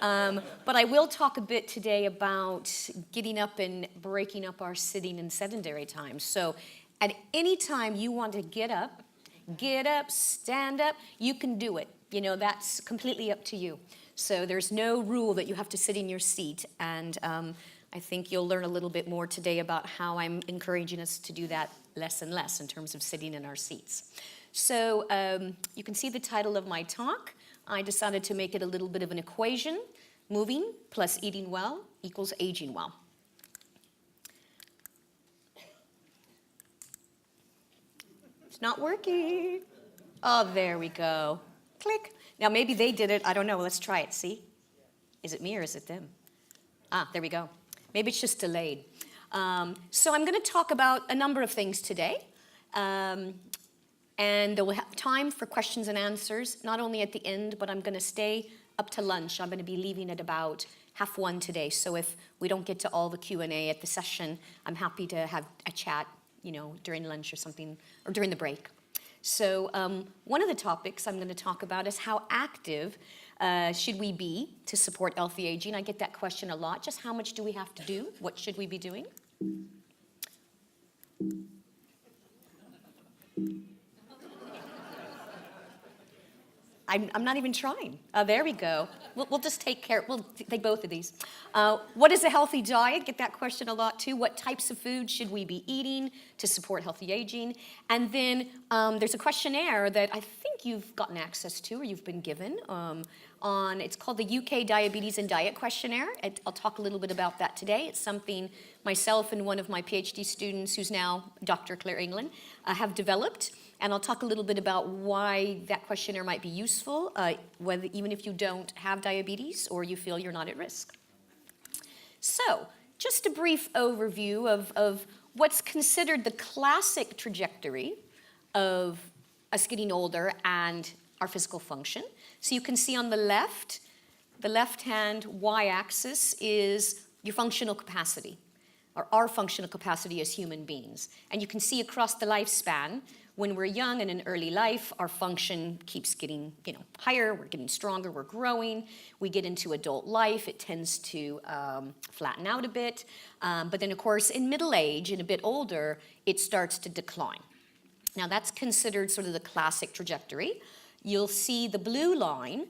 But I will talk a bit today about getting up and breaking up our sitting and sedentary time. So at any time you want to get up, stand up, you can do it. You know, that's completely up to you. So there's no rule that you have to sit in your seat. And I think you'll learn a little bit more today about how I'm encouraging us to do that less and less in terms of sitting in our seats. So you can see the title of my talk. I decided to make it a little bit of an equation. Moving plus eating well equals aging well. It's not working. Oh, there we go. Click. Now maybe they did it. I don't know. Let's try it. See? Is it me or is it them? Ah, there we go. Maybe it's just delayed. So I'm going to talk about a number of things today. And we'll have time for questions and answers, not only at the end, but I'm going to stay up to lunch. I'm going to be leaving at about 1:30 today. So if we don't get to all the Q&A at the session, I'm happy to have a chat, you know, during lunch or something, or during the break. So one of the topics I'm going to talk about is how active should we be to support healthy aging? I get that question a lot. Just how much do we have to do? What should we be doing? I'm not even trying. There we go. We'll just take care. We'll take both of these. What is a healthy diet? Get that question a lot too. What types of food should we be eating to support healthy aging? And then there's a questionnaire that I think you've gotten access to or you've been given it's called the UK Diabetes and Diet Questionnaire. I'll talk a little bit about that today. It's something myself and one of my PhD students, who's now Dr. Claire England, have developed. And I'll talk a little bit about why that questionnaire might be useful, even if you don't have diabetes or you feel you're not at risk. So, just a brief overview of what's considered the classic trajectory of us getting older and our physical function. So you can see on the left-hand y-axis is your functional capacity, or our functional capacity as human beings. And you can see across the lifespan, when we're young and in early life, our function keeps getting, higher, we're getting stronger, we're growing. We get into adult life, it tends to flatten out a bit. But then, of course, in middle age and a bit older, it starts to decline. Now, that's considered sort of the classic trajectory. You'll see the blue line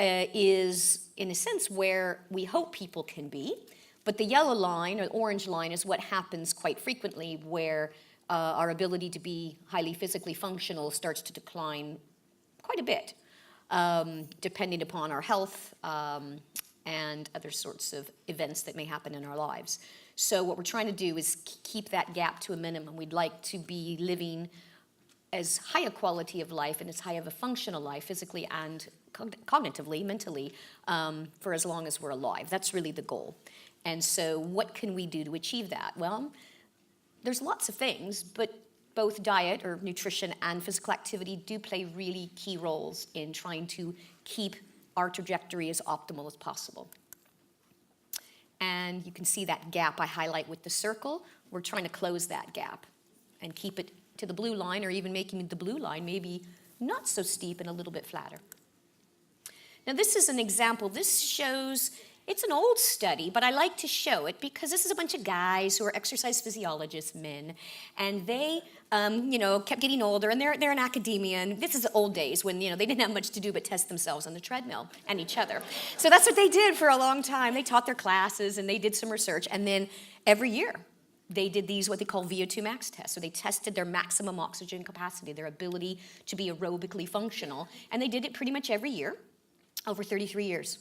is, in a sense, where we hope people can be. But the yellow line, or orange line, is what happens quite frequently, where our ability to be highly physically functional starts to decline quite a bit, depending upon our health and other sorts of events that may happen in our lives. So what we're trying to do is keep that gap to a minimum. We'd like to be living as high a quality of life and as high of a functional life, physically and cognitively, mentally, for as long as we're alive. That's really the goal. And so what can we do to achieve that? Well, there's lots of things, but both diet or nutrition and physical activity do play really key roles in trying to keep our trajectory as optimal as possible. And you can see that gap I highlight with the circle. We're trying to close that gap and keep it to the blue line, or even making the blue line maybe not so steep and a little bit flatter. Now this is an example. This shows, it's an old study, but I like to show it because this is a bunch of guys who are exercise physiologists, men, and they, kept getting older, and they're in academia, and this is the old days when, they didn't have much to do but test themselves on the treadmill and each other. So that's what they did for a long time. They taught their classes, and they did some research, and then every year, they did these, what they call VO2 max tests. So they tested their maximum oxygen capacity, their ability to be aerobically functional. And they did it pretty much every year, over 33 years.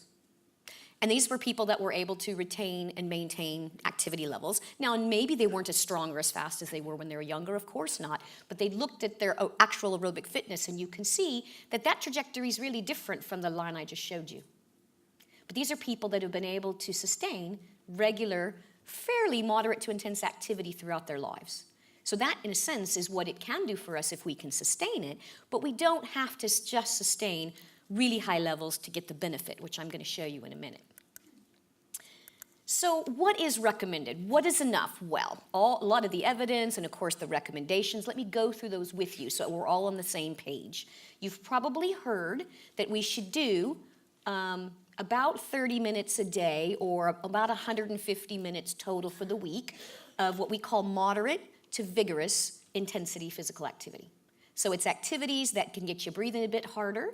And these were people that were able to retain and maintain activity levels. Now, maybe they weren't as strong or as fast as they were when they were younger, of course not. But they looked at their actual aerobic fitness, and you can see that that trajectory is really different from the line I just showed you. But these are people that have been able to sustain regular, fairly moderate to intense activity throughout their lives. So that, in a sense, is what it can do for us if we can sustain it, but we don't have to just sustain really high levels to get the benefit, which I'm going to show you in a minute. So what is recommended? What is enough? Well, a lot of the evidence and, of course, the recommendations, let me go through those with you so we're all on the same page. You've probably heard that we should do about 30 minutes a day, or about 150 minutes total for the week, of what we call moderate to vigorous intensity physical activity. So it's activities that can get you breathing a bit harder.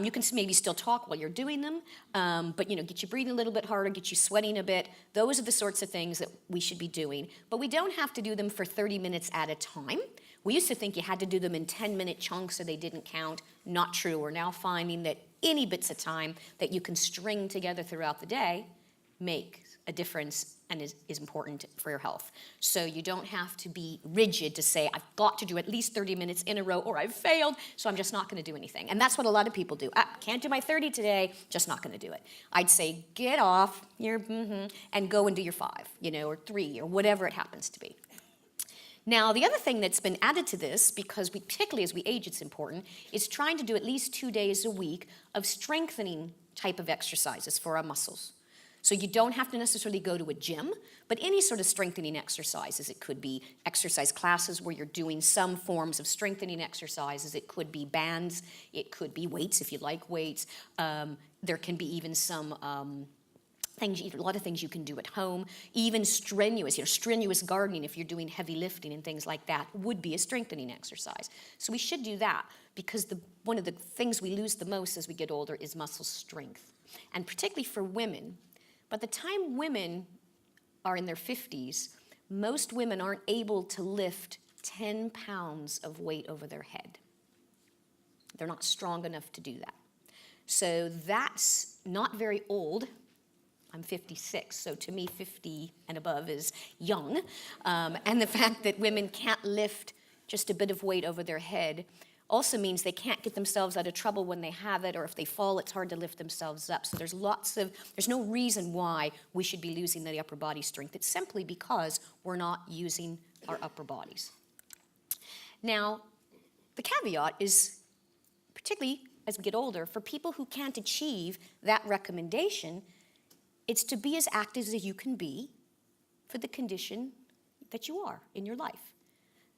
You can maybe still talk while you're doing them, but get you breathing a little bit harder, get you sweating a bit. Those are the sorts of things that we should be doing. But we don't have to do them for 30 minutes at a time. We used to think you had to do them in 10-minute chunks so they didn't count. Not true. We're now finding that any bits of time that you can string together throughout the day make a difference and is important for your health. So you don't have to be rigid to say, I've got to do at least 30 minutes in a row or I've failed, so I'm just not going to do anything. And that's what a lot of people do. I can't do my 30 today, just not going to do it. I'd say get off your and go and do your 5, or 3, or whatever it happens to be. Now, the other thing that's been added to this, because particularly as we age, it's important, is trying to do at least 2 days a week of strengthening type of exercises for our muscles. So you don't have to necessarily go to a gym, but any sort of strengthening exercises. It could be exercise classes where you're doing some forms of strengthening exercises. It could be bands. It could be weights if you like weights. There can be even some a lot of things you can do at home. Even strenuous gardening if you're doing heavy lifting and things like that would be a strengthening exercise. So we should do that because one of the things we lose the most as we get older is muscle strength. And particularly for women, by the time women are in their 50s, most women aren't able to lift 10 pounds of weight over their head. They're not strong enough to do that. So that's not very old. I'm 56, so to me 50 and above is young. And the fact that women can't lift just a bit of weight over their head also means they can't get themselves out of trouble when they have it, or if they fall, it's hard to lift themselves up. So there's no reason why we should be losing the upper body strength. It's simply because we're not using our upper bodies. Now, the caveat is, particularly as we get older, for people who can't achieve that recommendation, it's to be as active as you can be for the condition that you are in your life.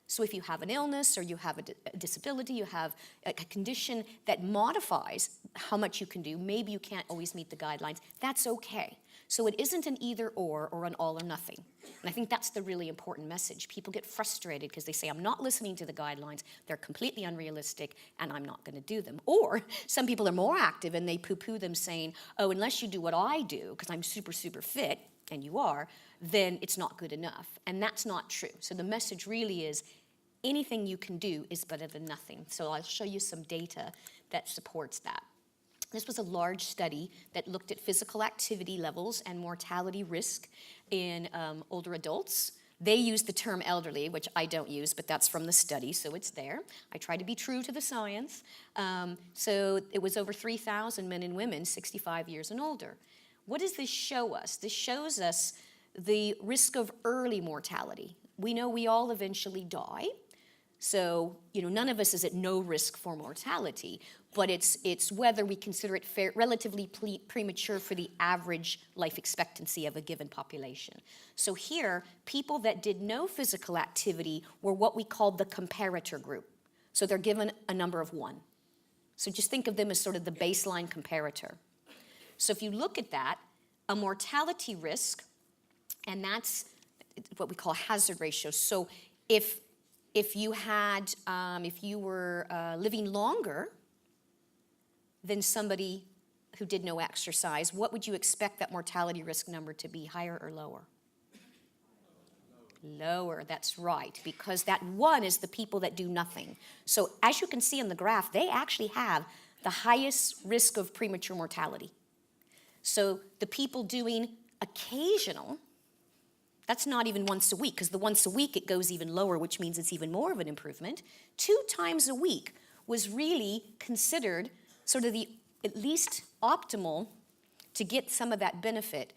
So if you have an illness or you have a disability, you have a condition that modifies how much you can do, maybe you can't always meet the guidelines, that's okay. So it isn't an either or an all or nothing. And I think that's the really important message. People get frustrated because they say, I'm not listening to the guidelines, they're completely unrealistic, and I'm not going to do them. Or some people are more active and they poo-poo them saying, oh, unless you do what I do, because I'm super, super fit, and you are, then it's not good enough. And that's not true. So the message really is anything you can do is better than nothing. So I'll show you some data that supports that. This was a large study that looked at physical activity levels and mortality risk in older adults. They used the term elderly, which I don't use, but that's from the study, so it's there. I try to be true to the science. So it was over 3,000 men and women, 65 years and older. What does this show us? This shows us the risk of early mortality. We know we all eventually die. So, none of us is at no risk for mortality, but it's whether we consider it relatively premature for the average life expectancy of a given population. So here, people that did no physical activity were what we called the comparator group. So they're given a number of 1. So just think of them as sort of the baseline comparator. So if you look at that, a mortality risk, and that's what we call hazard ratio. So if you were living longer than somebody who did no exercise, what would you expect that mortality risk number to be, higher or lower? Lower, that's right, because that 1 is the people that do nothing. So as you can see in the graph, they actually have the highest risk of premature mortality. So the people doing occasional, that's not even once a week, because the once a week it goes even lower, which means it's even more of an improvement. 2 times a week was really considered sort of the at least optimal to get some of that benefit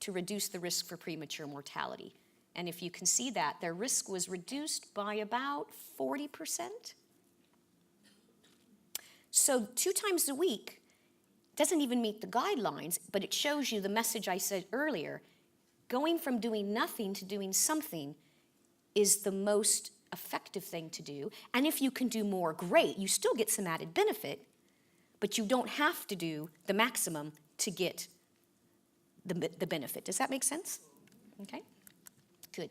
to reduce the risk for premature mortality. And if you can see that, their risk was reduced by about 40%. So 2 times a week doesn't even meet the guidelines, but it shows you the message I said earlier. Going from doing nothing to doing something is the most effective thing to do. And if you can do more, great. You still get some added benefit, but you don't have to do the maximum to get the benefit. Does that make sense? Okay, good.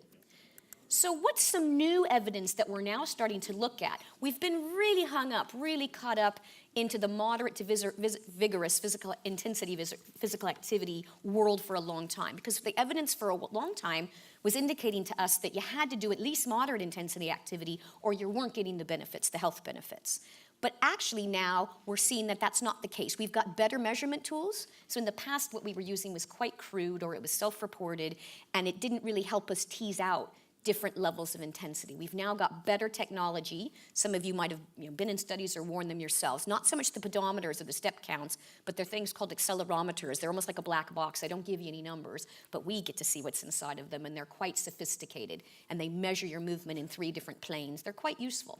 So what's some new evidence that we're now starting to look at? We've been really hung up, really caught up into the moderate to vigorous physical intensity, physical activity world for a long time, because the evidence for a long time was indicating to us that you had to do at least moderate intensity activity or you weren't getting the benefits, the health benefits. But actually now we're seeing that that's not the case. We've got better measurement tools. So in the past, what we were using was quite crude, or it was self-reported, and it didn't really help us tease out different levels of intensity. We've now got better technology. Some of you might have been in studies or worn them yourselves. Not so much the pedometers or the step counts, but they're things called accelerometers. They're almost like a black box. They don't give you any numbers, but we get to see what's inside of them, and they're quite sophisticated, and they measure your movement in 3 different planes. They're quite useful.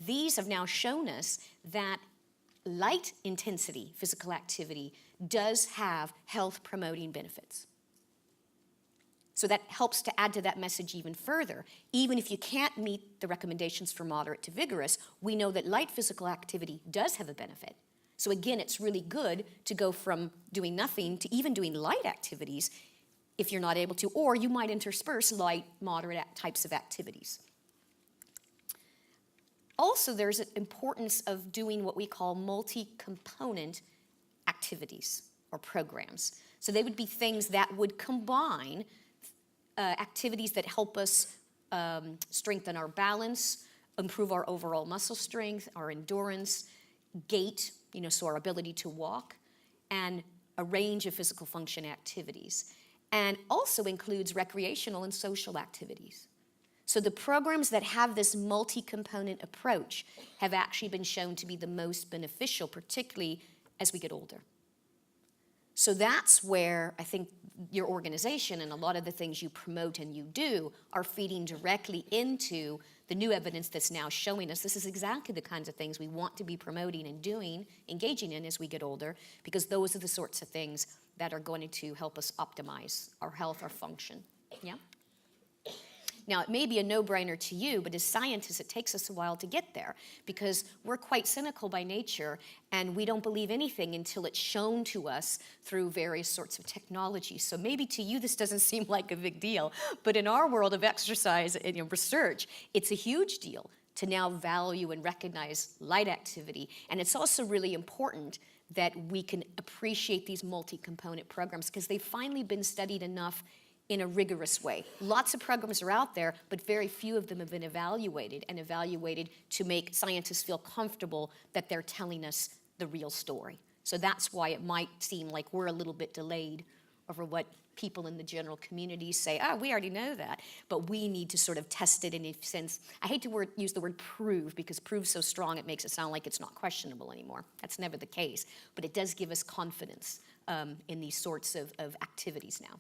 These have now shown us that light intensity physical activity does have health-promoting benefits. So that helps to add to that message even further. Even if you can't meet the recommendations for moderate to vigorous, we know that light physical activity does have a benefit. So again, it's really good to go from doing nothing to even doing light activities if you're not able to, or you might intersperse light, moderate types of activities. Also, there's an importance of doing what we call multi-component activities or programs. So they would be things that would combine activities that help us strengthen our balance, improve our overall muscle strength, our endurance, gait, so our ability to walk, and a range of physical function activities. And also includes recreational and social activities. So the programs that have this multi-component approach have actually been shown to be the most beneficial, particularly as we get older. So that's where I think your organization and a lot of the things you promote and you do are feeding directly into the new evidence that's now showing us this is exactly the kinds of things we want to be promoting and doing, engaging in as we get older, because those are the sorts of things that are going to help us optimize our health, our function. Yeah? Now, it may be a no-brainer to you, but as scientists, it takes us a while to get there because we're quite cynical by nature, and we don't believe anything until it's shown to us through various sorts of technology. So maybe to you this doesn't seem like a big deal, but in our world of exercise and research, it's a huge deal to now value and recognize light activity. And it's also really important that we can appreciate these multi-component programs because they've finally been studied enough in a rigorous way. Lots of programs are out there, but very few of them have been evaluated to make scientists feel comfortable that they're telling us the real story. So that's why it might seem like we're a little bit delayed over what people in the general community say, we already know that, but we need to sort of test it in a sense. I hate to use the word prove because prove's so strong it makes it sound like it's not questionable anymore. That's never the case, but it does give us confidence in these sorts of activities now.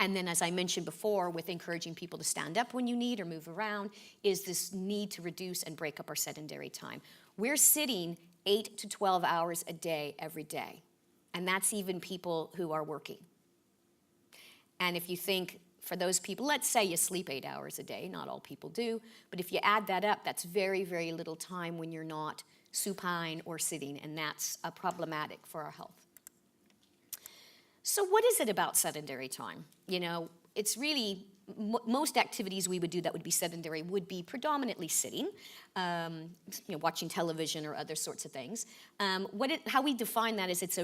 And then, as I mentioned before, with encouraging people to stand up when you need or move around, is this need to reduce and break up our sedentary time. We're sitting 8 to 12 hours a day, every day. And that's even people who are working. And if you think, for those people, let's say you sleep 8 hours a day, not all people do, but if you add that up, that's very, very little time when you're not supine or sitting, and that's problematic for our health. So what is it about sedentary time? It's really, most activities we would do that would be sedentary would be predominantly sitting, watching television or other sorts of things. How we define that is it's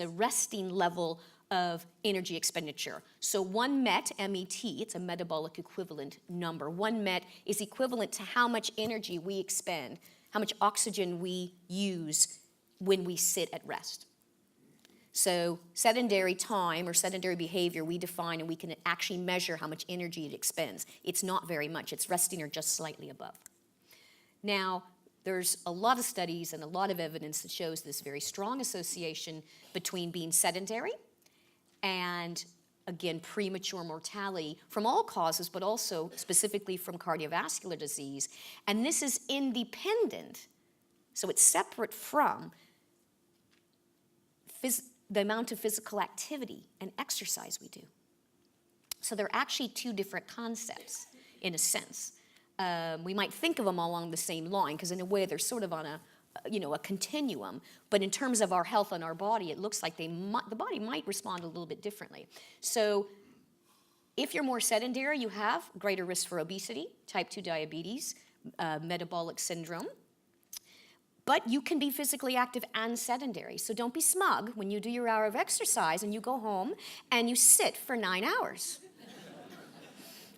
a resting level of energy expenditure. So 1 MET, M-E-T, it's a metabolic equivalent number. 1 MET is equivalent to how much energy we expend, how much oxygen we use when we sit at rest. So sedentary time or sedentary behavior we define, and we can actually measure how much energy it expends. It's not very much. It's resting or just slightly above. Now, there's a lot of studies and a lot of evidence that shows this very strong association between being sedentary and, again, premature mortality from all causes, but also specifically from cardiovascular disease. And this is independent, so it's separate from the amount of physical activity and exercise we do. So they're actually 2 different concepts, in a sense. We might think of them all along the same line, because in a way they're sort of on a continuum, but in terms of our health and our body, it looks like the body might respond a little bit differently. So if you're more sedentary, you have greater risk for obesity, type 2 diabetes, metabolic syndrome. But you can be physically active and sedentary. So don't be smug when you do your hour of exercise and you go home and you sit for 9 hours.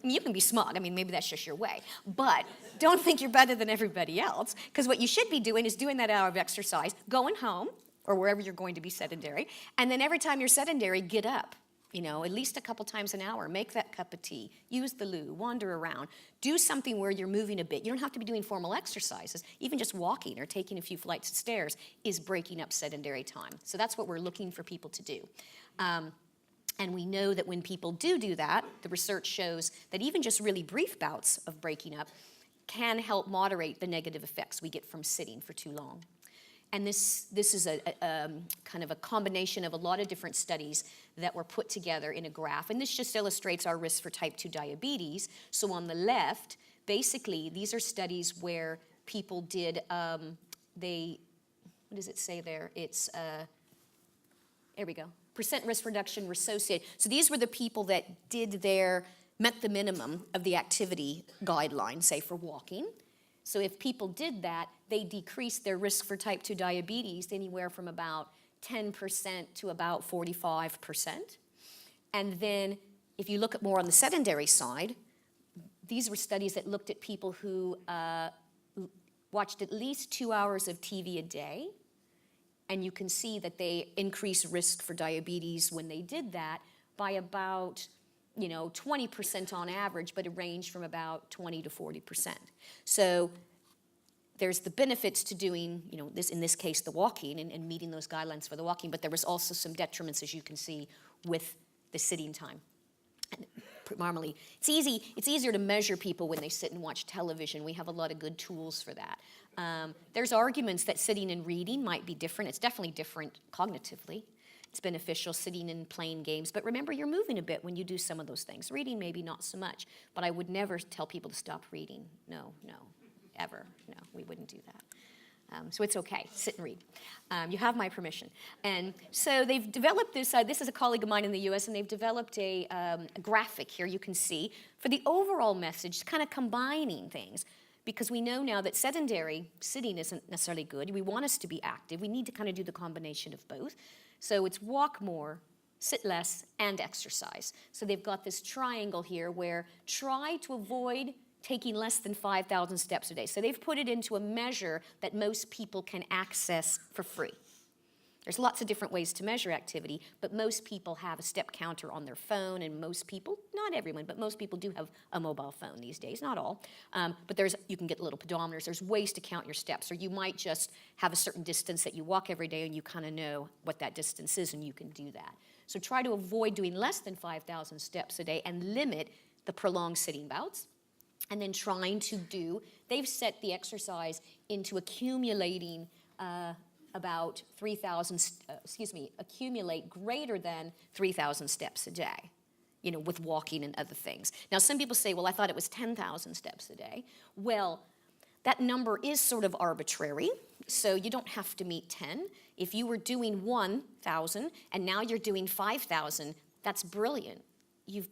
I mean, you can be smug. I mean, maybe that's just your way. But don't think you're better than everybody else, because what you should be doing is doing that hour of exercise, going home, or wherever you're going to be sedentary, and then every time you're sedentary, get up. At least a couple times an hour. Make that cup of tea. Use the loo. Wander around. Do something where you're moving a bit. You don't have to be doing formal exercises. Even just walking or taking a few flights of stairs is breaking up sedentary time. So that's what we're looking for people to do. And we know that when people do that, the research shows that even just really brief bouts of breaking up can help moderate the negative effects we get from sitting for too long. And this is a kind of a combination of a lot of different studies that were put together in a graph. And this just illustrates our risk for type 2 diabetes. So on the left, basically, these are studies where people did, what does it say there? It's, there we go. Percent risk reduction were associated. So these were the people that met the minimum of the activity guideline, say for walking. So if people did that, they decreased their risk for type 2 diabetes anywhere from about 10% to about 45%. And then if you look at more on the sedentary side, these were studies that looked at people who watched at least 2 hours of TV a day. And you can see that they increased risk for diabetes when they did that by about 20% on average, but it ranged from about 20 to 40%. So there's the benefits to doing, this in this case, the walking and meeting those guidelines for the walking, but there was also some detriments, as you can see, with the sitting time. And normally, it's easier to measure people when they sit and watch television. We have a lot of good tools for that. There's arguments that sitting and reading might be different. It's definitely different cognitively. It's beneficial sitting and playing games. But remember, you're moving a bit when you do some of those things. Reading, maybe not so much. But I would never tell people to stop reading. No, ever. No, we wouldn't do that. So it's okay. Sit and read. You have my permission. And so they've developed this. This is a colleague of mine in the U.S., and they've developed a graphic here you can see for the overall message, kind of combining things. Because we know now that sedentary sitting isn't necessarily good. We want us to be active. We need to kind of do the combination of both. So it's walk more, sit less, and exercise. So they've got this triangle here where try to avoid taking less than 5,000 steps a day. So they've put it into a measure that most people can access for free. There's lots of different ways to measure activity, but most people have a step counter on their phone, and most people, not everyone, but most people do have a mobile phone these days, not all. But you can get little pedometers. There's ways to count your steps, or you might just have a certain distance that you walk every day, and you kind of know what that distance is, and you can do that. So try to avoid doing less than 5,000 steps a day and limit the prolonged sitting bouts. And then they've set the exercise into accumulating about 3,000, accumulate greater than 3,000 steps a day, with walking and other things. Now, some people say, well, I thought it was 10,000 steps a day. Well, that number is sort of arbitrary, so you don't have to meet 10. If you were doing 1,000 and now you're doing 5,000, that's brilliant. You've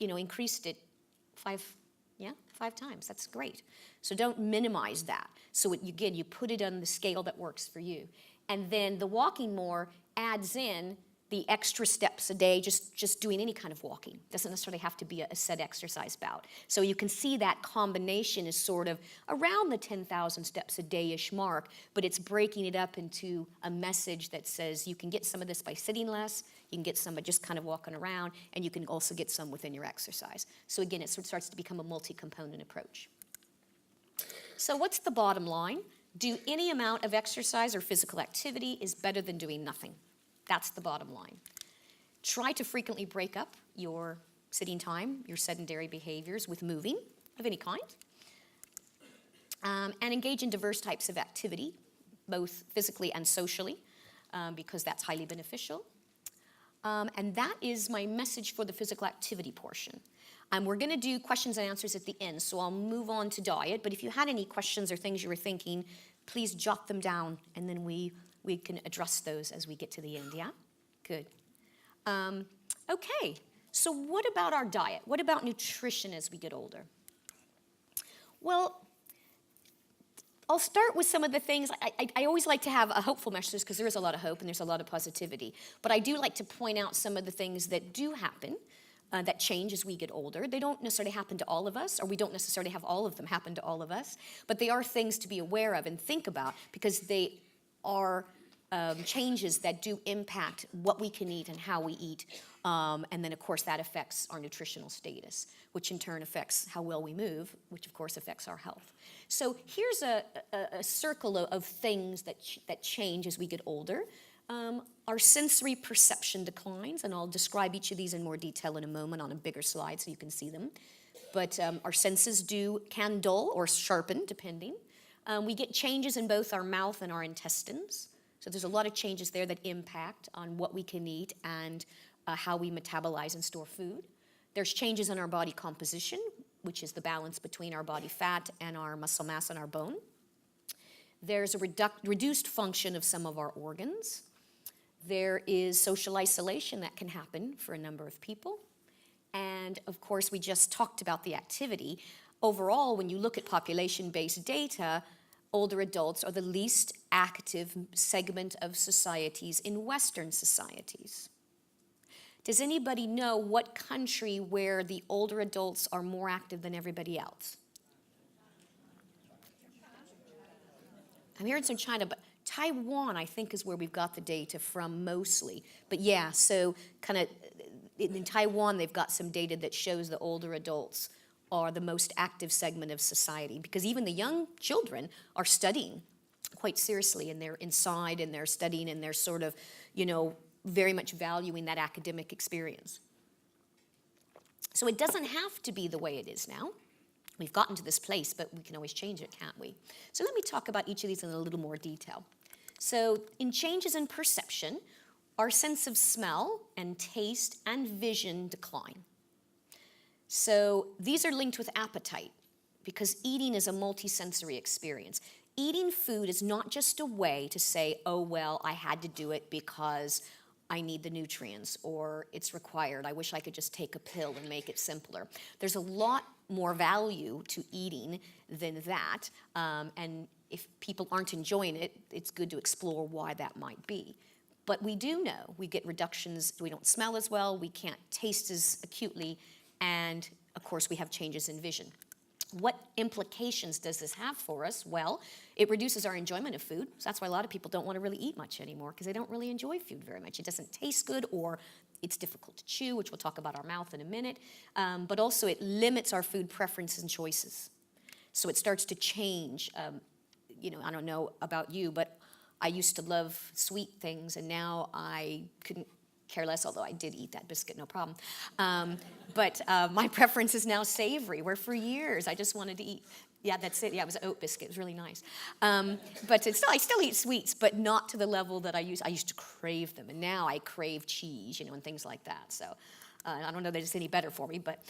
increased it five times. That's great. So don't minimize that. So again, you put it on the scale that works for you. And then the walking more adds in the extra steps a day, just doing any kind of walking. Doesn't necessarily have to be a set exercise bout. So you can see that combination is sort of around the 10,000 steps a day-ish mark, but it's breaking it up into a message that says you can get some of this by sitting less, you can get some by just kind of walking around, and you can also get some within your exercise. So again, it sort of starts to become a multi-component approach. So what's the bottom line? Do any amount of exercise or physical activity is better than doing nothing. That's the bottom line. Try to frequently break up your sitting time, your sedentary behaviors with moving of any kind. And engage in diverse types of activity, both physically and socially, because that's highly beneficial. And that is my message for the physical activity portion. We're going to do questions and answers at the end, so I'll move on to diet. But if you had any questions or things you were thinking, please jot them down, and then we can address those as we get to the end, yeah? Good. Okay, so what about our diet? What about nutrition as we get older? Well, I'll start with some of the things. I always like to have a hopeful message because there is a lot of hope and there's a lot of positivity. But I do like to point out some of the things that do happen, that change as we get older. They don't necessarily happen to all of us, or we don't necessarily have all of them happen to all of us. But they are things to be aware of and think about because they are changes that do impact what we can eat and how we eat. And then, of course, that affects our nutritional status, which in turn affects how well we move, which, of course, affects our health. So here's a circle of things that change as we get older. Our sensory perception declines, and I'll describe each of these in more detail in a moment on a bigger slide so you can see them. But our senses can dull or sharpen, depending. We get changes in both our mouth and our intestines. So there's a lot of changes there that impact on what we can eat and how we metabolize and store food. There's changes in our body composition, which is the balance between our body fat and our muscle mass and our bone. There's a reduced function of some of our organs. There is social isolation that can happen for a number of people. And of course, we just talked about the activity. Overall, when you look at population-based data, older adults are the least active segment of societies in Western societies. Does anybody know what country where the older adults are more active than everybody else? I'm hearing some China, but Taiwan, I think, is where we've got the data from mostly. But yeah, so kind of in Taiwan, they've got some data that shows the older adults are the most active segment of society, because even the young children are studying quite seriously, and they're inside and they're studying and they're sort of, very much valuing that academic experience. So it doesn't have to be the way it is now. We've gotten to this place, but we can always change it, can't we? So let me talk about each of these in a little more detail. So in changes in perception, our sense of smell and taste and vision decline. So these are linked with appetite, because eating is a multisensory experience. Eating food is not just a way to say, oh, well, I had to do it because I need the nutrients, or it's required. I wish I could just take a pill and make it simpler. There's a lot more value to eating than that, and if people aren't enjoying it, it's good to explore why that might be. But we do know we get reductions. We don't smell as well, we can't taste as acutely, and of course we have changes in vision. What implications does this have for us? Well, it reduces our enjoyment of food. So that's why a lot of people don't want to really eat much anymore, because they don't really enjoy food very much. It doesn't taste good, or it's difficult to chew, which we'll talk about our mouth in a minute. But also it limits our food preferences and choices. So it starts to change. I don't know about you, but I used to love sweet things, and now I couldn't care less, although I did eat that biscuit, no problem. But my preference is now savory, where for years I just wanted to eat, yeah, that's it, yeah, it was an oat biscuit, it was really nice. But I still eat sweets, but not to the level that I used to crave them, and now I crave cheese, and things like that. So I don't know that it's any better for me, but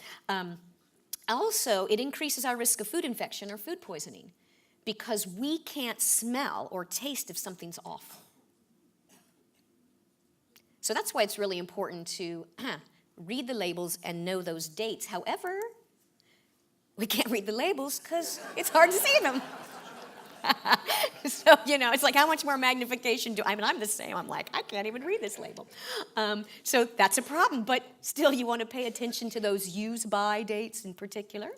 also it increases our risk of food infection or food poisoning, because we can't smell or taste if something's off. So that's why it's really important to read the labels and know those dates. However, we can't read the labels because it's hard to see them. So, it's like, how much more magnification I'm the same. I'm like, I can't even read this label. So that's a problem. But still, you want to pay attention to those use-by dates in particular.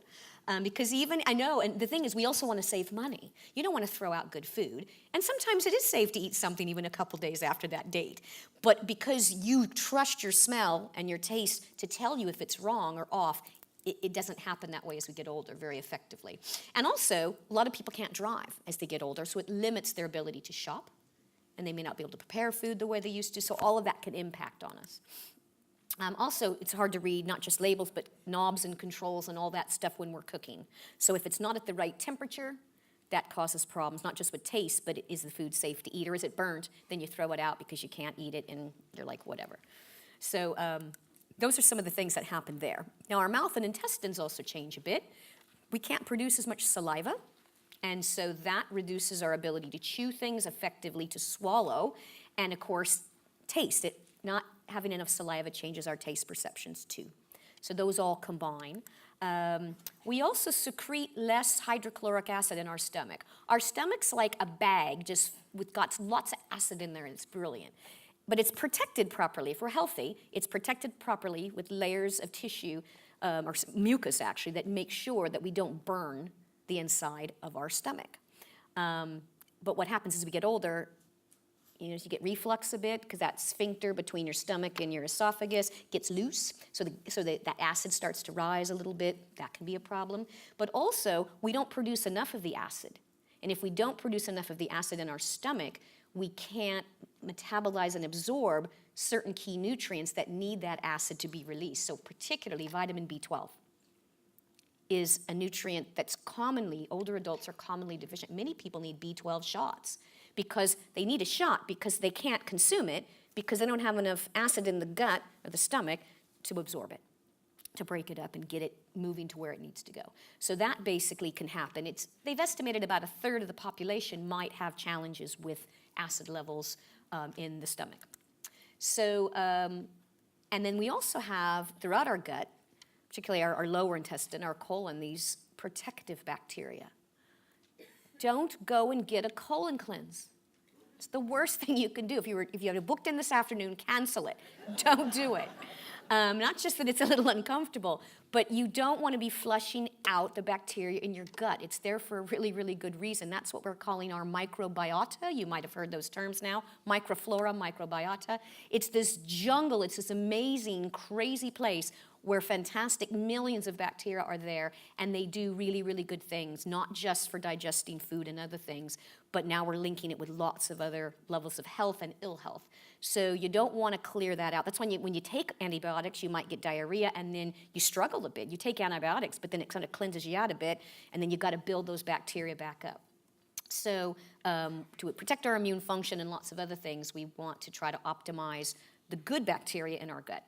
Because I know, and the thing is, we also want to save money. You don't want to throw out good food. And sometimes it is safe to eat something even a couple days after that date. But because you trust your smell and your taste to tell you if it's wrong or off, it doesn't happen that way as we get older very effectively. And also, a lot of people can't drive as they get older, so it limits their ability to shop. And they may not be able to prepare food the way they used to, so all of that can impact on us. Also, it's hard to read not just labels, but knobs and controls and all that stuff when we're cooking. So if it's not at the right temperature, that causes problems, not just with taste, but is the food safe to eat, or is it burnt? Then you throw it out because you can't eat it, and you're like, whatever. So those are some of the things that happen there. Now, our mouth and intestines also change a bit. We can't produce as much saliva, and so that reduces our ability to chew things effectively, to swallow, and of course, taste it. Not having enough saliva changes our taste perceptions too. So those all combine. We also secrete less hydrochloric acid in our stomach. Our stomach's like a bag just with got lots of acid in there, and it's brilliant. But it's protected properly. If we're healthy, it's protected properly with layers of tissue, or mucus actually, that make sure that we don't burn the inside of our stomach. But what happens as we get older, you get reflux a bit because that sphincter between your stomach and your esophagus gets loose, so that acid starts to rise a little bit. That can be a problem. But also, we don't produce enough of the acid. And if we don't produce enough of the acid in our stomach, we can't metabolize and absorb certain key nutrients that need that acid to be released. So particularly vitamin B12 is a nutrient that's commonly, older adults are commonly deficient. Many people need B12 shots because they need a shot because they can't consume it because they don't have enough acid in the gut or the stomach to absorb it, to break it up and get it moving to where it needs to go. So that basically can happen. They've estimated about a third of the population might have challenges with acid levels in the stomach. So, and then we also have, throughout our gut, particularly our lower intestine, our colon, these protective bacteria. Don't go and get a colon cleanse. It's the worst thing you can do. If you had it booked in this afternoon, cancel it. Don't do it. Not just that it's a little uncomfortable, but you don't want to be flushing out the bacteria in your gut. It's there for a really, really good reason. That's what we're calling our microbiota. You might have heard those terms now, microflora, microbiota. It's this jungle, it's this amazing, crazy place where fantastic millions of bacteria are there, and they do really, really good things, not just for digesting food and other things, but now we're linking it with lots of other levels of health and ill health. So you don't want to clear that out. That's when you take antibiotics, you might get diarrhea, and then you struggle a bit. You take antibiotics, but then it kind of cleanses you out a bit, and then you've got to build those bacteria back up. So to protect our immune function and lots of other things, we want to try to optimize the good bacteria in our gut.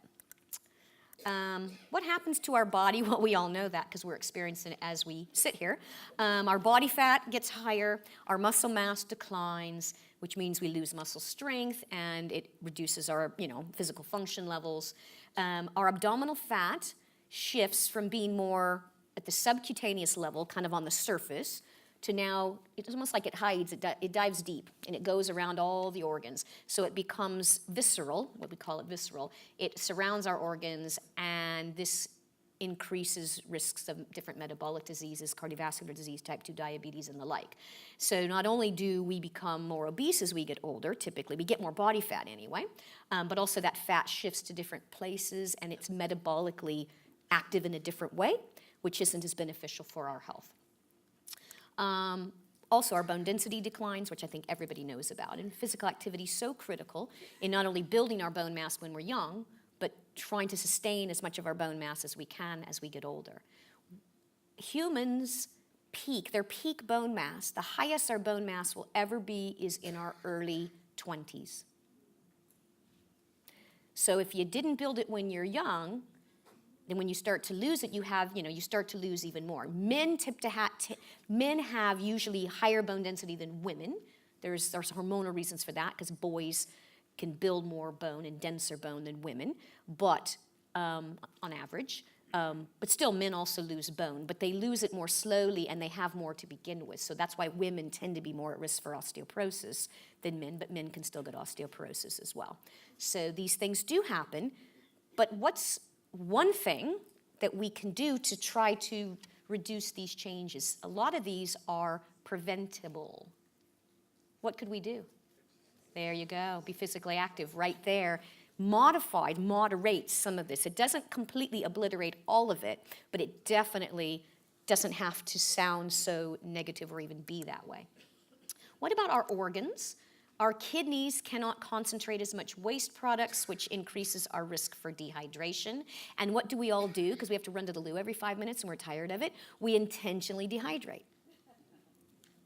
What happens to our body? Well, we all know that because we're experiencing it as we sit here. Our body fat gets higher, our muscle mass declines, which means we lose muscle strength and it reduces our, physical function levels. Our abdominal fat shifts from being more at the subcutaneous level, kind of on the surface, to now, it's almost like it hides, it dives deep, and it goes around all the organs. So it becomes visceral, what we call it visceral. It surrounds our organs, and this increases risks of different metabolic diseases, cardiovascular disease, type 2 diabetes, and the like. So not only do we become more obese as we get older, typically, we get more body fat anyway, but also that fat shifts to different places, and it's metabolically active in a different way, which isn't as beneficial for our health. Also, our bone density declines, which I think everybody knows about. And physical activity is so critical in not only building our bone mass when we're young, but trying to sustain as much of our bone mass as we can as we get older. Humans their peak bone mass, the highest our bone mass will ever be is in our early 20s. So if you didn't build it when you're young, then when you start to lose it, you start to lose even more. Men have usually higher bone density than women. There's hormonal reasons for that because boys can build more bone and denser bone than women, but on average. But still, men also lose bone, but they lose it more slowly and they have more to begin with. So that's why women tend to be more at risk for osteoporosis than men, but men can still get osteoporosis as well. So these things do happen, but what's one thing that we can do to try to reduce these changes? A lot of these are preventable. What could we do? There you go, be physically active right there. Moderates some of this. It doesn't completely obliterate all of it, but it definitely doesn't have to sound so negative or even be that way. What about our organs? Our kidneys cannot concentrate as much waste products, which increases our risk for dehydration. And what do we all do? Because we have to run to the loo every 5 minutes and we're tired of it. We intentionally dehydrate.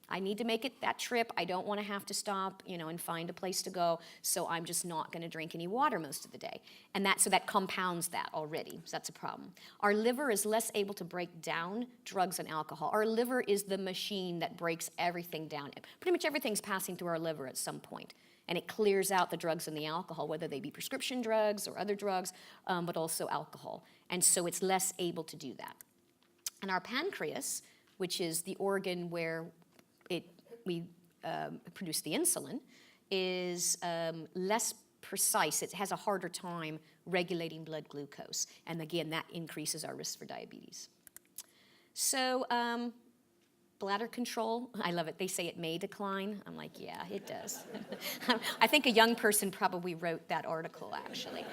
I need to make it that trip. I don't want to have to stop, and find a place to go. So I'm just not going to drink any water most of the day. And so that compounds that already. So that's a problem. Our liver is less able to break down drugs and alcohol. Our liver is the machine that breaks everything down. Pretty much everything's passing through our liver at some point. And it clears out the drugs and the alcohol, whether they be prescription drugs or other drugs, but also alcohol. And so it's less able to do that. And our pancreas, which is the organ where we produce the insulin, is less precise. It has a harder time regulating blood glucose. And again, that increases our risk for diabetes. So bladder control, I love it. They say it may decline. I'm like, yeah, it does. I think a young person probably wrote that article, actually.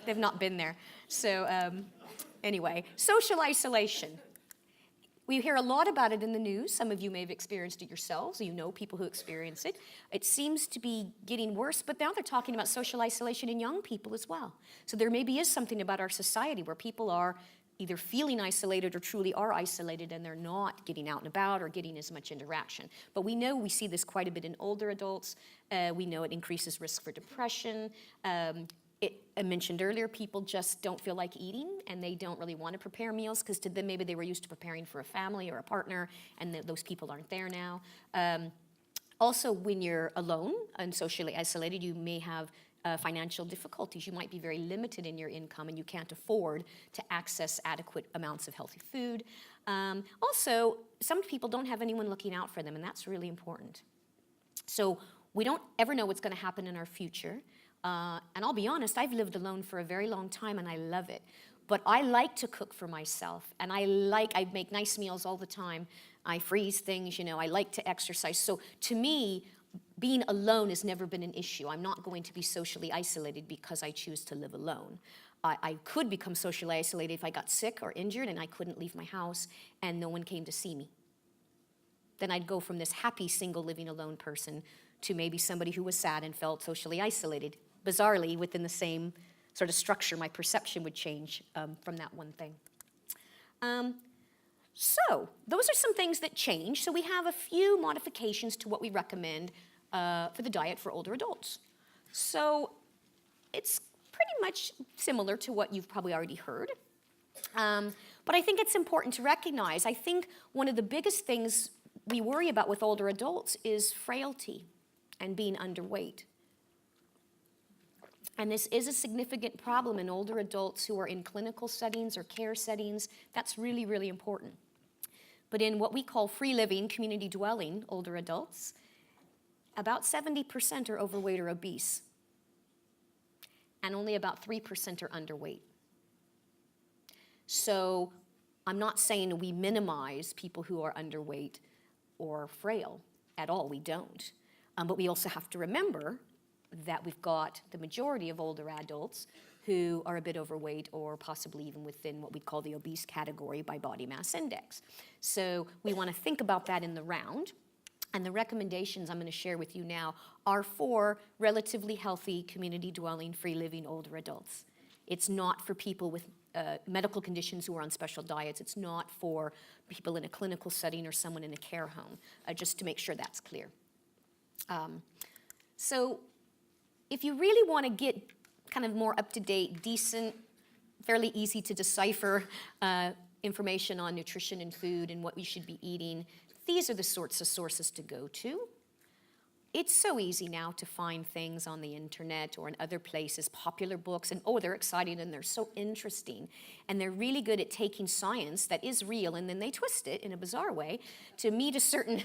They've not been there. So anyway, social isolation. We hear a lot about it in the news. Some of you may have experienced it yourselves. You know people who experience it. It seems to be getting worse, but now they're talking about social isolation in young people as well. So there maybe is something about our society where people are either feeling isolated or truly are isolated and they're not getting out and about or getting as much interaction. But we know we see this quite a bit in older adults. We know it increases risk for depression. I mentioned earlier, people just don't feel like eating and they don't really want to prepare meals because to them maybe they were used to preparing for a family or a partner and those people aren't there now. Also, when you're alone and socially isolated, you may have financial difficulties. You might be very limited in your income and you can't afford to access adequate amounts of healthy food. Also, some people don't have anyone looking out for them, and that's really important. So we don't ever know what's going to happen in our future. And I'll be honest, I've lived alone for a very long time and I love it. But I like to cook for myself and I make nice meals all the time. I freeze things, I like to exercise. So to me, being alone has never been an issue. I'm not going to be socially isolated because I choose to live alone. I could become socially isolated if I got sick or injured and I couldn't leave my house and no one came to see me. Then I'd go from this happy single living alone person to maybe somebody who was sad and felt socially isolated. Bizarrely, within the same sort of structure, my perception would change from that one thing. So those are some things that change. So we have a few modifications to what we recommend for the diet for older adults. So it's pretty much similar to what you've probably already heard. But I think it's important to recognize, I think one of the biggest things we worry about with older adults is frailty and being underweight. And this is a significant problem in older adults who are in clinical settings or care settings. That's really, really important. But in what we call free living, community dwelling older adults, about 70% are overweight or obese. And only about 3% are underweight. So I'm not saying we minimize people who are underweight or frail at all. We don't. But we also have to remember that we've got the majority of older adults who are a bit overweight or possibly even within what we call the obese category by body mass index. So we want to think about that in the round. And the recommendations I'm going to share with you now are for relatively healthy, community-dwelling, free-living older adults. It's not for people with medical conditions who are on special diets. It's not for people in a clinical setting or someone in a care home, just to make sure that's clear. So if you really want to get kind of more up-to-date, decent, fairly easy to decipher information on nutrition and food and what we should be eating, these are the sorts of sources to go to. It's so easy now to find things on the internet or in other places, popular books, and they're exciting and they're so interesting. And they're really good at taking science that is real and then they twist it in a bizarre way to meet a certain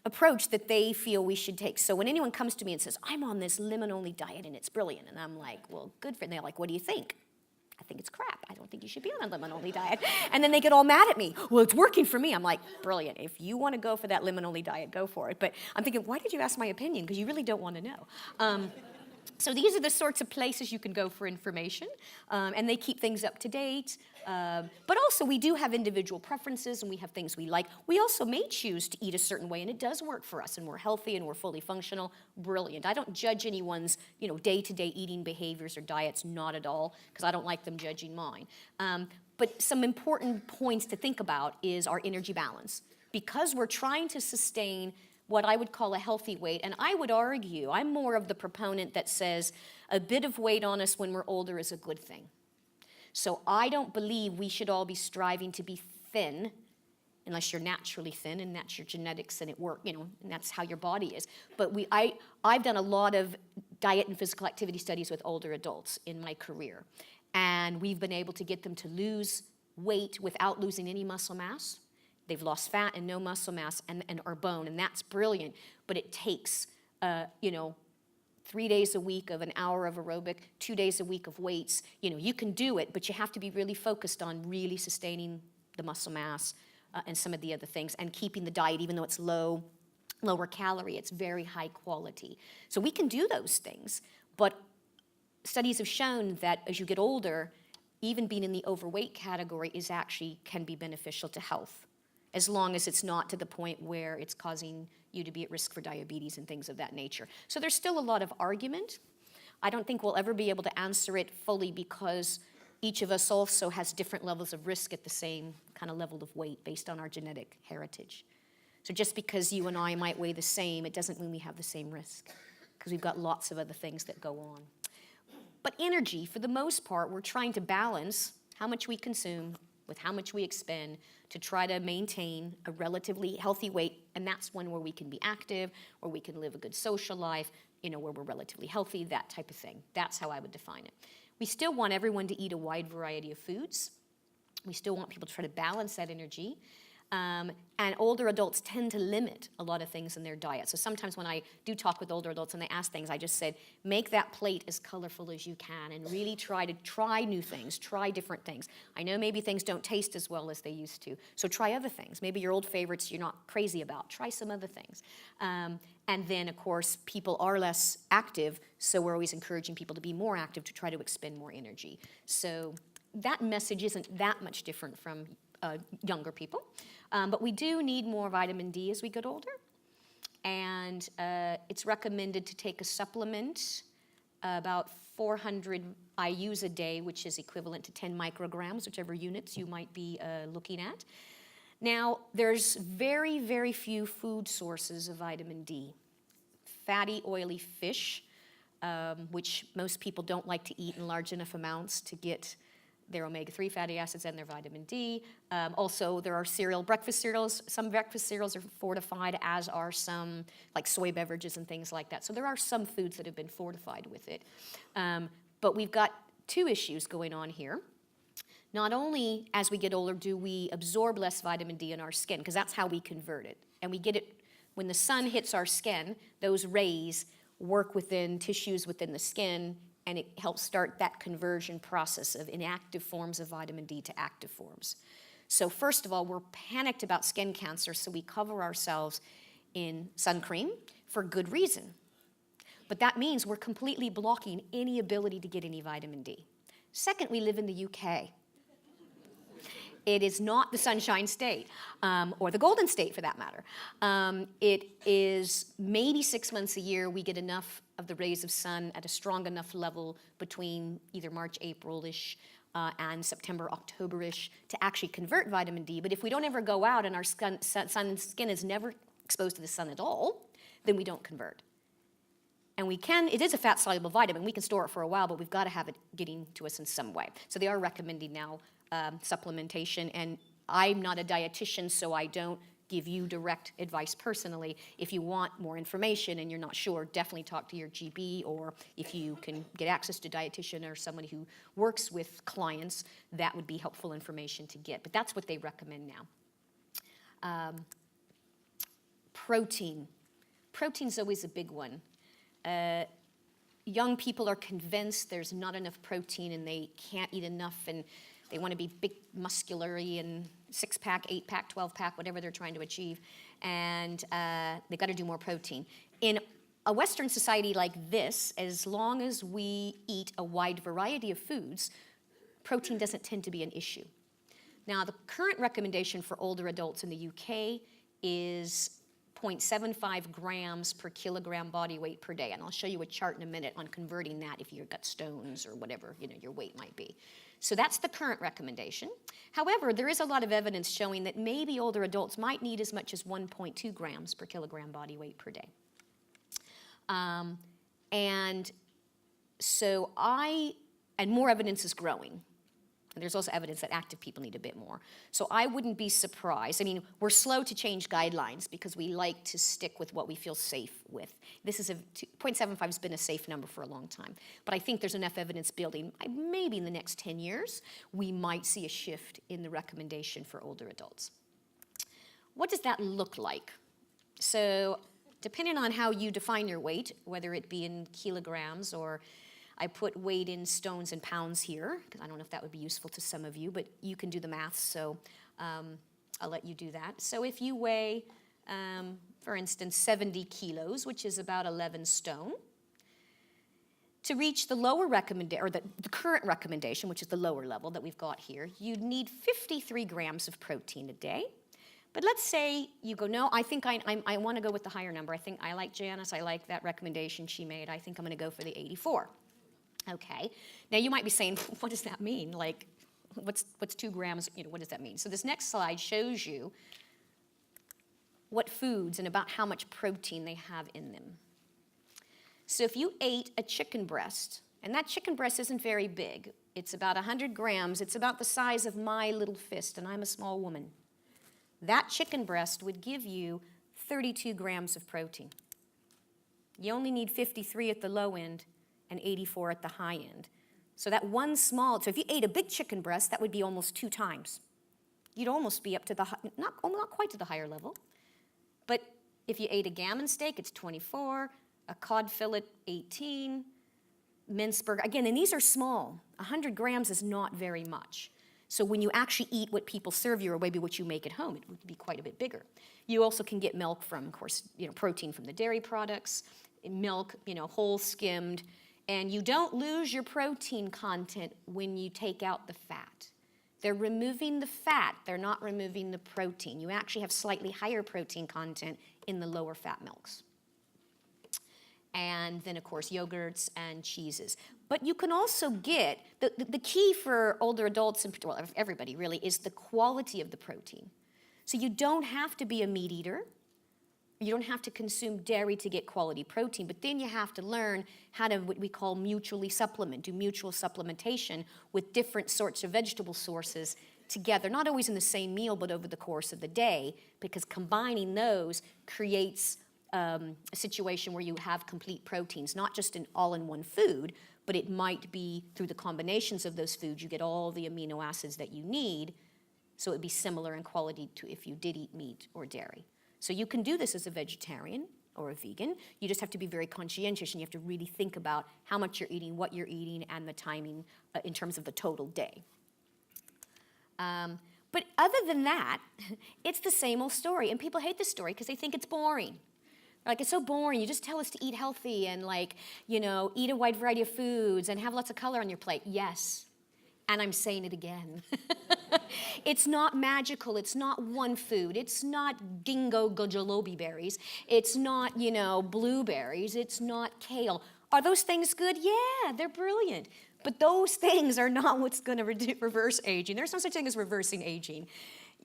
approach that they feel we should take. So when anyone comes to me and says, I'm on this lemon-only diet and it's brilliant, and I'm like, well, good for it. And they're like, what do you think? I think it's crap. I don't think you should be on a lemon-only diet. And then they get all mad at me. Well, it's working for me. I'm like, brilliant. If you want to go for that lemon-only diet, go for it. But I'm thinking, why did you ask my opinion? Because you really don't want to know. So these are the sorts of places you can go for information, and they keep things up to date. But also, we do have individual preferences, and we have things we like. We also may choose to eat a certain way, and it does work for us, and we're healthy, and we're fully functional. Brilliant. I don't judge anyone's, day-to-day eating behaviors or diets, not at all, because I don't like them judging mine. But some important points to think about is our energy balance. because we're trying to sustain what I would call a healthy weight. And I would argue, I'm more of the proponent that says a bit of weight on us when we're older is a good thing. So I don't believe we should all be striving to be thin, unless you're naturally thin and that's your genetics and it works, you know, and that's how your body is. But I've done a lot of diet and physical activity studies with older adults in my career. And we've been able to get them to lose weight without losing any muscle mass. They've lost fat and no muscle mass and or bone, and that's brilliant. But it takes, 3 days a week of an hour of aerobic, 2 days a week of weights. You know, you can do it, but you have to be really focused on really sustaining the muscle mass and some of the other things, and keeping the diet, even though it's lower calorie, it's very high quality. So we can do those things, but studies have shown that as you get older, even being in the overweight category can be beneficial to health, as long as it's not to the point where it's causing you to be at risk for diabetes and things of that nature. So there's still a lot of argument. I don't think we'll ever be able to answer it fully, because each of us also has different levels of risk at the same kind of level of weight based on our genetic heritage. So just because you and I might weigh the same, it doesn't mean we have the same risk, because we've got lots of other things that go on. But energy, for the most part, we're trying to balance how much we consume with how much we expend to try to maintain a relatively healthy weight, and that's one where we can be active, where we can live a good social life, where we're relatively healthy, that type of thing. That's how I would define it. We still want everyone to eat a wide variety of foods. We still want people to try to balance that energy. And older adults tend to limit a lot of things in their diet. So sometimes when I do talk with older adults and they ask things, I just said, make that plate as colorful as you can and really try new things, try different things. I know maybe things don't taste as well as they used to, so try other things. Maybe your old favorites you're not crazy about. Try some other things. And then, of course, people are less active, so we're always encouraging people to be more active to try to expend more energy. So that message isn't that much different from younger people. But we do need more vitamin D as we get older. And it's recommended to take a supplement, about 400 IUs a day, which is equivalent to 10 micrograms, whichever units you might be looking at. Now, there's very, very few food sources of vitamin D. Fatty, oily fish, which most people don't like to eat in large enough amounts to get their omega-3 fatty acids and their vitamin D. Also, there are breakfast cereals. Some breakfast cereals are fortified, as are some, like soy beverages and things like that. So there are some foods that have been fortified with it. But we've got two issues going on here. Not only, as we get older, do we absorb less vitamin D in our skin, because that's how we convert it. And we get it when the sun hits our skin, those rays work within tissues within the skin, and it helps start that conversion process of inactive forms of vitamin D to active forms. So first of all, we're panicked about skin cancer, so we cover ourselves in sun cream for good reason. But that means we're completely blocking any ability to get any vitamin D. Second, we live in the UK. It is not the Sunshine State, or the Golden State for that matter. It is maybe 6 months a year we get enough of the rays of sun at a strong enough level between either March, April-ish and September, October-ish to actually convert vitamin D. But if we don't ever go out and our skin is never exposed to the sun at all, then we don't convert. And it is a fat-soluble vitamin. We can store it for a while, but we've got to have it getting to us in some way. So they are recommending now supplementation, and I'm not a dietitian, so I don't give you direct advice personally. If you want more information and you're not sure, definitely talk to your GP, or if you can get access to a dietitian or somebody who works with clients, that would be helpful information to get. But that's what they recommend now. Protein. Protein's always a big one. Young people are convinced there's not enough protein and they can't eat enough, and they want to be big, muscular-y and 6-pack, 8-pack, 12-pack, whatever they're trying to achieve, and they've got to do more protein. In a Western society like this, as long as we eat a wide variety of foods, protein doesn't tend to be an issue. Now, the current recommendation for older adults in the UK is 0.75 grams per kilogram body weight per day. And I'll show you a chart in a minute on converting that if you've got stones or whatever, your weight might be. So that's the current recommendation. However, there is a lot of evidence showing that maybe older adults might need as much as 1.2 grams per kilogram body weight per day. And more evidence is growing. And there's also evidence that active people need a bit more. So I wouldn't be surprised. I mean, we're slow to change guidelines because we like to stick with what we feel safe with. This is 0.75 has been a safe number for a long time. But I think there's enough evidence building. Maybe in the next 10 years, we might see a shift in the recommendation for older adults. What does that look like? So depending on how you define your weight, whether it be in kilograms or I put weight in stones and pounds here, because I don't know if that would be useful to some of you, but you can do the math, so I'll let you do that. So if you weigh, for instance, 70 kilos, which is about 11 stone, to reach the lower recommendation, or the current recommendation, which is the lower level that we've got here, you'd need 53 grams of protein a day. But let's say you go, no, I think I want to go with the higher number. I think I like Janice. I like that recommendation she made. I think I'm going to go for the 84. Okay. Now you might be saying, what does that mean? Like, what's 2 grams? What does that mean? So this next slide shows you what foods and about how much protein they have in them. So if you ate a chicken breast, and that chicken breast isn't very big, it's about 100 grams. It's about the size of my little fist, and I'm a small woman. That chicken breast would give you 32 grams of protein. You only need 53 at the low end and 84 at the high end. So that so if you ate a big chicken breast, that would be almost 2 times. You'd almost be up to not quite to the higher level. But if you ate a gammon steak, it's 24, a cod fillet, 18, mince burger. Again, and these are small. 100 grams is not very much. So when you actually eat what people serve you or maybe what you make at home, it would be quite a bit bigger. You also can get milk from, of course, protein from the dairy products, milk, whole skimmed, and you don't lose your protein content when you take out the fat. They're removing the fat, they're not removing the protein. You actually have slightly higher protein content in the lower fat milks. And then, of course, yogurts and cheeses. But you can also get, the key for older adults, and well, everybody really, is the quality of the protein. So you don't have to be a meat eater. You don't have to consume dairy to get quality protein, but then you have to learn how to, what we call mutually supplement, do mutual supplementation with different sorts of vegetable sources together, not always in the same meal, but over the course of the day, because combining those creates a situation where you have complete proteins, not just in all-in-one food, but it might be through the combinations of those foods, you get all the amino acids that you need, so it would be similar in quality to if you did eat meat or dairy. So you can do this as a vegetarian or a vegan. You just have to be very conscientious, and you have to really think about how much you're eating, what you're eating, and the timing in terms of the total day. But other than that, it's the same old story. And people hate this story because they think it's boring. Like, it's so boring. You just tell us to eat healthy and, eat a wide variety of foods and have lots of color on your plate. Yes. And I'm saying it again. It's not magical. It's not one food. It's not ginkgo biloba berries. It's not, blueberries. It's not kale. Are those things good? Yeah, they're brilliant. But those things are not what's going to reverse aging. There's no such thing as reversing aging.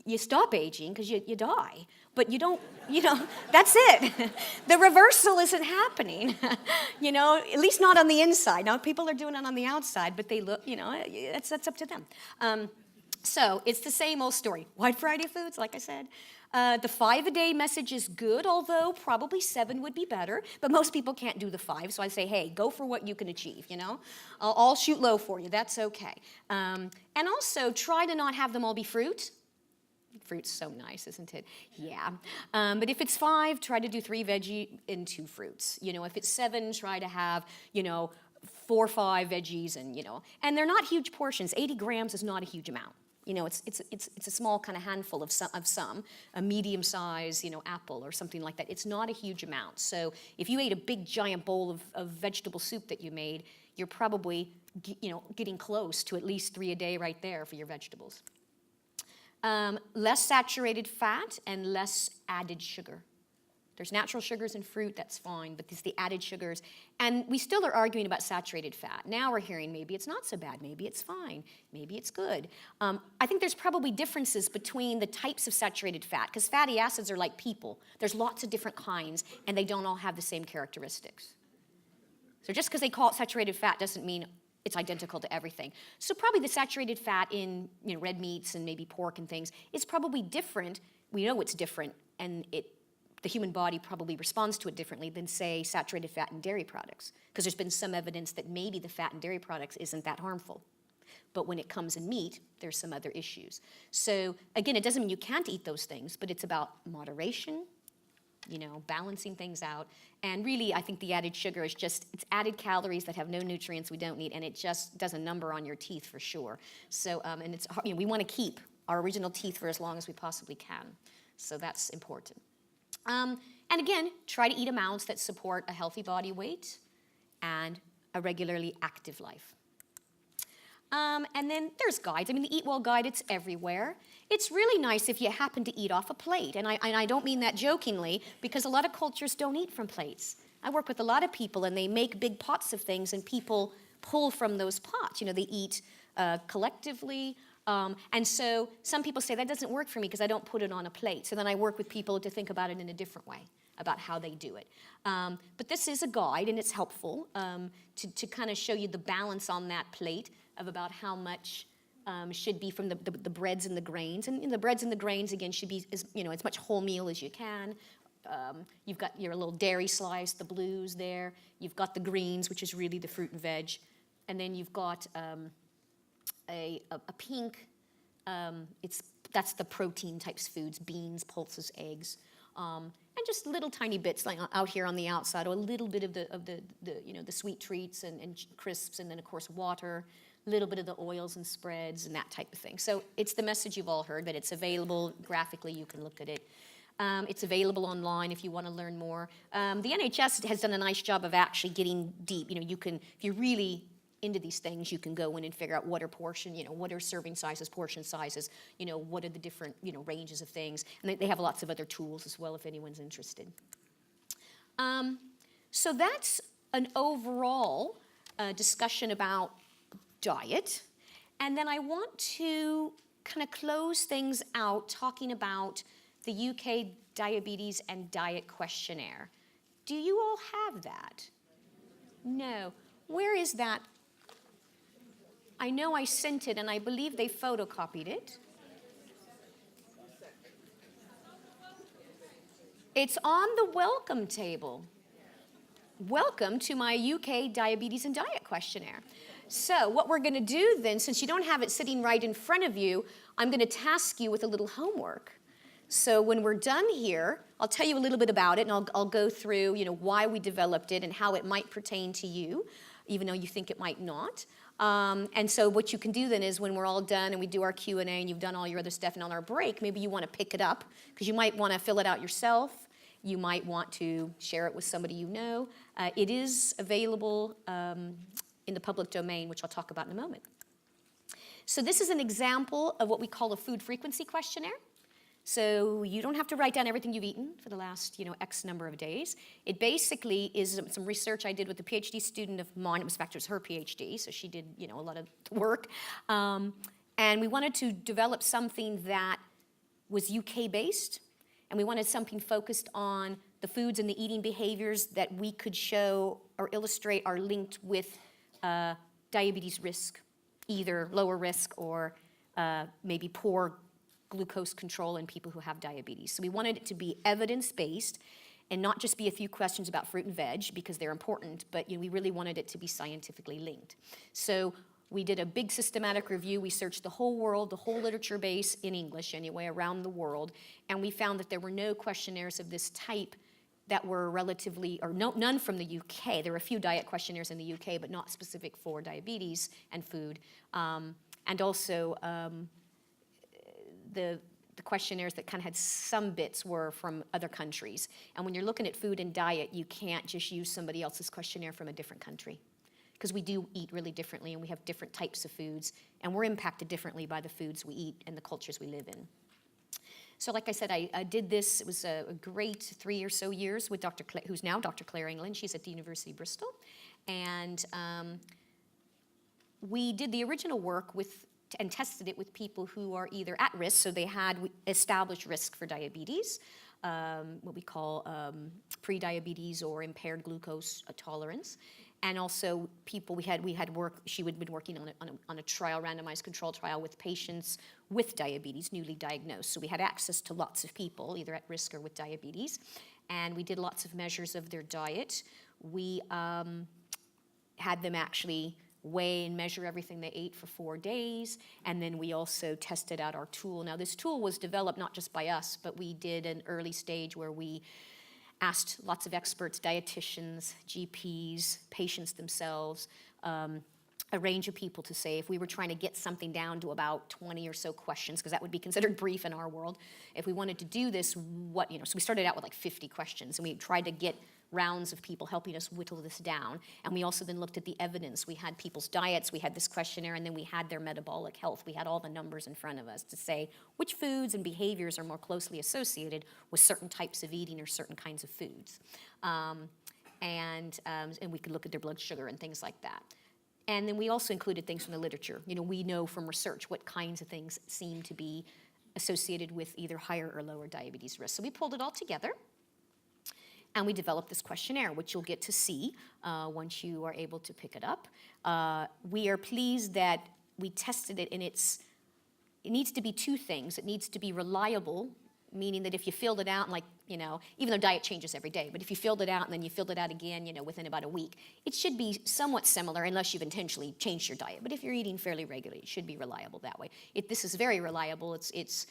You stop aging because you die. But you don't, that's it. The reversal isn't happening, at least not on the inside. Now, people are doing it on the outside, but they look, that's up to them. So it's the same old story. Wide variety of foods, like I said. The 5-a-day message is good, although probably 7 would be better. But most people can't do the 5, so I say, hey, go for what you can achieve, I'll shoot low for you. That's okay. And also, try to not have them all be fruit. Fruit's so nice, isn't it? Yeah. But if it's 5, try to do 3 veggie and 2 fruits. If it's 7, try to have, 4 or 5 veggies and they're not huge portions. 80 grams is not a huge amount. It's a small kind of handful of some, a medium size, apple or something like that. It's not a huge amount. So if you ate a big giant bowl of vegetable soup that you made, you're probably, getting close to at least 3 a day right there for your vegetables. Less saturated fat and less added sugar. There's natural sugars in fruit, that's fine, but it's the added sugars. And we still are arguing about saturated fat. Now we're hearing maybe it's not so bad, maybe it's fine, maybe it's good. I think there's probably differences between the types of saturated fat, because fatty acids are like people. There's lots of different kinds, and they don't all have the same characteristics. So just because they call it saturated fat doesn't mean it's identical to everything. So probably the saturated fat in red meats and maybe pork and things is probably different. We know it's different, and the human body probably responds to it differently than, say, saturated fat in dairy products, because there's been some evidence that maybe the fat in dairy products isn't that harmful. But when it comes in meat, there's some other issues. So again, it doesn't mean you can't eat those things, but it's about moderation, balancing things out. And really, I think the added sugar is it's added calories that have no nutrients we don't need, and it just does a number on your teeth for sure. So, and it's we want to keep our original teeth for as long as we possibly can. So that's important. And again, try to eat amounts that support a healthy body weight and a regularly active life. And then there's guides. The Eat Well guide, it's everywhere. It's really nice if you happen to eat off a plate. And I don't mean that jokingly, because a lot of cultures don't eat from plates. I work with a lot of people, and they make big pots of things, and people pull from those pots. They eat collectively. And so some people say, that doesn't work for me because I don't put it on a plate. So then I work with people to think about it in a different way, about how they do it. But this is a guide, and it's helpful to kind of show you the balance on that plate of about how much should be from the breads and the grains. And the breads and the grains, again, should be as much whole meal as you can. You've got your little dairy slice, the blues there. You've got the greens, which is really the fruit and veg. And then you've got a pink, that's the protein types foods, beans, pulses, eggs, and just little tiny bits like out here on the outside, or a little bit of the sweet treats and crisps, and then of course water, a little bit of the oils and spreads and that type of thing. So it's the message you've all heard, but it's available graphically. You can look at it. It's available online if you want to learn more. The NHS has done a nice job of actually getting deep. You can, if you're really into these things, you can go in and figure out what are what are serving sizes, portion sizes, what are the different, ranges of things. And they have lots of other tools as well if anyone's interested. So that's an overall discussion about diet. And then I want to kind of close things out talking about the UK Diabetes and Diet Questionnaire. Do you all have that? No. Where is that? I know I sent it, and I believe they photocopied it. It's on the welcome table. Welcome to my UK Diabetes and Diet Questionnaire. So what we're going to do then, since you don't have it sitting right in front of you, I'm going to task you with a little homework. So when we're done here, I'll tell you a little bit about it, and I'll go through, why we developed it and how it might pertain to you, even though you think it might not. And so what you can do then is when we're all done and we do our Q&A and you've done all your other stuff, and on our break, maybe you want to pick it up, because you might want to fill it out yourself. You might want to share it with somebody you know. It is available in the public domain, which I'll talk about in a moment. So this is an example of what we call a food frequency questionnaire. So you don't have to write down everything you've eaten for the last, X number of days. It basically is some research I did with a PhD student of mine. In fact, it was her PhD, so she did, a lot of work. And we wanted to develop something that was UK-based, and we wanted something focused on the foods and the eating behaviors that we could show or illustrate are linked with diabetes risk, either lower risk or maybe poor glucose control in people who have diabetes. So we wanted it to be evidence-based and not just be a few questions about fruit and veg, because they're important, but we really wanted it to be scientifically linked. So we did a big systematic review. We searched the whole world, the whole literature base, in English anyway, around the world, and we found that there were no questionnaires of this type that were relatively, or none from the UK. There were a few diet questionnaires in the UK, but not specific for diabetes and food. And also, the questionnaires that kind of had some bits were from other countries. And when you're looking at food and diet, you can't just use somebody else's questionnaire from a different country, because we do eat really differently, and we have different types of foods, and we're impacted differently by the foods we eat and the cultures we live in. So like I said, I did this. It was a great 3 or so years with who's now Dr. Claire England. She's at the University of Bristol. And we did the original work and tested it with people who are either at risk, so they had established risk for diabetes, what we call pre-diabetes or impaired glucose tolerance. And also people she had been working on a trial, randomized control trial with patients with diabetes, newly diagnosed. So we had access to lots of people, either at risk or with diabetes. And we did lots of measures of their diet. We had them actually weigh and measure everything they ate for 4 days. And then we also tested out our tool. Now this tool was developed not just by us, but we did an early stage where we asked lots of experts, dietitians, GPs, patients themselves, a range of people to say if we were trying to get something down to about 20 or so questions, because that would be considered brief in our world. If we wanted to do this, so we started out with like 50 questions, and we tried to get rounds of people helping us whittle this down. And we also then looked at the evidence. We had people's diets, we had this questionnaire, and then we had their metabolic health. We had all the numbers in front of us to say which foods and behaviors are more closely associated with certain types of eating or certain kinds of foods. And we could look at their blood sugar and things like that. And then we also included things from the literature. We know from research what kinds of things seem to be associated with either higher or lower diabetes risk. So we pulled it all together. And we developed this questionnaire, which you'll get to see once you are able to pick it up. We are pleased that we tested it, and it needs to be two things. It needs to be reliable, meaning that if you filled it out, even though diet changes every day, but if you filled it out and then you filled it out again, within about a week, it should be somewhat similar unless you've intentionally changed your diet. But if you're eating fairly regularly, it should be reliable that way. This is very reliable. It's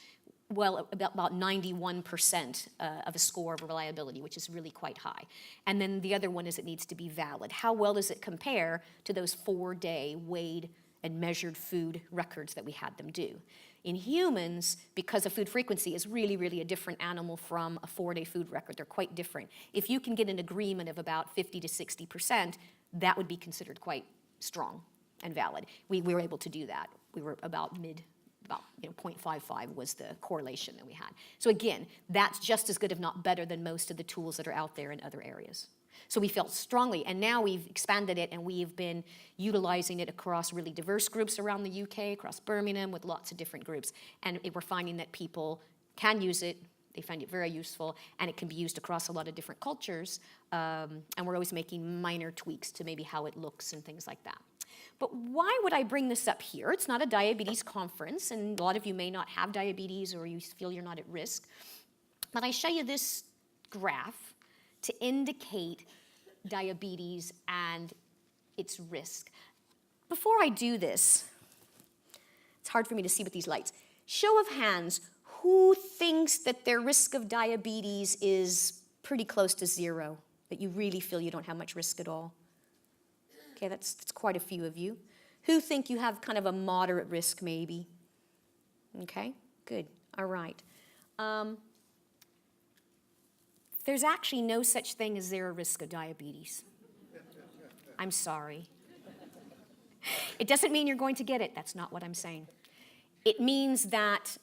about 91% of a score of reliability, which is really quite high. And then the other one is it needs to be valid. How well does it compare to those 4-day weighed and measured food records that we had them do? In humans, because a food frequency is really, really a different animal from a 4-day food record, they're quite different. If you can get an agreement of about 50 to 60%, that would be considered quite strong and valid. We were able to do that. We were about 0.55 was the correlation that we had. So again, that's just as good, if not better, than most of the tools that are out there in other areas. So we felt strongly, and now we've expanded it, and we've been utilizing it across really diverse groups around the UK, across Birmingham, with lots of different groups. And we're finding that people can use it, they find it very useful, and it can be used across a lot of different cultures. And we're always making minor tweaks to maybe how it looks and things like that. But why would I bring this up here? It's not a diabetes conference, and a lot of you may not have diabetes or you feel you're not at risk. But I show you this graph to indicate diabetes and its risk. Before I do this, it's hard for me to see with these lights. Show of hands, who thinks that their risk of diabetes is pretty close to zero, that you really feel you don't have much risk at all? Okay, that's quite a few of you. Who think you have kind of a moderate risk, maybe? Okay, good, all right. There's actually no such thing as zero risk of diabetes. I'm sorry. It doesn't mean you're going to get it. That's not what I'm saying. It means that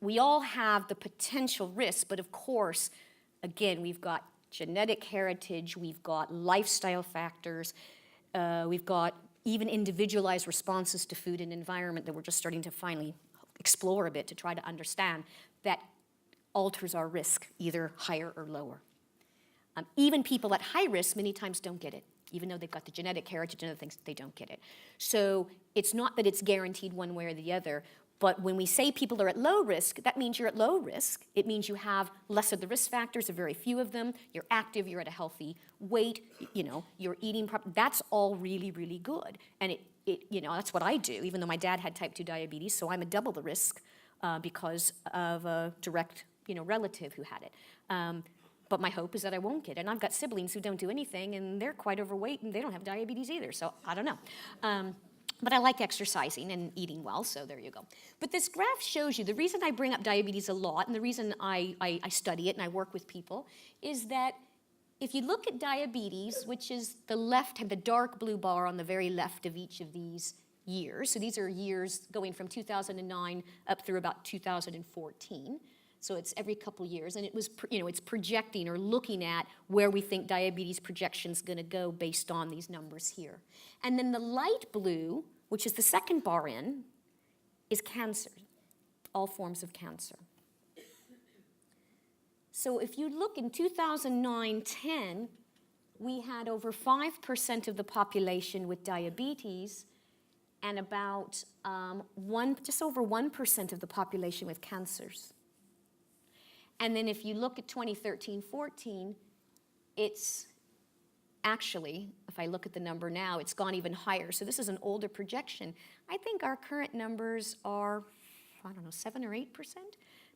we all have the potential risk, but of course, again, we've got genetic heritage, we've got lifestyle factors, we've got even individualized responses to food and environment that we're just starting to finally explore a bit to try to understand that alters our risk, either higher or lower. Even people at high risk many times don't get it. Even though they've got the genetic heritage and other things, they don't get it. So it's not that it's guaranteed one way or the other, but when we say people are at low risk, that means you're at low risk. It means you have less of the risk factors, or very few of them. You're active, you're at a healthy weight, you're eating properly. That's all really, really good. And that's what I do, even though my dad had type 2 diabetes, so I'm a double the risk because of a direct relative who had it. But my hope is that I won't get it. And I've got siblings who don't do anything, and they're quite overweight, and they don't have diabetes either, so I don't know. But I like exercising and eating well, so there you go. But this graph shows you, the reason I bring up diabetes a lot, and the reason I study it and I work with people, is that if you look at diabetes, which is the dark blue bar on the very left of each of these years, so these are years going from 2009 up through about 2014, So it's every couple years, and it was, it's projecting or looking at where we think diabetes projection's going to go based on these numbers here. And then the light blue, which is the second bar in, is cancer, all forms of cancer. So if you look in 2009-10, we had over 5% of the population with diabetes and about just over 1% of the population with cancers. And then if you look at 2013-14, it's actually, if I look at the number now, it's gone even higher. So this is an older projection. I think our current numbers are, I don't know, 7 or 8%?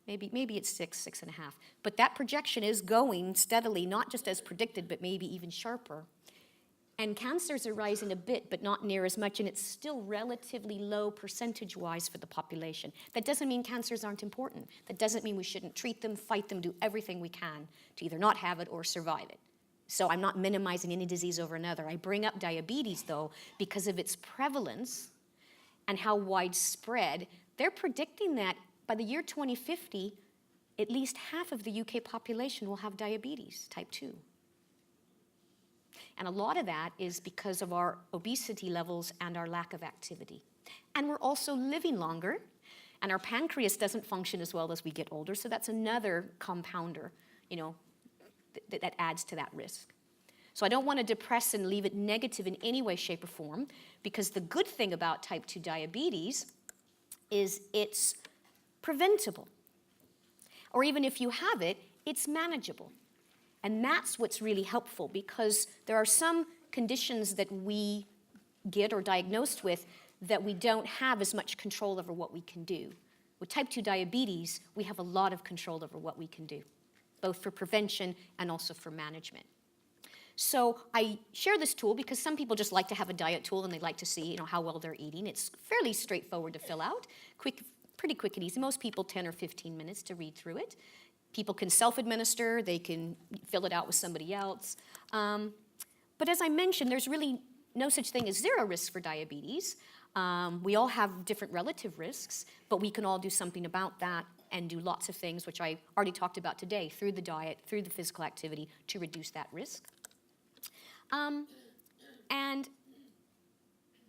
Maybe it's 6.5. But that projection is going steadily, not just as predicted, but maybe even sharper. And cancers are rising a bit, but not near as much, and it's still relatively low percentage-wise for the population. That doesn't mean cancers aren't important. That doesn't mean we shouldn't treat them, fight them, do everything we can to either not have it or survive it. So I'm not minimizing any disease over another. I bring up diabetes, though, because of its prevalence and how widespread. They're predicting that by the year 2050, at least half of the UK population will have diabetes, type 2. And a lot of that is because of our obesity levels and our lack of activity. And we're also living longer, and our pancreas doesn't function as well as we get older, so that's another compounder, that adds to that risk. So I don't want to depress and leave it negative in any way, shape, or form, because the good thing about type 2 diabetes is it's preventable. Or even if you have it, it's manageable. And that's what's really helpful, because there are some conditions that we get or diagnosed with that we don't have as much control over what we can do. With type 2 diabetes, we have a lot of control over what we can do, both for prevention and also for management. So I share this tool because some people just like to have a diet tool and they like to see, how well they're eating. It's fairly straightforward to fill out, pretty quick and easy. Most people 10 or 15 minutes to read through it. People can self-administer, they can fill it out with somebody else. But as I mentioned, there's really no such thing as zero risk for diabetes. We all have different relative risks, but we can all do something about that and do lots of things, which I already talked about today, through the diet, through the physical activity, to reduce that risk. And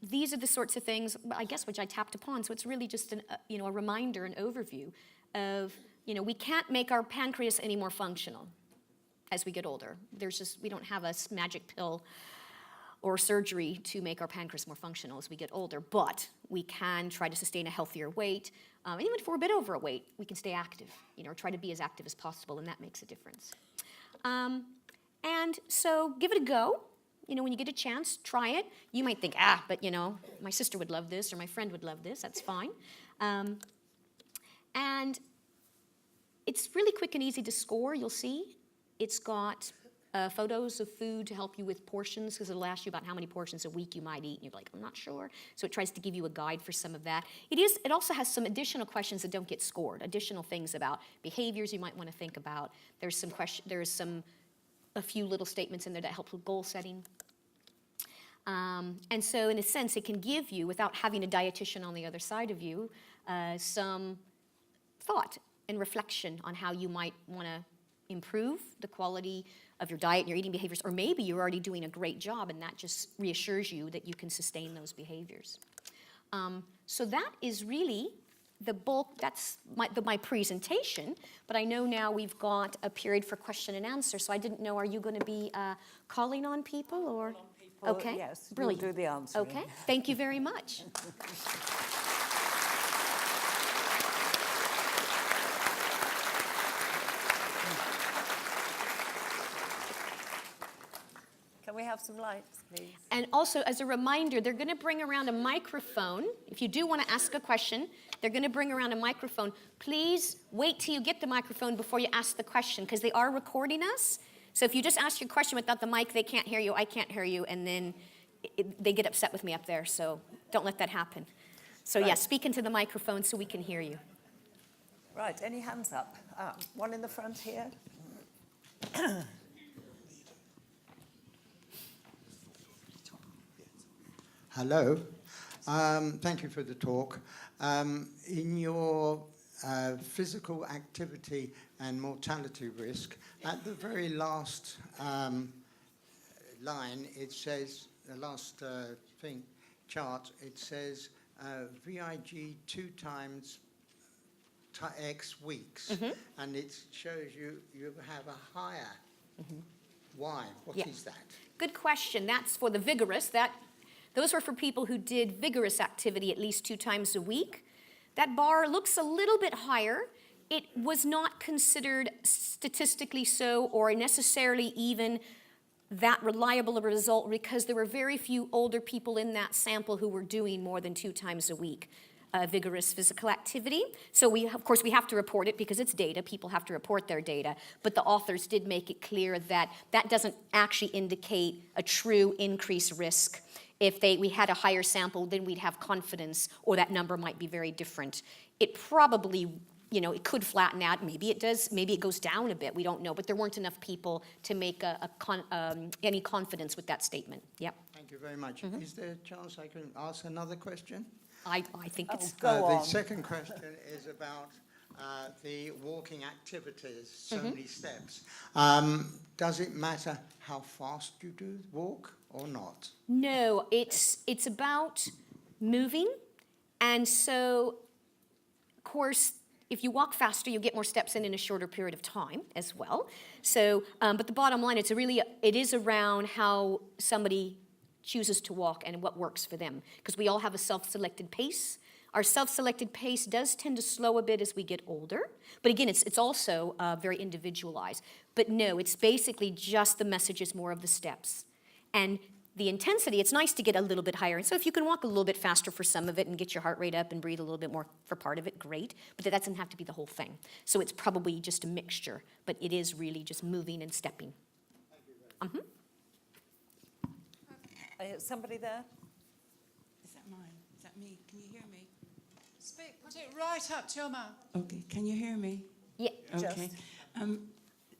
these are the sorts of things, I guess, which I tapped upon. So it's really just a reminder, an overview of, we can't make our pancreas any more functional as we get older. We don't have a magic pill or surgery to make our pancreas more functional as we get older, but we can try to sustain a healthier weight. Even if we're a bit overweight, we can stay active, or try to be as active as possible, and that makes a difference. And so give it a go. When you get a chance, try it. You might think, but my sister would love this or my friend would love this. That's fine. And it's really quick and easy to score, you'll see. It's got photos of food to help you with portions, because it'll ask you about how many portions a week you might eat, and you're like, I'm not sure. So it tries to give you a guide for some of that. It also has some additional questions that don't get scored, additional things about behaviors you might want to think about. There's a few little statements in there that help with goal setting. And so in a sense, it can give you, without having a dietitian on the other side of you, some thought and reflection on how you might want to improve the quality of your diet and your eating behaviors, or maybe you're already doing a great job and that just reassures you that you can sustain those behaviors. So that is really the bulk, that's my presentation, but I know now we've got a period for question and answer, so I didn't know, are you going to be calling on people or? Okay, yes, brilliant. We'll do the answering. Okay, thank you very much. Can we have some lights, please? And also, as a reminder, they're going to bring around a microphone. If you do want to ask a question, they're going to bring around a microphone. Please wait till you get the microphone before you ask the question, because they are recording us. So if you just ask your question without the mic, they can't hear you, I can't hear you, and then they get upset with me up there. So don't let that happen. So yeah, speak into the microphone so we can hear you. Right, any hands up? One in the front here. Hello. Thank you for the talk. In your physical activity and mortality risk. At the very last line, it says, the last chart, it says VIG 2 times X weeks, and it shows you have a higher. Why? What is that? Good question. That's for the vigorous. Those were for people who did vigorous activity at least 2 times a week. That bar looks a little bit higher. It was not considered statistically so or necessarily even that reliable a result because there were very few older people in that sample who were doing more than 2 times a week vigorous physical activity. So of course, we have to report it because it's data. People have to report their data. But the authors did make it clear that that doesn't actually indicate a true increased risk. If we had a higher sample, then we'd have confidence, or that number might be very different. It probably, it could flatten out. Maybe it does. Maybe it goes down a bit. We don't know. But there weren't enough people to make any confidence with that statement. Yep. Thank you very much. Is there a chance I can ask another question? I think it's... Go on. The second question is about the walking activities, so many steps. Does it matter how fast you do walk or not? No, it's about moving. And so, of course, if you walk faster, you get more steps in a shorter period of time as well. So, but the bottom line, it is around how somebody chooses to walk and what works for them. Because we all have a self-selected pace. Our self-selected pace does tend to slow a bit as we get older. But again, it's also very individualized. But no, it's basically just the message is more of the steps. And the intensity, it's nice to get a little bit higher. And so if you can walk a little bit faster for some of it and get your heart rate up and breathe a little bit more for part of it, great. But that doesn't have to be the whole thing. So it's probably just a mixture. But it is really just moving and stepping. Thank you very much. Somebody there? Is that mine? Is that me? Can you hear me? Speak, put it right up to your mouth. Okay, can you hear me? Yeah. Okay.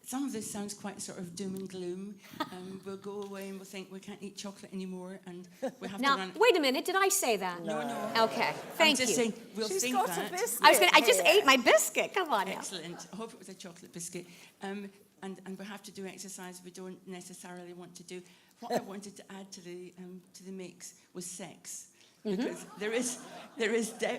Some of this sounds quite sort of doom and gloom. We'll go away and we'll think we can't eat chocolate anymore and we have to Now, run... wait a minute. Did I say that? No, no. Okay. Thank I'm just you. saying, we'll She's think got that. a biscuit. I just here. ate my biscuit. Come on now. Excellent. I hope it was a chocolate biscuit. And we have to do exercise we don't necessarily want to do. What I wanted to add to the mix was sex. Because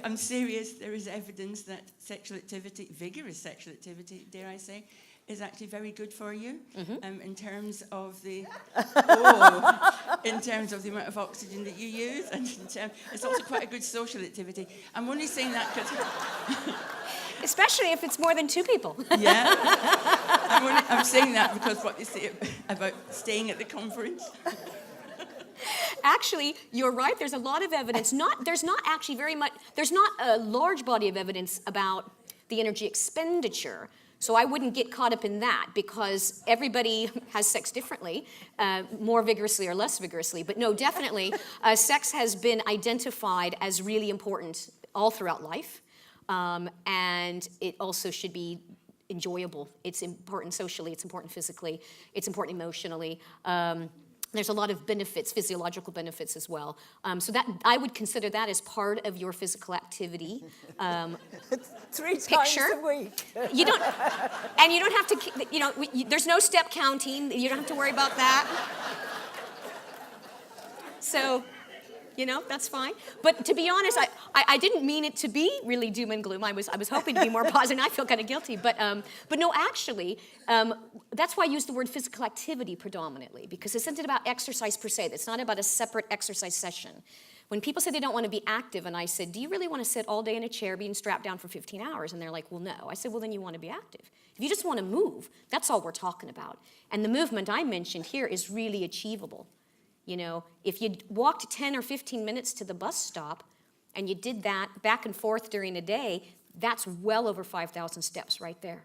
I'm serious, there is evidence that sexual activity, vigorous sexual activity, dare I say, is actually very good for you in terms of the in terms of the amount of oxygen that you use, and it's also quite a good social activity. I'm only saying that because Especially if it's more than 2 people. yeah, I'm saying that because what you say about staying at the conference. Actually, you're right. There's a lot of evidence. There's not a large body of evidence about the energy expenditure. So I wouldn't get caught up in that because everybody has sex differently, more vigorously or less vigorously. But no, definitely, sex has been identified as really important all throughout life. And it also should be enjoyable. It's important socially, it's important physically, it's important emotionally. There's a lot of benefits, physiological benefits as well. So that I would consider that as part of your physical activity 3 picture. times a week. You don't have to, there's no step counting. You don't have to worry about that. So, that's fine. But to be honest, I didn't mean it to be really doom and gloom. I was hoping to be more positive. I feel kind of guilty. But no, actually, that's why I use the word physical activity predominantly, because this isn't about exercise per se. It's not about a separate exercise session. When people say they don't want to be active, and I said, do you really want to sit all day in a chair being strapped down for 15 hours? And they're like, well, no. I said, well, then you want to be active. If you just want to move, that's all we're talking about. And the movement I mentioned here is really achievable. If you walked 10 or 15 minutes to the bus stop and you did that back and forth during a day, that's well over 5,000 steps right there.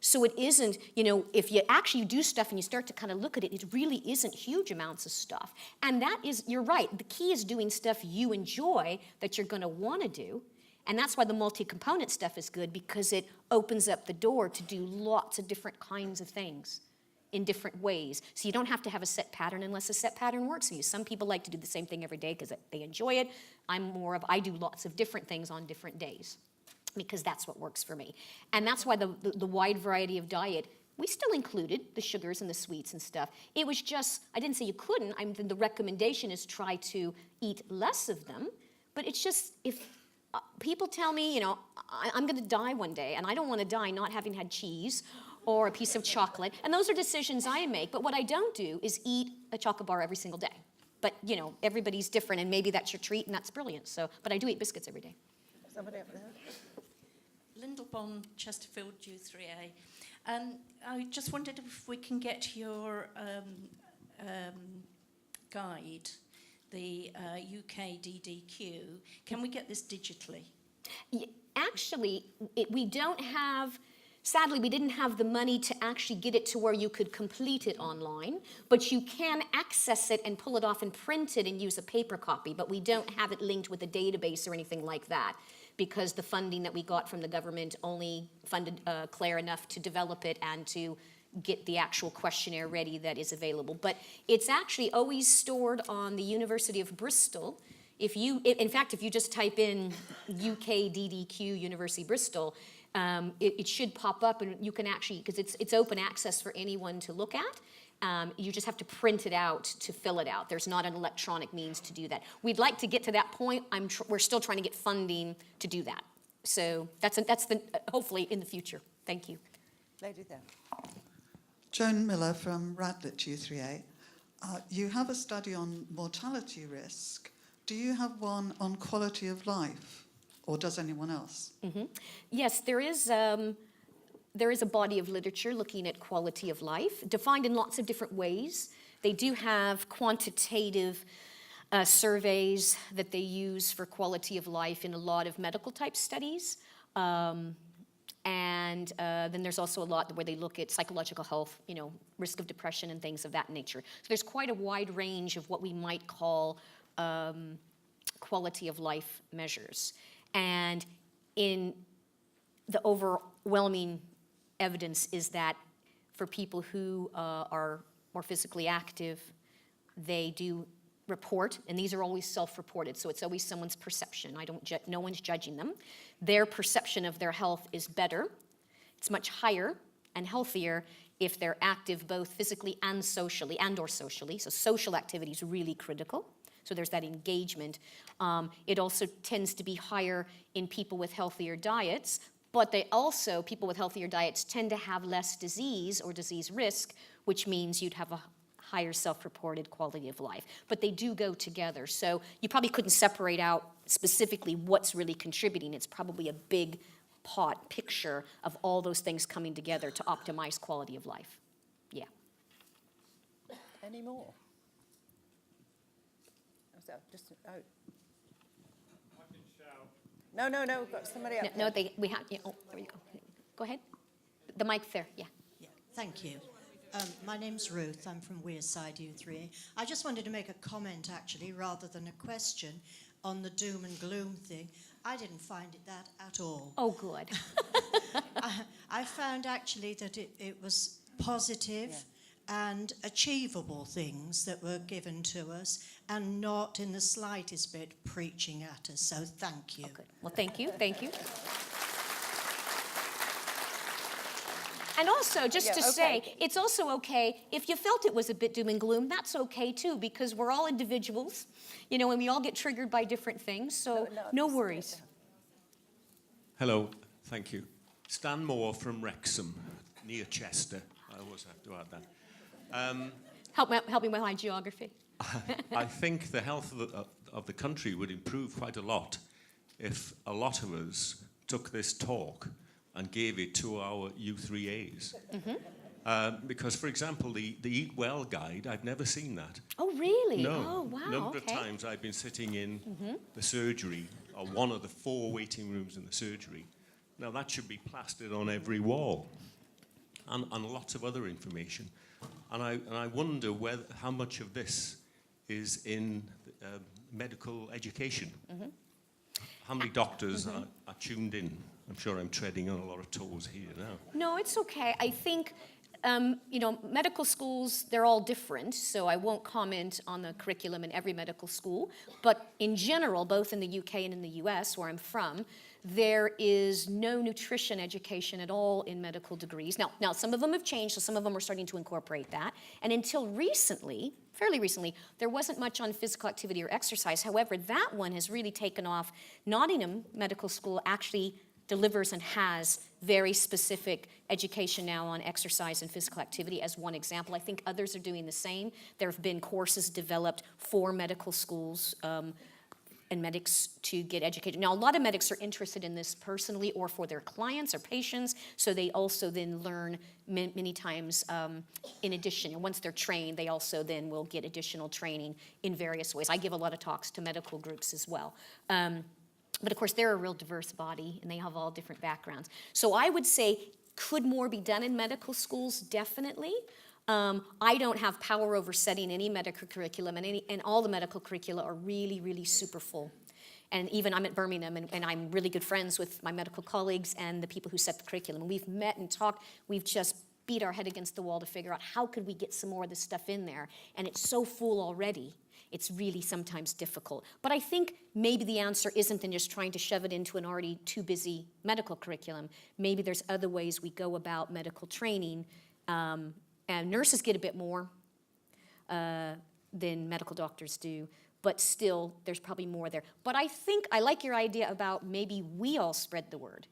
So it isn't, if you actually do stuff and you start to kind of look at it, it really isn't huge amounts of stuff. And you're right, the key is doing stuff you enjoy that you're going to want to do. And that's why the multi-component stuff is good, because it opens up the door to do lots of different kinds of things in different ways. So you don't have to have a set pattern unless a set pattern works for you. Some people like to do the same thing every day because they enjoy it. I do lots of different things on different days. because that's what works for me. And that's why the wide variety of diet, we still included the sugars and the sweets and stuff. It was just, I didn't say you couldn't. The recommendation is try to eat less of them. But it's just, if people tell me, you know, I'm going to die one day, and I don't want to die not having had cheese or a piece of chocolate. And those are decisions I make. But what I don't do is eat a chocolate bar every single day. But, you know, everybody's different, and maybe that's your treat, and that's brilliant. So, but I do eat biscuits every day. Somebody up there. Lindlebond, Chesterfield, U3A. I just wondered if we can get your guide, the UK DDQ. Can we get this digitally? Actually, we don't have, sadly, we didn't have the money to actually get it to where you could complete it online, but you can access it and pull it off and print it and use a paper copy, but we don't have it linked with a database or anything like that, because the funding that we got from the government only funded Claire enough to develop it and to get the actual questionnaire ready that is available. But it's actually always stored on the University of Bristol. In fact, if you just type in UK DDQ University Bristol, it should pop up, and you can actually, because it's open access for anyone to look at. You just have to print it out to fill it out. There's not an electronic means to do that. We'd like to get to that point. We're still trying to get funding to do that. So that's hopefully in the future. Thank you. Lady there. Joan Miller from Radlett U3A. You have a study on mortality risk. Do you have one on quality of life, or does anyone else? Mm-hmm. Yes, there is a body of literature looking at quality of life, defined in lots of different ways. They do have quantitative surveys that they use for quality of life in a lot of medical type studies. And then there's also a lot where they look at psychological health, you know, risk of depression and things of that nature. So there's quite a wide range of what we might call quality of life measures. And in the overwhelming evidence is that for people who are more physically active, they do report, and these are always self-reported, so it's always someone's perception. No one's judging them. Their perception of their health is better. It's much higher and healthier if they're active both physically and socially, and/or socially. So social activity is really critical. So there's that engagement. It also tends to be higher in people with healthier diets, but people with healthier diets tend to have less disease or disease risk, which means you'd have a higher self-reported quality of life. But they do go together. So you probably couldn't separate out specifically what's really contributing. It's probably a big picture of all those things coming together to optimize quality of life. Yeah. Any more? Oh, just, oh. No, we've got somebody up there. We have, yeah, oh, there you go. Go ahead. The mic there, yeah. Yeah, thank you. My name's Ruth. I'm from Wearside U3A. I just wanted to make a comment, actually, rather than a question, on the doom and gloom thing. I didn't find it that at all. Oh, good. I found, actually, that it was positive and achievable things that were given to us, and not in the slightest bit preaching at us. So thank you. Oh, good. Well, thank you. Thank you. And also, just to say, it's also okay if you felt it was a bit doom and gloom. That's okay too, because we're all individuals, you know, and we all get triggered by different things. So no worries. Hello, thank you. Stan Moore from Wrexham, near Chester. I always have to add that. Help me with my geography. I think the health of the country would improve quite a lot if a lot of us took this talk and gave it to our U3As. Mm-hmm. Because, for example, the Eat Well guide, I've never seen that. Oh, really? No. Oh, wow. Number of times I've been sitting in the surgery, or one of the 4 waiting rooms in the surgery. Now, that should be plastered on every wall, and lots of other information. And I wonder how much of this is in medical education. Mm-hmm. How many doctors are tuned in? I'm sure I'm treading on a lot of toes here now. No, it's okay. I think, you know, medical schools, they're all different, so I won't comment on the curriculum in every medical school. But in general, both in the UK and in the US, where I'm from, there is no nutrition education at all in medical degrees. Now some of them have changed, so some of them are starting to incorporate that. And until recently, fairly recently, there wasn't much on physical activity or exercise. However, that one has really taken off. Nottingham Medical School actually delivers and has very specific education now on exercise and physical activity as one example. I think others are doing the same. There have been courses developed for medical schools and medics to get educated. Now, a lot of medics are interested in this personally or for their clients or patients, so they also then learn many times in addition. And once they're trained, they also then will get additional training in various ways. I give a lot of talks to medical groups as well. But of course, they're a real diverse body, and they have all different backgrounds. So I would say, could more be done in medical schools? Definitely. I don't have power over setting any medical curriculum, and all the medical curricula are really, really super full. And even I'm at Birmingham, and I'm really good friends with my medical colleagues and the people who set the curriculum. And we've met and talked. We've just beat our head against the wall to figure out how could we get some more of this stuff in there. And it's so full already. It's really sometimes difficult. But I think maybe the answer isn't in just trying to shove it into an already too busy medical curriculum. Maybe there's other ways we go about medical training. And nurses get a bit more than medical doctors do, but still, there's probably more there. But I think I like your idea about maybe we all spread the word.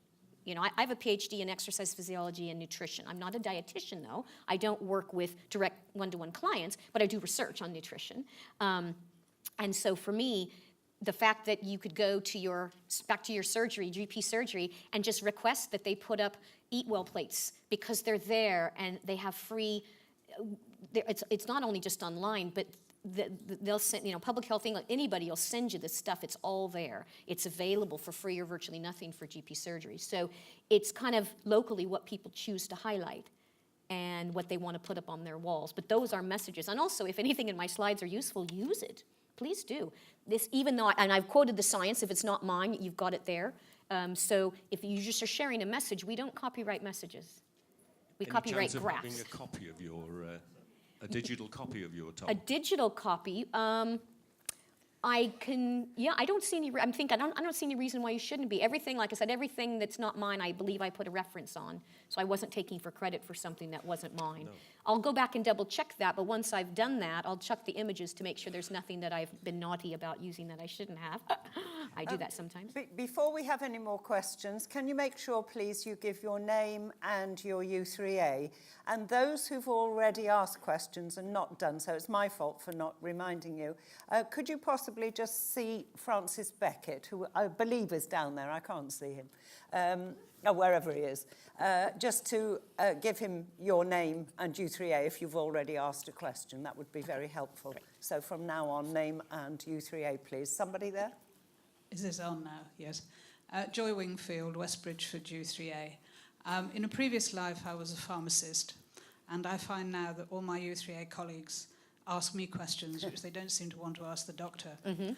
You know, I have a PhD in exercise physiology and nutrition. I'm not a dietitian, though. I don't work with direct one-to-one clients, but I do research on nutrition. And so for me, the fact that you could go to back to your surgery, GP surgery, and just request that they put up Eat Well plates because they're there and they have free, it's not only just online, but they'll send, you know, Public Health England, anybody will send you this stuff. It's all there. It's available for free or virtually nothing for GP surgery. So it's kind of locally what people choose to highlight and what they want to put up on their walls. But those are messages. And also, if anything in my slides are useful, use it. Please do. This, even though, and I've quoted the science, if it's not mine, you've got it there. So if you just are sharing a message, we don't copyright messages. We copyright Any chance graphs. of having a copy of your, a digital copy of your talk? A digital copy, I can, yeah, I don't see any, I don't see any reason why you shouldn't be. Everything, like I said, everything that's not mine, I believe I put a reference on. So I wasn't taking for credit for something that wasn't mine. No. I'll go back and double check that, but once I've done that, I'll check the images to make sure there's nothing that I've been naughty about using that I shouldn't have. I do that sometimes. Before we have any more questions, can you make sure, please, you give your name and your U3A? And those who've already asked questions and not done so, it's my fault for not reminding you, could you possibly just see Francis Beckett, who I believe is down there, I can't see him, or wherever he is, just to give him your name and U3A if you've already asked a question. That would be very helpful. Great. So from now on, name and U3A, please. Somebody there? Is this on now? Yes. Joy Wingfield, Westbridgeford, U3A. In a previous life, I was a pharmacist, and I find now that all my U3A colleagues ask me questions which they don't seem to want to ask the doctor. Mm-hmm.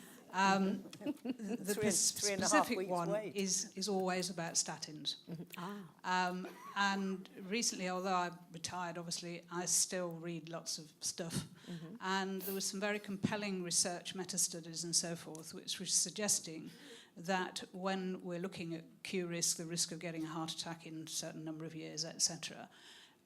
The specific one is always about statins. Mm-hmm. And recently, although I'm retired, obviously, I still read lots of stuff. Mm-hmm. And there was some very compelling research, meta-studies and so forth, which was suggesting that when we're looking at Q risk, the risk of getting a heart attack in a certain number of years, etc.,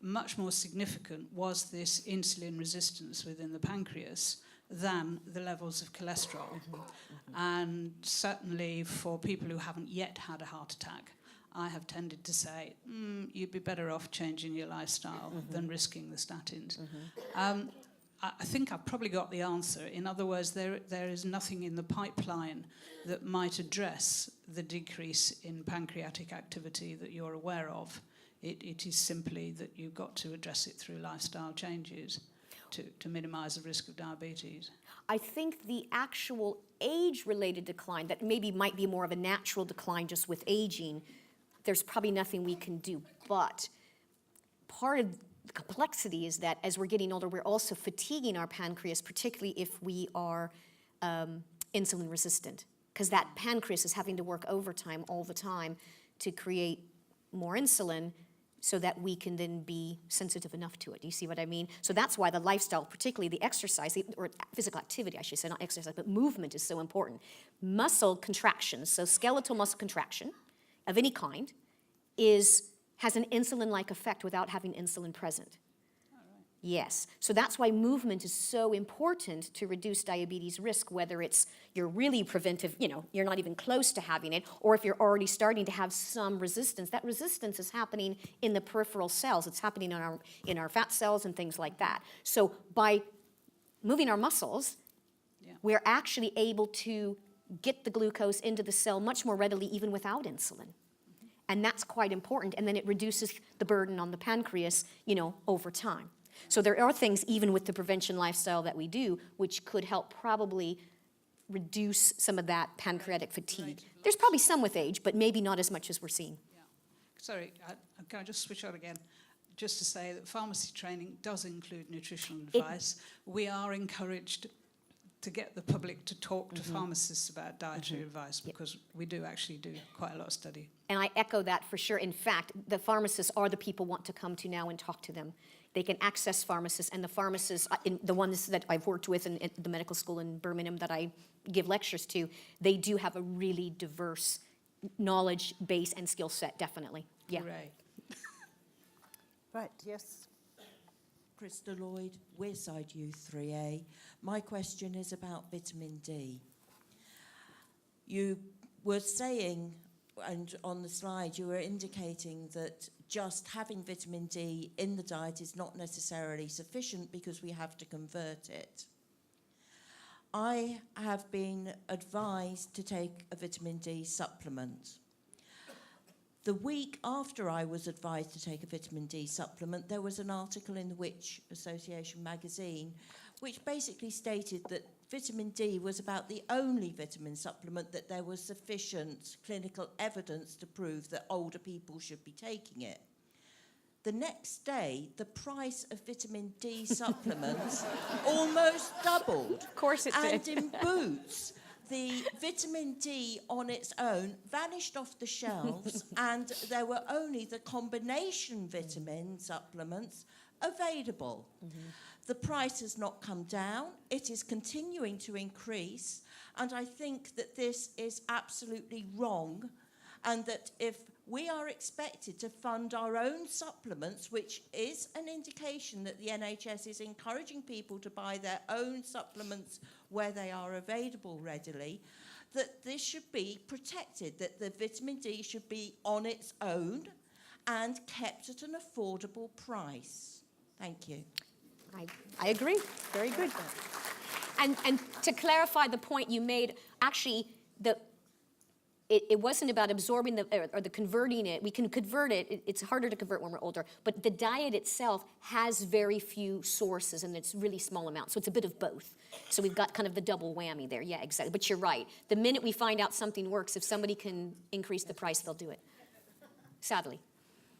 much more significant was this insulin resistance within the pancreas than the levels of cholesterol. Mm-hmm. Mm-hmm. And certainly for people who haven't yet had a heart attack, I have tended to say, you'd be better off changing your lifestyle mm-hmm. than risking the statins. Mm-hmm. I think I've probably got the answer. In other words, there is nothing in the pipeline that might address the decrease in pancreatic activity that you're aware of. It is simply that you've got to address it through lifestyle changes to minimise the risk of diabetes. I think the actual age-related decline, that maybe might be more of a natural decline just with aging, there's probably nothing we can do. But part of the complexity is that as we're getting older, we're also fatiguing our pancreas, particularly if we are insulin resistant, because that pancreas is having to work overtime all the time to create more insulin so that we can then be sensitive enough to it. Do you see what I mean? So that's why the lifestyle, particularly the exercise, or physical activity, I should say, not exercise, but movement is so important. Muscle contractions, so skeletal muscle contraction, of any kind has an insulin-like effect without having insulin present. Yes, so that's why movement is so important to reduce diabetes risk, whether it's you're really preventive, you're not even close to having it, or if you're already starting to have some resistance. That resistance is happening in the peripheral cells. It's happening in our fat cells and things like that. So by moving our muscles, we're actually able to get the glucose into the cell much more readily even without insulin. And that's quite important, and then it reduces the burden on the pancreas, over time. So there are things, even with the prevention lifestyle that we do, which could help probably reduce some of that pancreatic fatigue. There's probably some with age, but maybe not as much as we're seeing. Yeah. Sorry, can I just switch on again? Just to say that pharmacy training does include nutritional advice. We are encouraged to get the public to talk to pharmacists about dietary advice, because we do actually do quite a lot of study. And I echo that for sure. In fact, the pharmacists are the people want to come to now and talk to them. They can access pharmacists, and the pharmacists, the ones that I've worked with in the medical school in Birmingham that I give lectures to, they do have a really diverse knowledge base and skill set, definitely. Yeah. Hooray. Right, yes. Krista Lloyd, Wearside U3A. My question is about vitamin D. You were saying, and on the slide, you were indicating that just having vitamin D in the diet is not necessarily sufficient because we have to convert it. I have been advised to take a vitamin D supplement. The week after I was advised to take a vitamin D supplement, there was an article in the Witch Association magazine which basically stated that vitamin D was about the only vitamin supplement that there was sufficient clinical evidence to prove that older people should be taking it. The next day, the price of vitamin D supplements almost doubled. Of course it did. And in Boots, the vitamin D on its own vanished off the shelves, and there were only the combination vitamin supplements available. The price has not come down. It is continuing to increase, and I think that this is absolutely wrong, and that if we are expected to fund our own supplements, which is an indication that the NHS is encouraging people to buy their own supplements where they are available readily, that this should be protected, that the vitamin D should be on its own and kept at an affordable price. Thank you. I agree. Very good. And to clarify the point you made, actually, it wasn't about absorbing or the converting it. We can convert it. It's harder to convert when we're older. But the diet itself has very few sources, and it's really small amounts. So it's a bit of both. So we've got kind of the double whammy there. Yeah, exactly. But you're right. The minute we find out something works, if somebody can increase the price, they'll do it. Sadly.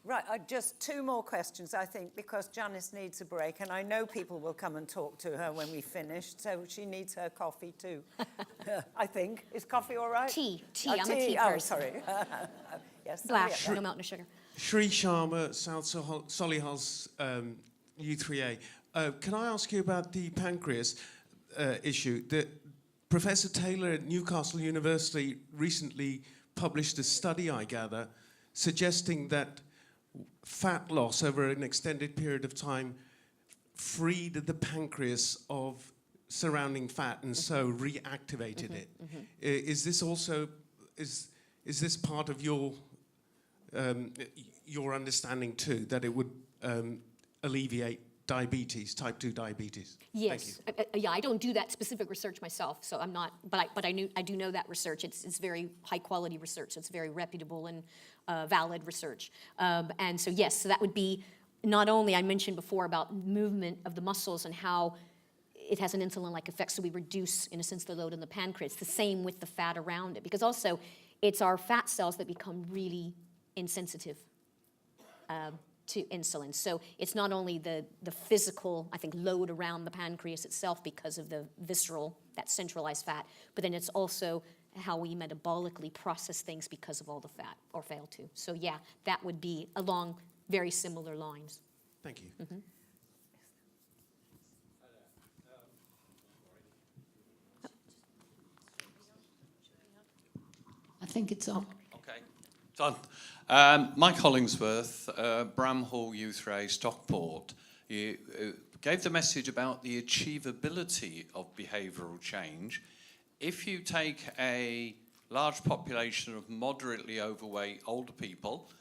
Right, just two more questions, I think, because Janice needs a break, and I know people will come and talk to her when we finish, so she needs her coffee too, I think. Is coffee all right? Tea. Oh, I'm a tea person. Oh, sorry. Yes. Black, no milk, no sugar. Shri Sharma, South Solihull's U3A. Can I ask you about the pancreas issue? Professor Taylor at Newcastle University recently published a study, I gather, suggesting that fat loss over an extended period of time freed the pancreas of surrounding fat and so reactivated it. Is this also, is this part of your understanding too, that it would alleviate diabetes, type 2 diabetes? Yes. Yeah, I don't do that specific research myself, so I'm not, but I do know that research. It's very high quality research. It's very reputable and valid research. And so yes, so that would be not only, I mentioned before about movement of the muscles and how it has an insulin-like effect, so we reduce, in a sense, the load in the pancreas. The same with the fat around it, because also it's our fat cells that become really insensitive to insulin. So it's not only the physical, I think, load around the pancreas itself because of the visceral, that centralized fat, but then it's also how we metabolically process things because of all the fat, or fail to. So yeah, that would be along very similar lines. Thank you. I think it's on. Okay. Done. Mike Hollingsworth, Bramhall U3A, Stockport. You gave the message about the achievability of behavioural change. If you take a large population of moderately overweight older people,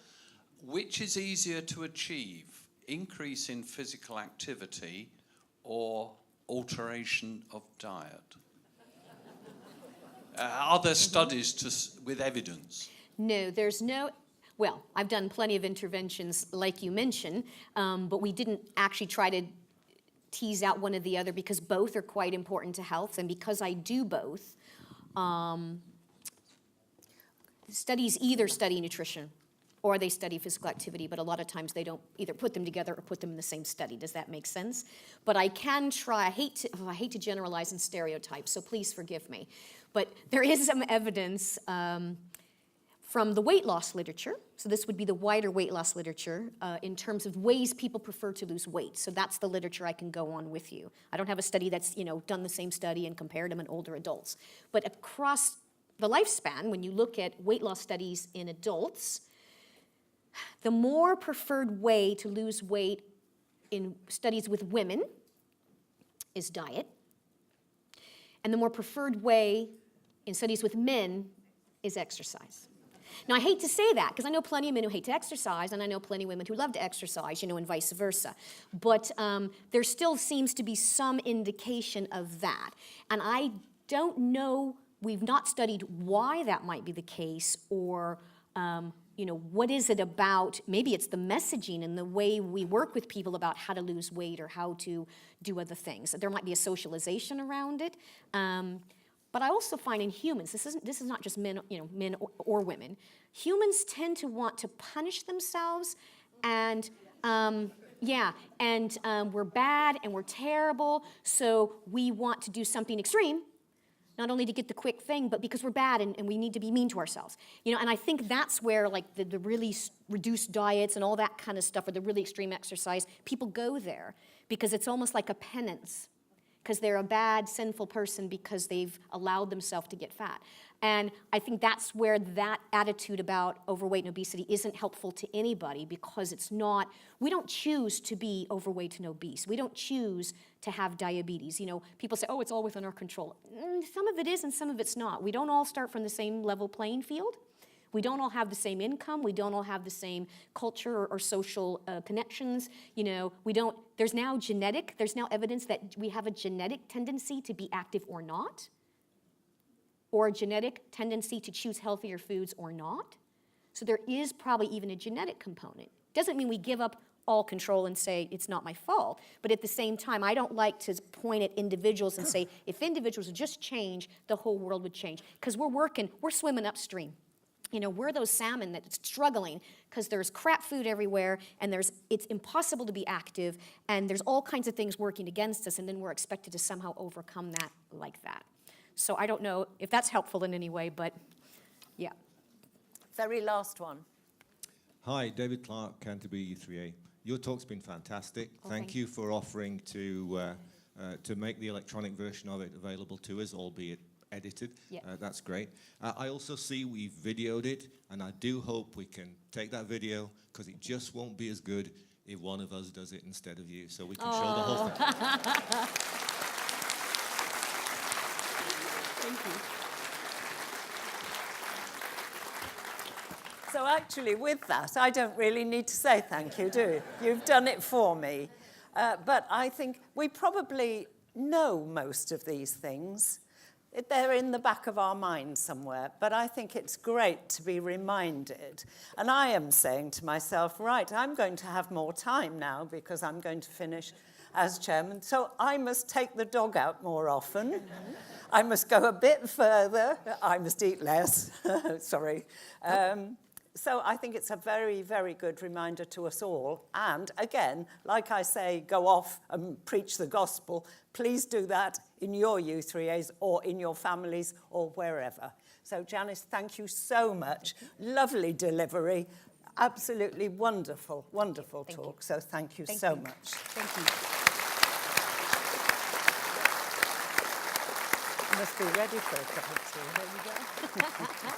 which is easier to achieve? Increase in physical activity or alteration of diet? Are there studies with evidence? No, there's no. Well, I've done plenty of interventions like you mentioned, but we didn't actually try to tease out one or the other because both are quite important to health, and because I do both, studies either study nutrition or they study physical activity, but a lot of times they don't either put them together or put them in the same study. Does that make sense? But I can try. I hate to generalize and stereotype, so please forgive me. But there is some evidence from the weight loss literature, so this would be the wider weight loss literature, in terms of ways people prefer to lose weight. So that's the literature I can go on with you. I don't have a study that's done the same study and compared them in older adults. But across the lifespan, when you look at weight loss studies in adults, the more preferred way to lose weight in studies with women is diet. And the more preferred way in studies with men is exercise. Now, I hate to say that because I know plenty of men who hate to exercise, and I know plenty of women who love to exercise, and vice versa. But there still seems to be some indication of that. And I don't know, we've not studied why that might be the case, or what is it about, maybe it's the messaging and the way we work with people about how to lose weight or how to do other things. There might be a socialization around it. But I also find in humans, this is not just men, men or women. Humans tend to want to punish themselves, and we're bad and we're terrible, so we want to do something extreme, not only to get the quick thing, but because we're bad and we need to be mean to ourselves. And I think that's where like the really reduced diets and all that kind of stuff, or the really extreme exercise, people go there because it's almost like a penance, because they're a bad, sinful person because they've allowed themselves to get fat. And I think that's where that attitude about overweight and obesity isn't helpful to anybody, because it's not, we don't choose to be overweight and obese. We don't choose to have diabetes. People say, oh, it's all within our control. Some of it is and some of it's not. We don't all start from the same level playing field. We don't all have the same income. We don't all have the same culture or social connections. There's now evidence that we have a genetic tendency to be active or not, or a genetic tendency to choose healthier foods or not. So there is probably even a genetic component. Doesn't mean we give up all control and say it's not my fault, but at the same time, I don't like to point at individuals and say, if individuals would just change, the whole world would change. Because we're swimming upstream. We're those salmon that's struggling because there's crap food everywhere, and it's impossible to be active, and there's all kinds of things working against us, and then we're expected to somehow overcome that like that. So I don't know if that's helpful in any way, but yeah. Very last one. Hi, David Clark, Canterbury U3A. Your talk's been fantastic. Thank you for offering to make the electronic version of it available to us, albeit edited. Yep. That's great. I also see we've videoed it, and I do hope we can take that video, because it just won't be as good if one of us does it instead of you, so we can show the whole thing. Thank you. So actually, with that, I don't really need to say thank you, do you? You've done it for me. But I think we probably know most of these things. They're in the back of our mind somewhere, but I think it's great to be reminded. And I am saying to myself, right, I'm going to have more time now because I'm going to finish as chairman, so I must take the dog out more often. I must go a bit further. I must eat less. Sorry. So I think it's a very, very good reminder to us all. And again, like I say, go off and preach the gospel. Please do that in your U3As or in your families or wherever. So Janice, thank you so much. Lovely delivery. Absolutely wonderful, wonderful talk. So thank you so much. Thank you. You must be ready for a cup of tea. There you go.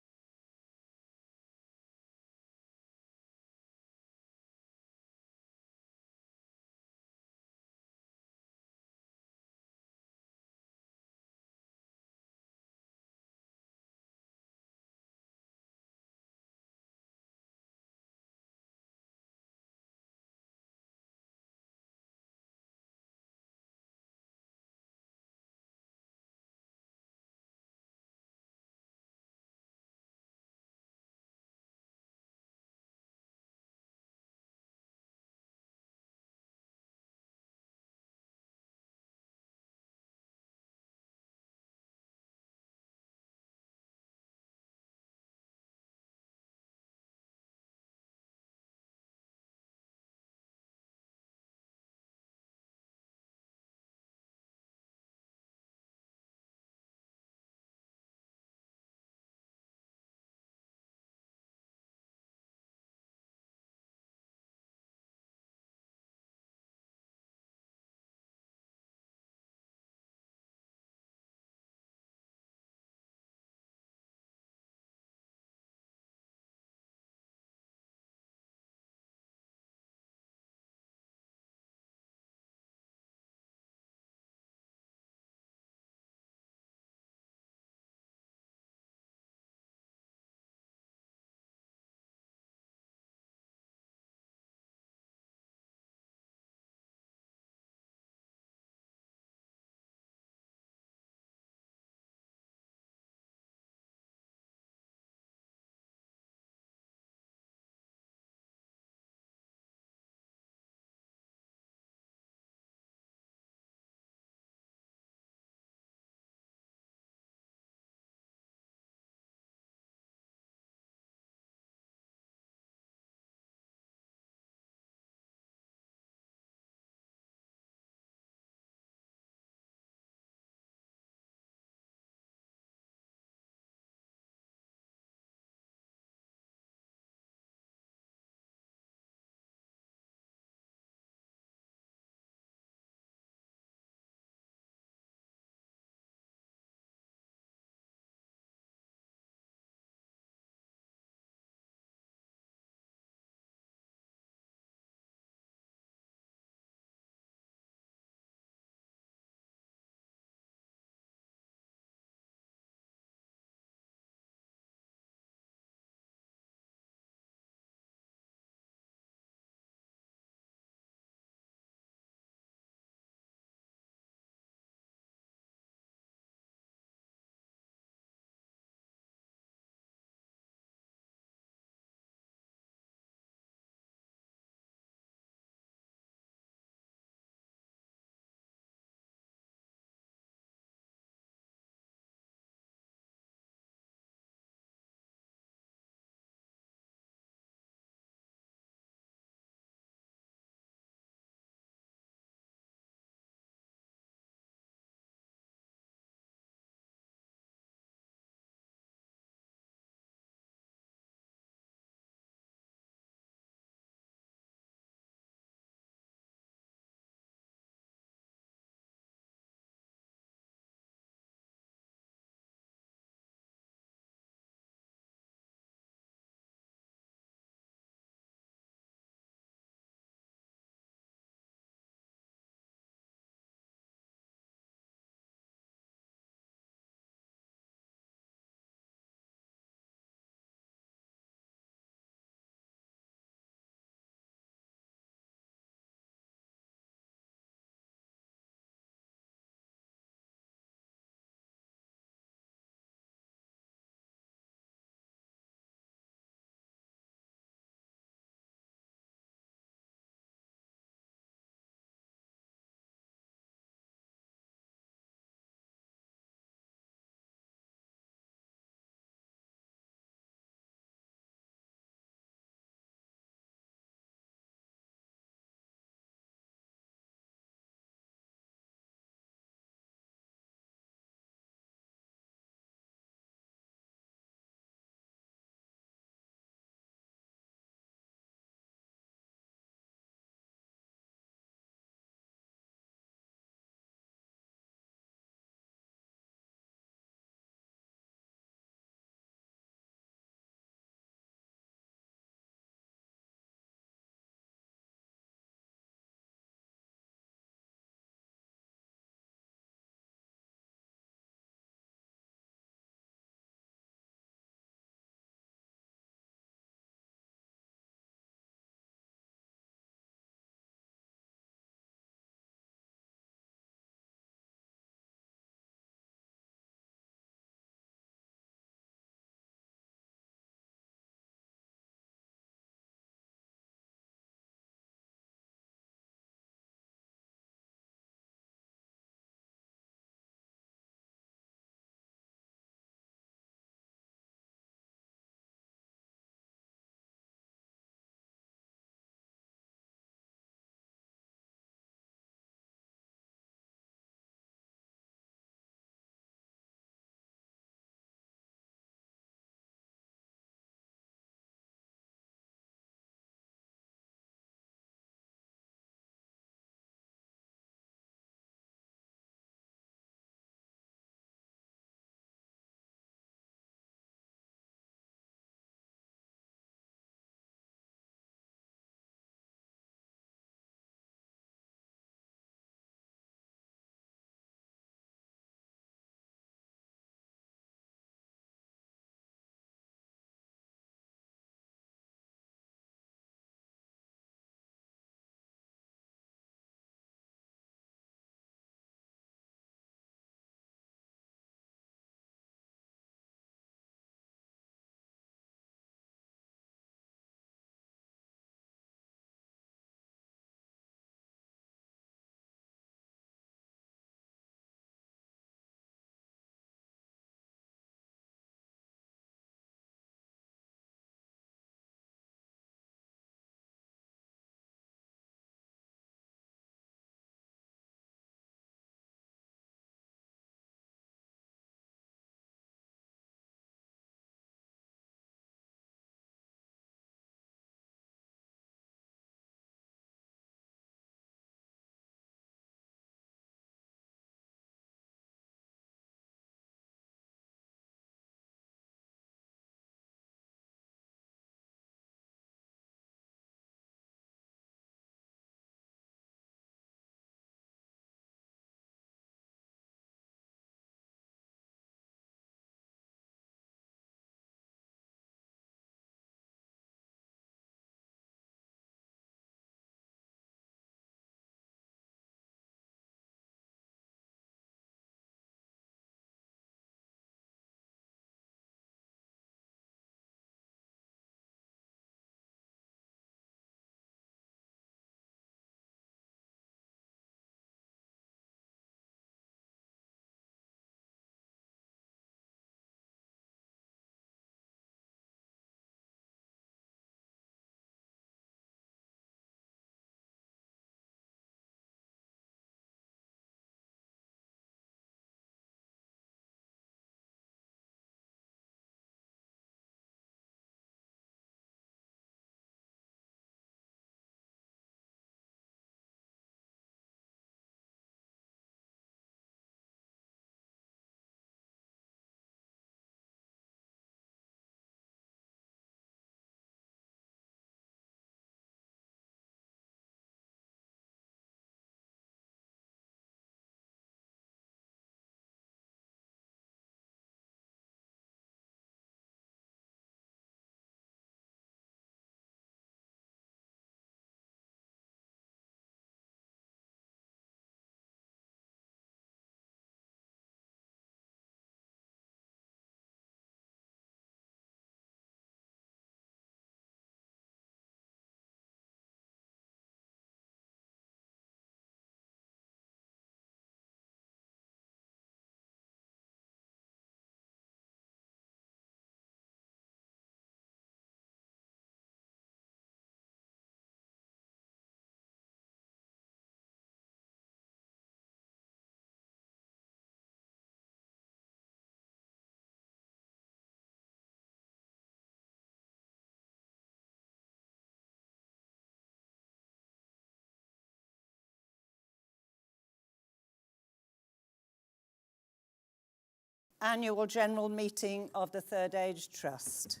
annual general meeting of the Third Age Trust.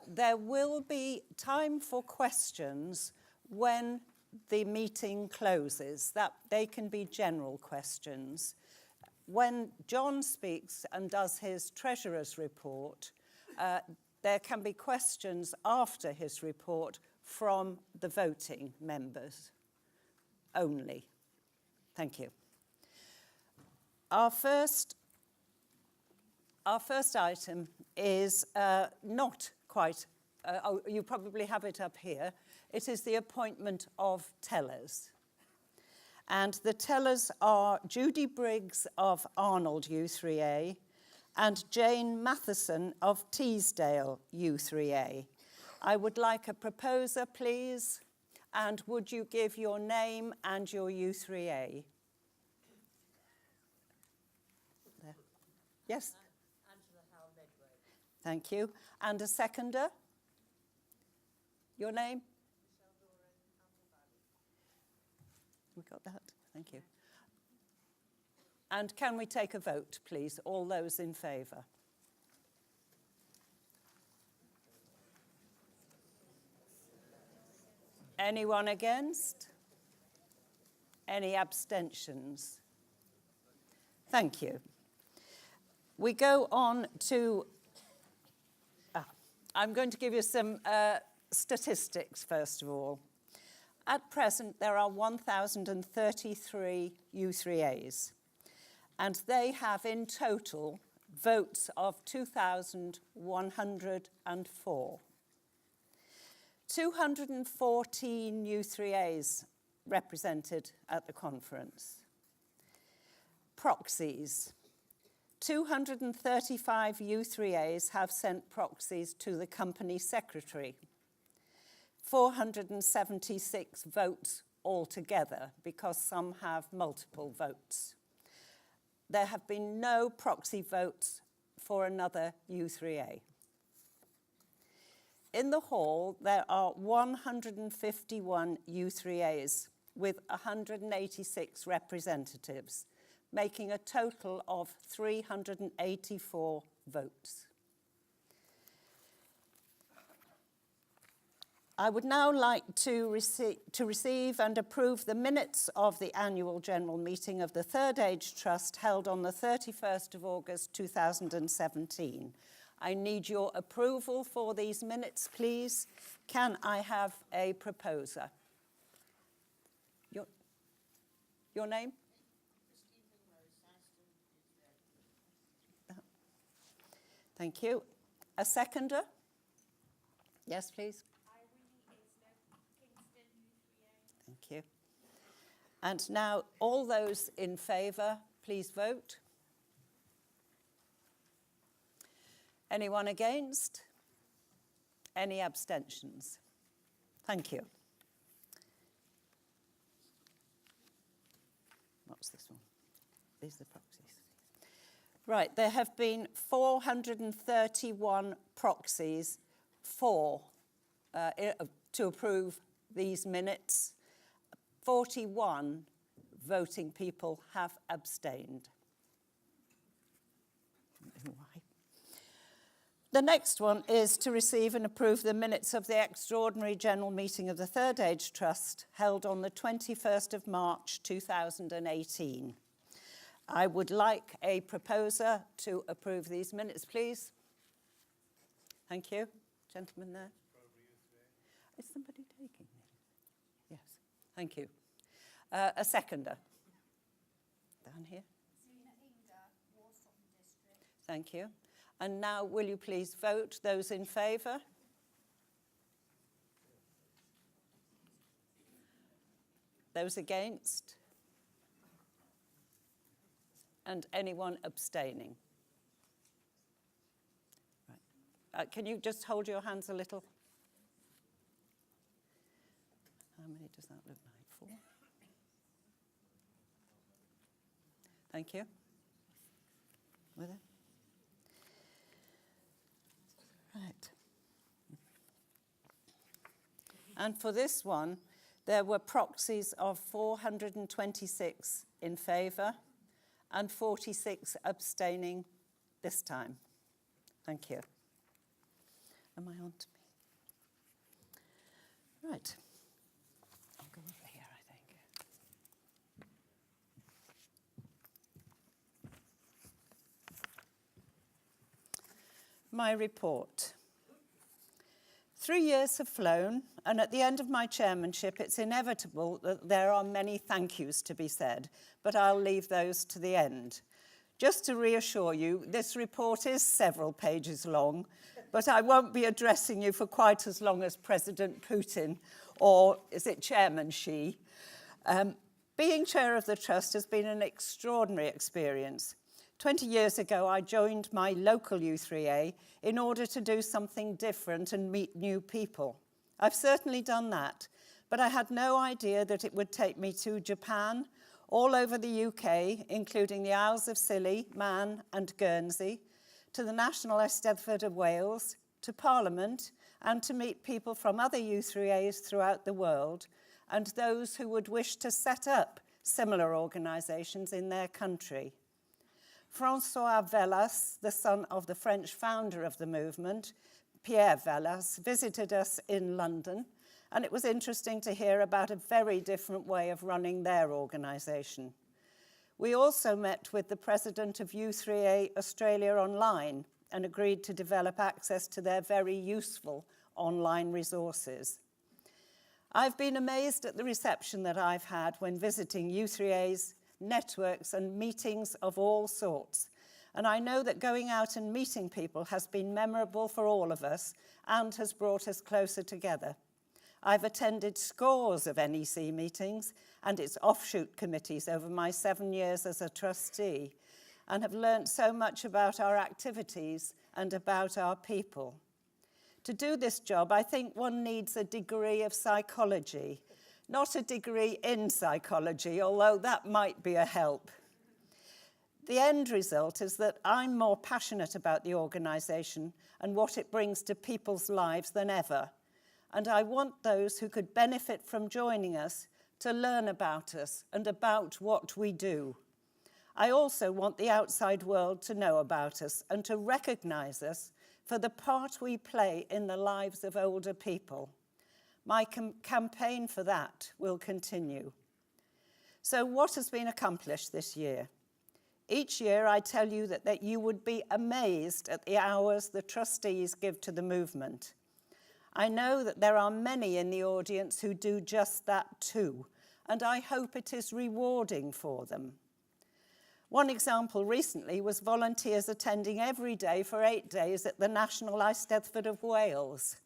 There will be time for questions when the meeting closes. That they can be general questions. When John speaks and does his treasurer's report, there can be questions after his report from the voting members only. Thank you. Our first item is not quite, you probably have it up here. It is the appointment of tellers. And the tellers are Judy Briggs of Arnold U3A and Jane Matheson of Teesdale U3A. I would like a proposer, please. And would you give your name and your U3A? There. Yes? Thank you. And a seconder? Your name? We got that? Thank you. And can we take a vote, please? All those in favour? Anyone against? Any abstentions? Thank you. We go on to... I'm going to give you some statistics, first of all. At present, there are 1,033 U3As, and they have in total votes of 2,104. 214 U3As represented at the conference. Proxies. 235 U3As have sent proxies to the company secretary. 476 votes altogether, because some have multiple votes. There have been no proxy votes for another U3A. In the hall, there are 151 U3As with 186 representatives, making a total of 384 votes. I would now like to receive and approve the minutes of the annual general meeting of the Third Age Trust held on the 31st of August 2017. I need your approval for these minutes, please. Can I have a proposer? Your name? Thank you. A seconder? Yes, please. Thank you. And now, all those in favour, please vote. Anyone against? Any abstentions? Thank you. What's this one? These are the proxies. Right, there have been 431 proxies to approve these minutes. 41 voting people have abstained. Why? The next one is to receive and approve the minutes of the extraordinary general meeting of the Third Age Trust held on the 21st of March 2018. I would like a proposer to approve these minutes, please. Thank you. Gentleman there. Is somebody taking it? Yes. Thank you. A seconder. Down here. Thank you. And now, will you please vote? Those in favour? Those against? And anyone abstaining? Right. Can you just hold your hands a little? How many does that look like? 4? Thank you. With it? Right. And for this one, there were proxies of 426 in favour and 46 abstaining this time. Thank you. Am I on to me? Right. I'll go over here, I think. My report. 3 years have flown, and at the end of my chairmanship, it's inevitable that there are many thank yous to be said, but I'll leave those to the end. Just to reassure you, this report is several pages long, but I won't be addressing you for quite as long as President Putin, or is it Chairman Xi? Being chair of the Trust has been an extraordinary experience. 20 years ago, I joined my local U3A in order to do something different and meet new people. I've certainly done that, but I had no idea that it would take me to Japan, all over the UK, including the Isles of Scilly, Man and Guernsey, to the National Eisteddfod of Wales, to Parliament, and to meet people from other U3As throughout the world, and those who would wish to set up similar organisations in their country. François Vellas, the son of the French founder of the movement, Pierre Vellas, visited us in London, and it was interesting to hear about a very different way of running their organisation. We also met with the president of U3A Australia Online and agreed to develop access to their very useful online resources. I've been amazed at the reception that I've had when visiting U3As, networks and meetings of all sorts. And I know that going out and meeting people has been memorable for all of us and has brought us closer together. I've attended scores of NEC meetings and its offshoot committees over my 7 years as a trustee and have learnt so much about our activities and about our people. To do this job, I think one needs a degree of psychology, not a degree in psychology, although that might be a help. The end result is that I'm more passionate about the organisation and what it brings to people's lives than ever. And I want those who could benefit from joining us to learn about us and about what we do. I also want the outside world to know about us and to recognise us for the part we play in the lives of older people. My campaign for that will continue. So what has been accomplished this year? Each year I tell you that you would be amazed at the hours the trustees give to the movement. I know that there are many in the audience who do just that too, and I hope it is rewarding for them. One example recently was volunteers attending every day for 8 days at the National Eisteddfod of Wales.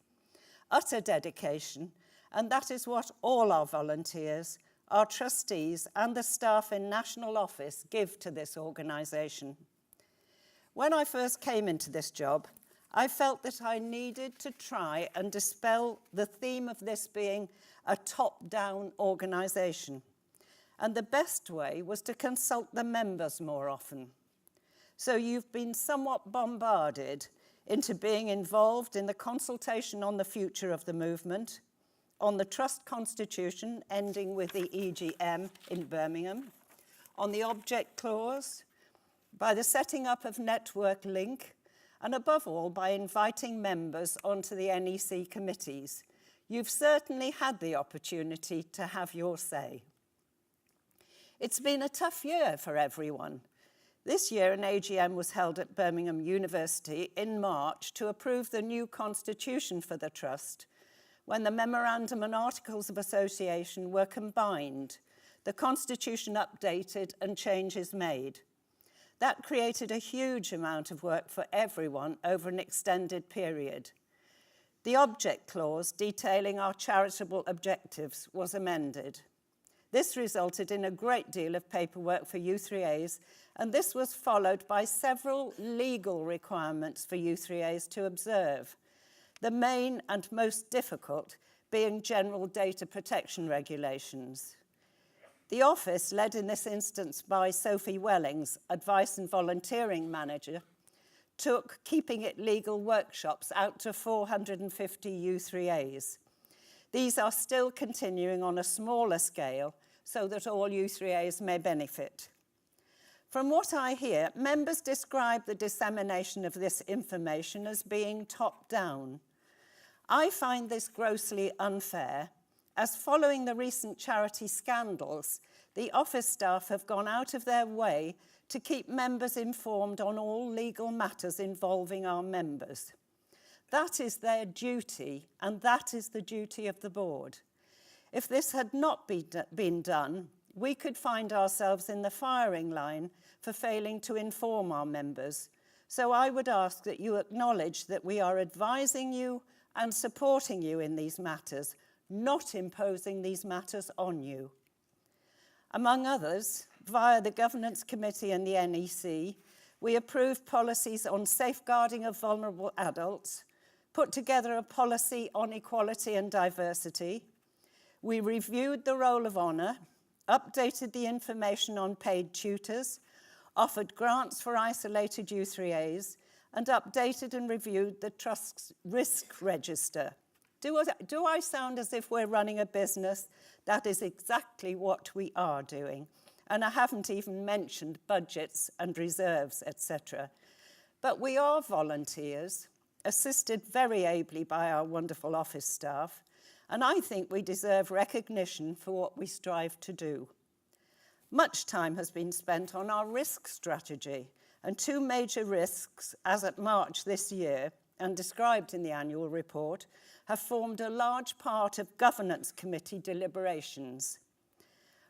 Utter dedication, and that is what all our volunteers, our trustees and the staff in National Office give to this organisation. When I first came into this job, I felt that I needed to try and dispel the theme of this being a top-down organisation. And the best way was to consult the members more often. So you've been somewhat bombarded into being involved in the consultation on the future of the movement, on the Trust Constitution ending with the EGM in Birmingham, on the Object Clause, by the setting up of Network Link, and above all, by inviting members onto the NEC committees. You've certainly had the opportunity to have your say. It's been a tough year for everyone. This year, an AGM was held at Birmingham University in March to approve the new constitution for the Trust. When the Memorandum and Articles of Association were combined, the constitution updated and changes made. That created a huge amount of work for everyone over an extended period. The Object Clause detailing our charitable objectives was amended. This resulted in a great deal of paperwork for U3As, and this was followed by several legal requirements for U3As to observe, the main and most difficult being general data protection regulations. The office, led in this instance by Sophie Wellings, Advice and Volunteering Manager, took Keeping It Legal workshops out to 450 U3As. These are still continuing on a smaller scale so that all U3As may benefit. From what I hear, members describe the dissemination of this information as being top-down. I find this grossly unfair, as following the recent charity scandals, the office staff have gone out of their way to keep members informed on all legal matters involving our members. That is their duty, and that is the duty of the board. If this had not been done, we could find ourselves in the firing line for failing to inform our members. So I would ask that you acknowledge that we are advising you and supporting you in these matters, not imposing these matters on you. Among others, via the Governance Committee and the NEC, we approved policies on safeguarding of vulnerable adults, put together a policy on equality and diversity. We reviewed the roll of honour, updated the information on paid tutors, offered grants for isolated U3As, and updated and reviewed the Trust's risk register. Do I sound as if we're running a business? That is exactly what we are doing. And I haven't even mentioned budgets and reserves, etc. But we are volunteers, assisted very ably by our wonderful office staff, and I think we deserve recognition for what we strive to do. Much time has been spent on our risk strategy, and two major risks, as at March this year, and described in the annual report, have formed a large part of Governance Committee deliberations.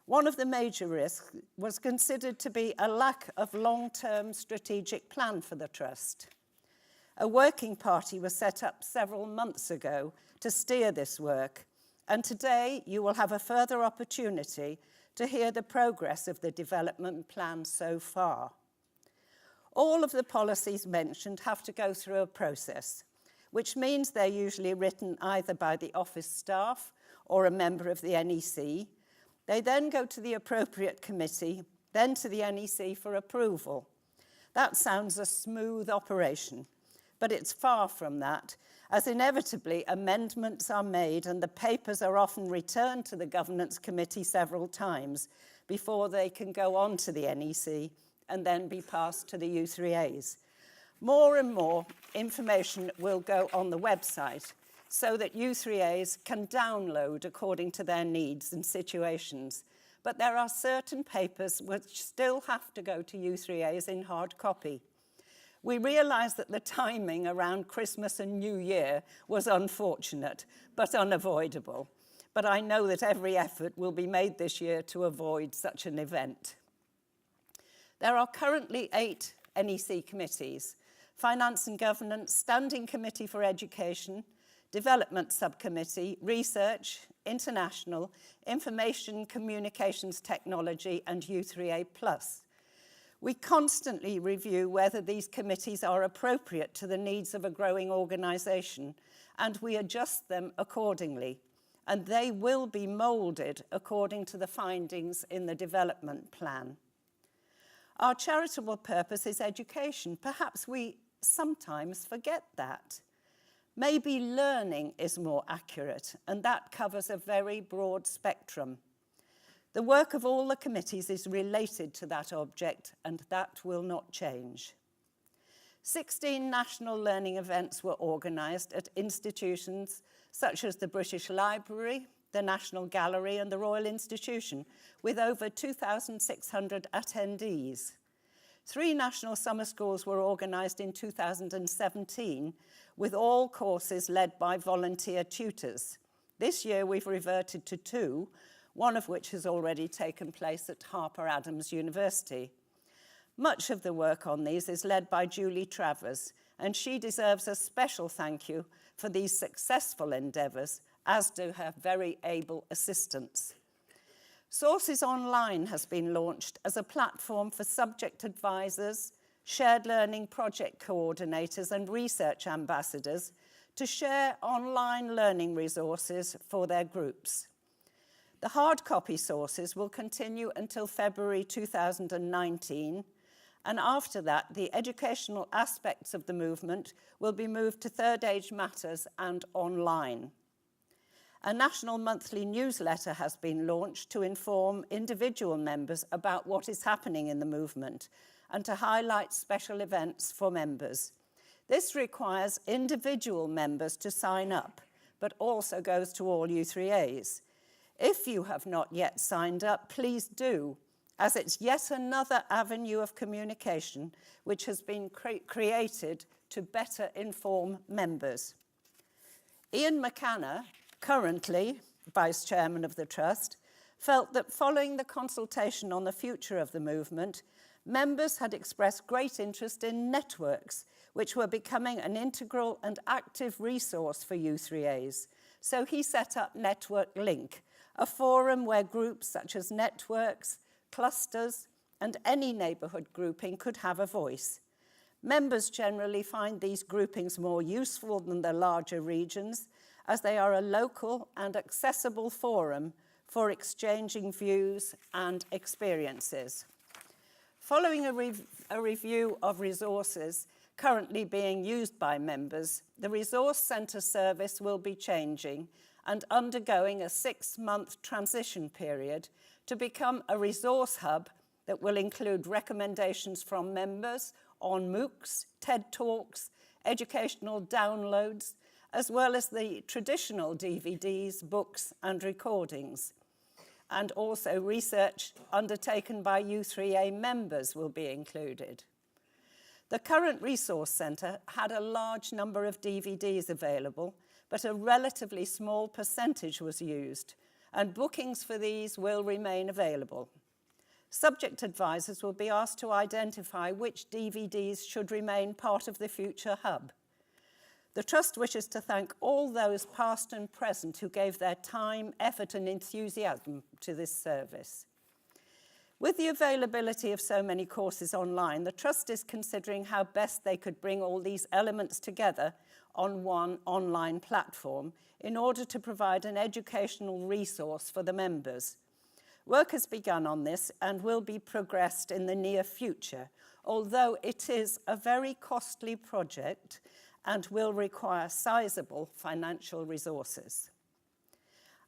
One of the major risks was considered to be a lack of long-term strategic plan for the Trust. A working party was set up several months ago to steer this work, and today you will have a further opportunity to hear the progress of the development plan so far. All of the policies mentioned have to go through a process, which means they're usually written either by the office staff or a member of the NEC. They then go to the appropriate committee, then to the NEC for approval. That sounds a smooth operation, but it's far from that, as inevitably amendments are made and the papers are often returned to the Governance Committee several times before they can go on to the NEC and then be passed to the U3As. More and more information will go on the website so that U3As can download according to their needs and situations. But there are certain papers which still have to go to U3As in hard copy. We realise that the timing around Christmas and New Year was unfortunate, but unavoidable. But I know that every effort will be made this year to avoid such an event. There are currently 8 NEC committees: Finance and Governance, Standing Committee for Education, Development Subcommittee, Research, International, Information Communications Technology, and U3A+. We constantly review whether these committees are appropriate to the needs of a growing organisation, and we adjust them accordingly, and they will be moulded according to the findings in the development plan. Our charitable purpose is education. Perhaps we sometimes forget that. Maybe learning is more accurate, and that covers a very broad spectrum. The work of all the committees is related to that object, and that will not change. 16 national learning events were organised at institutions such as the British Library, the National Gallery, and the Royal Institution, with over 2,600 attendees. 3 national summer schools were organised in 2017, with all courses led by volunteer tutors. This year we've reverted to 2, one of which has already taken place at Harper Adams University. Much of the work on these is led by Julie Travers, and she deserves a special thank you for these successful endeavours, as do her very able assistants. Sources Online has been launched as a platform for subject advisors, shared learning project coordinators, and research ambassadors to share online learning resources for their groups. The hard copy sources will continue until February 2019, and after that, the educational aspects of the movement will be moved to Third Age Matters and online. A national monthly newsletter has been launched to inform individual members about what is happening in the movement and to highlight special events for members. This requires individual members to sign up, but also goes to all U3As. If you have not yet signed up, please do, as it's yet another avenue of communication which has been created to better inform members. Ian McCanna, currently Vice Chairman of the Trust, felt that following the consultation on the future of the movement, members had expressed great interest in networks, which were becoming an integral and active resource for U3As. So he set up Network Link, a forum where groups such as networks, clusters, and any neighbourhood grouping could have a voice. Members generally find these groupings more useful than the larger regions, as they are a local and accessible forum for exchanging views and experiences. Following a review of resources currently being used by members, the Resource Centre service will be changing and undergoing a 6-month transition period to become a resource hub that will include recommendations from members on MOOCs, TED Talks, educational downloads, as well as the traditional DVDs, books and recordings. And also research undertaken by U3A members will be included. The current Resource Centre had a large number of DVDs available, but a relatively small percentage was used, and bookings for these will remain available. Subject advisors will be asked to identify which DVDs should remain part of the future hub. The Trust wishes to thank all those past and present who gave their time, effort and enthusiasm to this service. With the availability of so many courses online, the Trust is considering how best they could bring all these elements together on one online platform in order to provide an educational resource for the members. Work has begun on this and will be progressed in the near future, although it is a very costly project and will require sizable financial resources.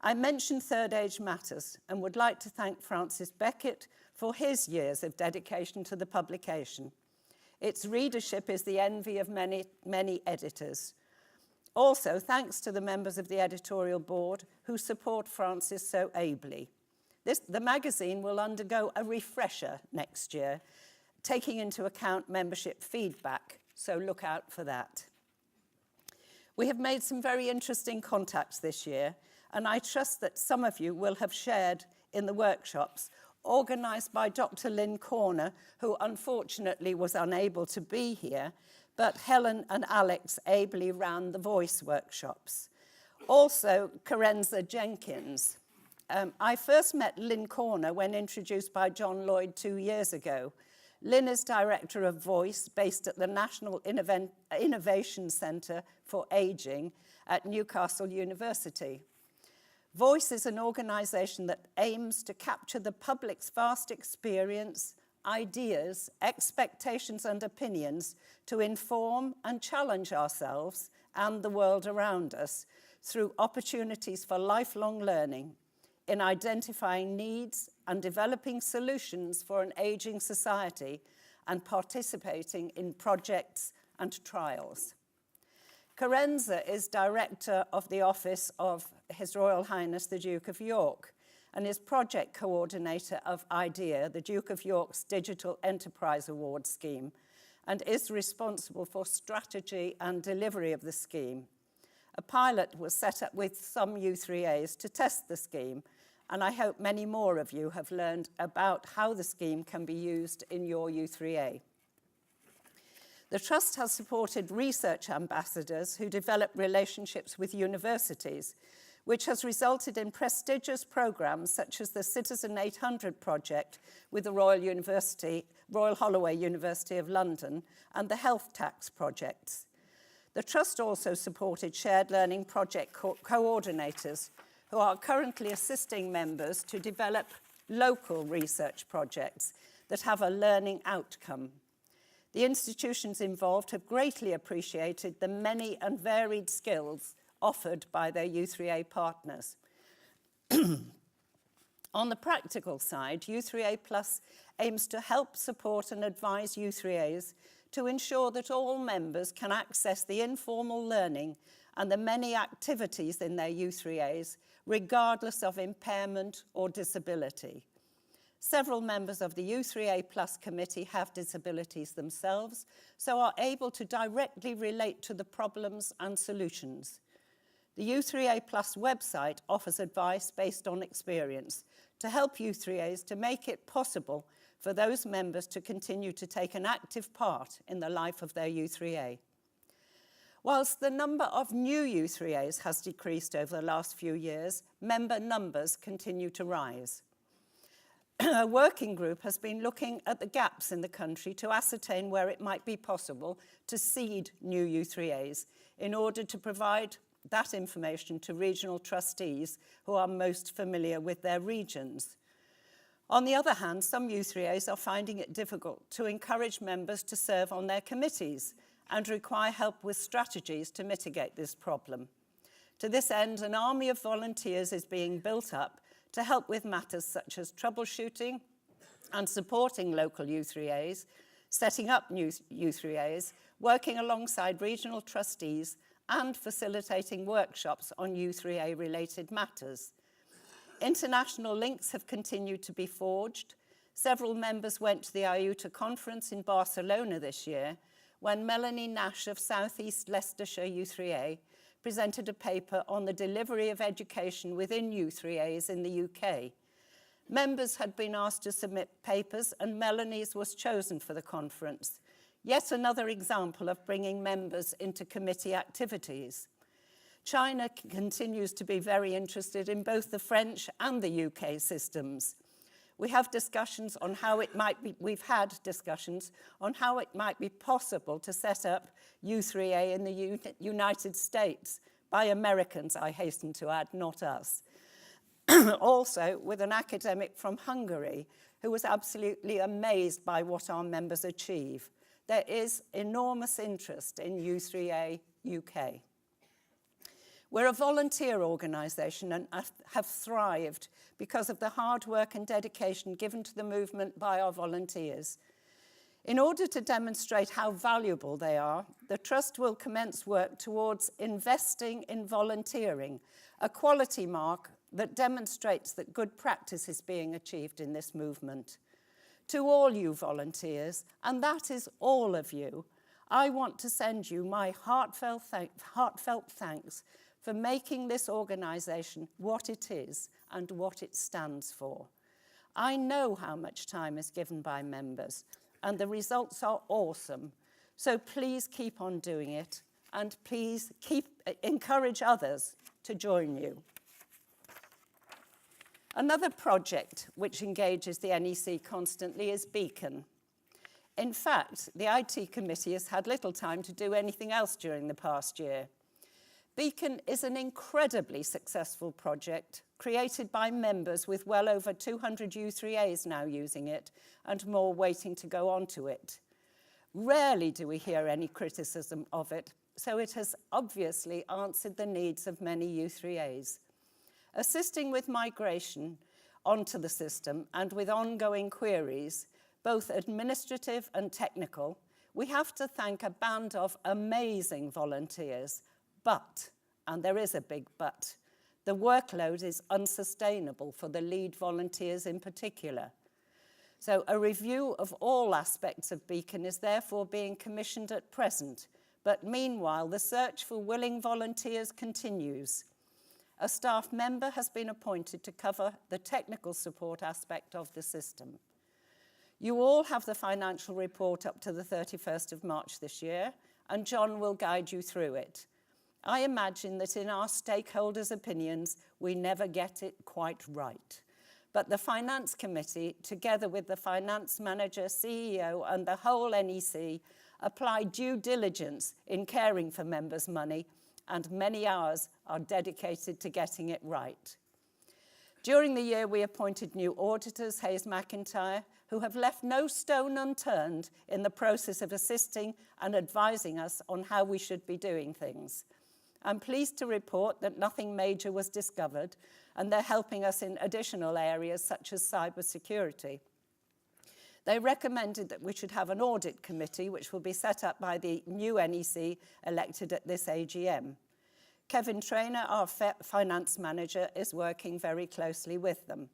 I mentioned Third Age Matters and would like to thank Francis Beckett for his years of dedication to the publication. Its readership is the envy of many, many editors. Also, thanks to the members of the editorial board who support Francis so ably. The magazine will undergo a refresher next year, taking into account membership feedback, so look out for that. We have made some very interesting contacts this year, and I trust that some of you will have shared in the workshops organised by Dr. Lynn Corner, who unfortunately was unable to be here, but Helen and Alex ably ran the voice workshops. Also, Carenza Jenkins. I first met Lynn Corner when introduced by John Lloyd 2 years ago. Lynn is Director of Voice, based at the National Innovation Centre for Ageing at Newcastle University. Voice is an organisation that aims to capture the public's vast experience, ideas, expectations and opinions to inform and challenge ourselves and the world around us through opportunities for lifelong learning, in identifying needs and developing solutions for an ageing society and participating in projects and trials. Carenza is Director of the Office of His Royal Highness the Duke of York and is Project Coordinator of IDEA, the Duke of York's Digital Enterprise Award scheme, and is responsible for strategy and delivery of the scheme. A pilot was set up with some U3As to test the scheme, and I hope many more of you have learned about how the scheme can be used in your U3A. The Trust has supported research ambassadors who develop relationships with universities, which has resulted in prestigious programmes such as the Citizen 800 project with the Royal Holloway University of London and the Health Tax projects. The Trust also supported shared learning project coordinators who are currently assisting members to develop local research projects that have a learning outcome. The institutions involved have greatly appreciated the many and varied skills offered by their U3A partners. On the practical side, U3A Plus aims to help support and advise U3As to ensure that all members can access the informal learning and the many activities in their U3As, regardless of impairment or disability. Several members of the U3A Plus committee have disabilities themselves, so are able to directly relate to the problems and solutions. The U3A Plus website offers advice based on experience to help U3As to make it possible for those members to continue to take an active part in the life of their U3A. Whilst the number of new U3As has decreased over the last few years, member numbers continue to rise. A working group has been looking at the gaps in the country to ascertain where it might be possible to seed new U3As in order to provide that information to regional trustees who are most familiar with their regions. On the other hand, some U3As are finding it difficult to encourage members to serve on their committees and require help with strategies to mitigate this problem. To this end, an army of volunteers is being built up to help with matters such as troubleshooting and supporting local U3As, setting up new U3As, working alongside regional trustees, and facilitating workshops on U3A-related matters. International links have continued to be forged. Several members went to the IUTA conference in Barcelona this year, when Melanie Nash of South East Leicestershire U3A presented a paper on the delivery of education within U3As in the UK. Members had been asked to submit papers, and Melanie's was chosen for the conference. Yet another example of bringing members into committee activities. China continues to be very interested in both the French and the UK systems. We've had discussions on how it might be possible to set up U3A in the United States by Americans, I hasten to add, not us. Also with an academic from Hungary who was absolutely amazed by what our members achieve. There is enormous interest in U3A UK. We're a volunteer organisation and have thrived because of the hard work and dedication given to the movement by our volunteers. In order to demonstrate how valuable they are, the Trust will commence work towards investing in volunteering, a quality mark that demonstrates that good practice is being achieved in this movement. To all you volunteers, and that is all of you, I want to send you my heartfelt thanks for making this organisation what it is and what it stands for. I know how much time is given by members, and the results are awesome. So please keep on doing it, and please encourage others to join you. Another project which engages the NEC constantly is Beacon. In fact, the IT committee has had little time to do anything else during the past year. Beacon is an incredibly successful project created by members with well over 200 U3As now using it and more waiting to go onto it. Rarely do we hear any criticism of it, so it has obviously answered the needs of many U3As. Assisting with migration onto the system and with ongoing queries, both administrative and technical, we have to thank a band of amazing volunteers. But, and there is a big but, the workload is unsustainable for the lead volunteers in particular. So a review of all aspects of Beacon is therefore being commissioned at present, but meanwhile the search for willing volunteers continues. A staff member has been appointed to cover the technical support aspect of the system. You all have the financial report up to the 31st of March this year, and John will guide you through it. I imagine that in our stakeholders' opinions, we never get it quite right. But the Finance Committee, together with the Finance Manager, CEO, and the whole NEC, apply due diligence in caring for members' money, and many hours are dedicated to getting it right. During the year, we appointed new auditors, Hayes McIntyre, who have left no stone unturned in the process of assisting and advising us on how we should be doing things. I'm pleased to report that nothing major was discovered, and they're helping us in additional areas such as cybersecurity. They recommended that we should have an audit committee, which will be set up by the new NEC elected at this AGM. Kevin Traynor, our finance manager, is working very closely with them.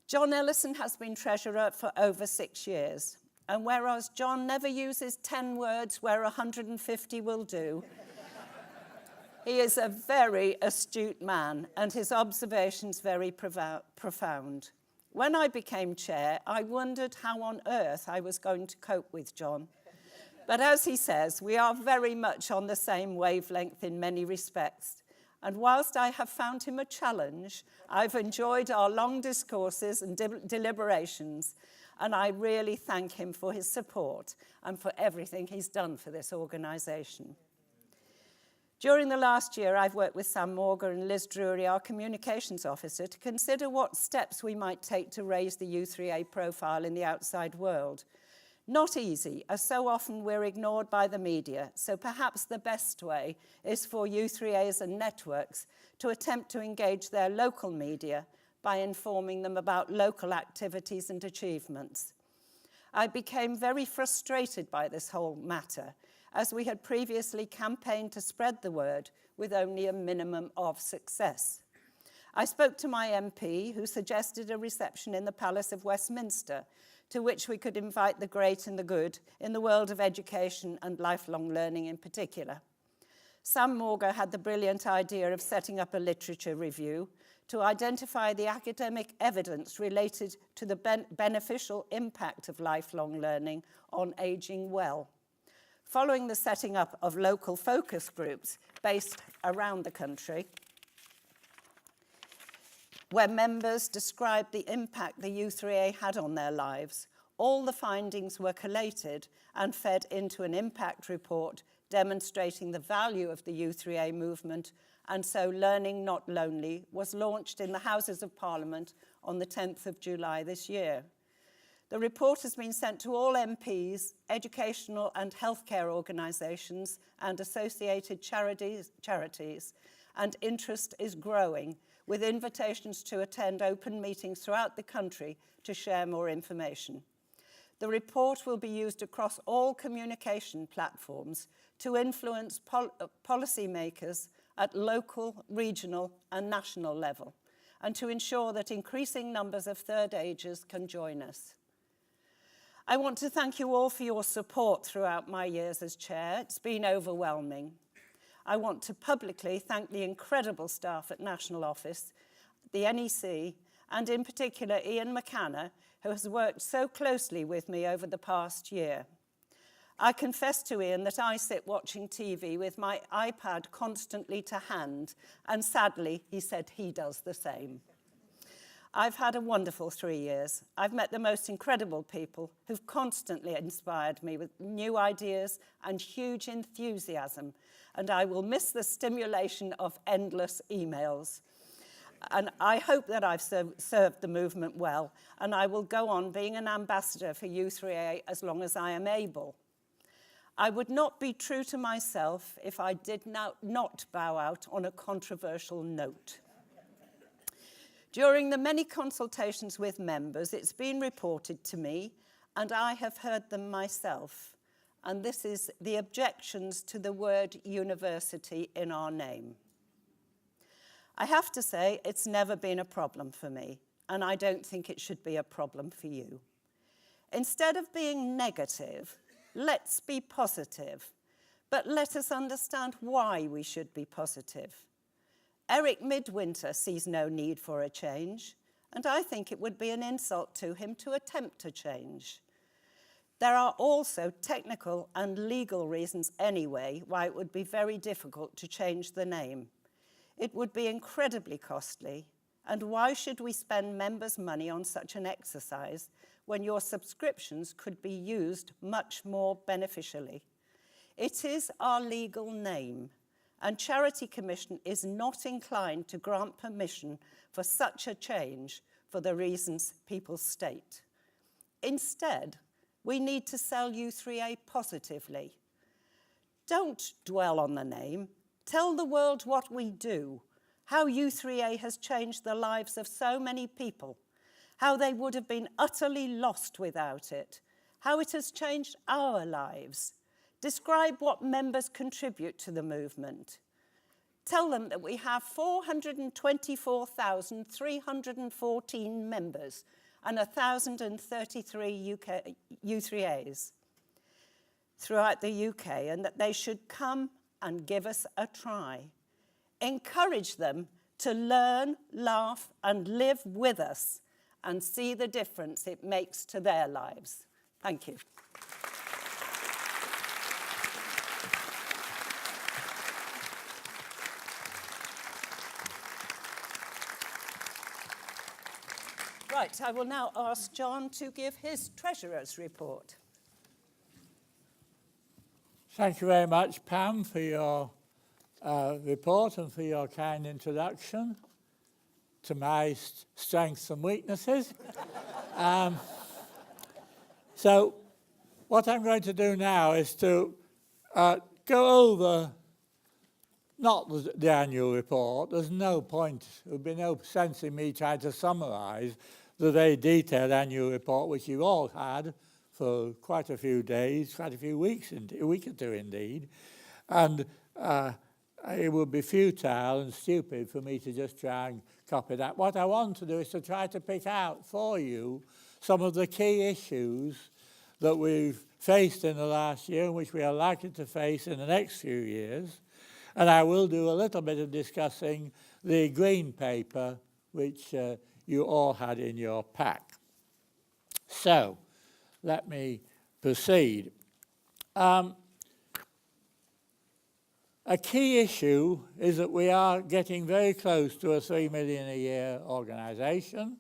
John Ellison has been treasurer for over 6 years, and whereas John never uses 10 words where 150 will do, he is a very astute man, and his observations very profound. When I became chair, I wondered how on earth I was going to cope with John. But as he says, we are very much on the same wavelength in many respects. And whilst I have found him a challenge, I've enjoyed our long discourses and deliberations, and I really thank him for his support and for everything he's done for this organisation. During the last year, I've worked with Sam Morgan and Liz Drury, our communications officer, to consider what steps we might take to raise the U3A profile in the outside world. Not easy, as so often we're ignored by the media, so perhaps the best way is for U3As and networks to attempt to engage their local media by informing them about local activities and achievements. I became very frustrated by this whole matter, as we had previously campaigned to spread the word with only a minimum of success. I spoke to my MP, who suggested a reception in the Palace of Westminster, to which we could invite the great and the good in the world of education and lifelong learning in particular. Sam Morgan had the brilliant idea of setting up a literature review to identify the academic evidence related to the beneficial impact of lifelong learning on ageing well. Following the setting up of local focus groups based around the country, where members described the impact the U3A had on their lives, all the findings were collated and fed into an impact report demonstrating the value of the U3A movement, and so Learning Not Lonely was launched in the Houses of Parliament on the 10th of July this year. The report has been sent to all MPs, educational and healthcare organisations and associated charities, and interest is growing, with invitations to attend open meetings throughout the country to share more information. The report will be used across all communication platforms to influence policymakers at local, regional and national level, and to ensure that increasing numbers of third agers can join us. I want to thank you all for your support throughout my years as chair. It's been overwhelming. I want to publicly thank the incredible staff at National Office, the NEC, and in particular Ian McCanna, who has worked so closely with me over the past year. I confess to Ian that I sit watching TV with my iPad constantly to hand, and sadly, he said he does the same. I've had a wonderful 3 years. I've met the most incredible people who've constantly inspired me with new ideas and huge enthusiasm, and I will miss the stimulation of endless emails. And I hope that I've served the movement well, and I will go on being an ambassador for U3A as long as I am able. I would not be true to myself if I did not bow out on a controversial note. During the many consultations with members, it's been reported to me, and I have heard them myself, and this is the objections to the word university in our name. I have to say it's never been a problem for me, and I don't think it should be a problem for you. Instead of being negative, let's be positive, but let us understand why we should be positive. Eric Midwinter sees no need for a change, and I think it would be an insult to him to attempt a change. There are also technical and legal reasons anyway why it would be very difficult to change the name. It would be incredibly costly, and why should we spend members' money on such an exercise when your subscriptions could be used much more beneficially? It is our legal name, and Charity Commission is not inclined to grant permission for such a change for the reasons people state. Instead, we need to sell U3A positively. Don't dwell on the name, Tell the world what we do, how U3A has changed the lives of so many people, how they would have been utterly lost without it, how it has changed our lives. Describe what members contribute to the movement. Tell them that we have 424,314 members and 1,033 U3As throughout the UK, and that they should come and give us a try. Encourage them to learn, laugh, and live with us and see the difference it makes to their lives. Thank you. Right, I will now ask John to give his Treasurer's report. Thank you very much, Pam, for your report and for your kind introduction to my strengths and weaknesses. So what I'm going to do now is to go over not the annual report. There's no point, there would be no sense in me trying to summarise the very detailed annual report which you all had for quite a few days, quite a few weeks, a week or two indeed. And it would be futile and stupid for me to just try and copy that. What I want to do is to try to pick out for you some of the key issues that we've faced in the last year and which we are likely to face in the next few years. And I will do a little bit of discussing the green paper which you all had in your pack. So, let me proceed. A key issue is that we are getting very close to a 3 million a year organisation.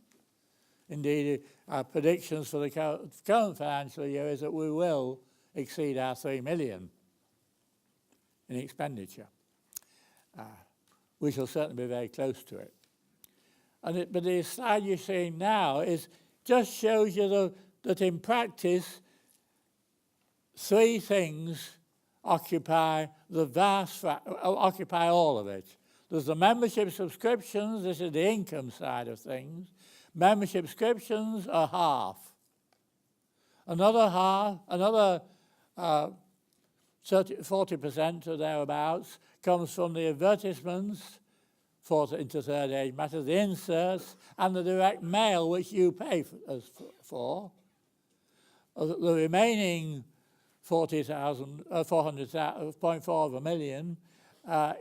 Indeed, our predictions for the current financial year is that we will exceed our 3 million in expenditure. We shall certainly be very close to it. But the slide you're seeing now just shows you that in practice, three things occupy all of it. There's the membership subscriptions. This is the income side of things. Membership subscriptions are half. Another 40% or thereabouts comes from the advertisements into third age matters, the inserts, and the direct mail which you pay for. The remaining 400.4 of a million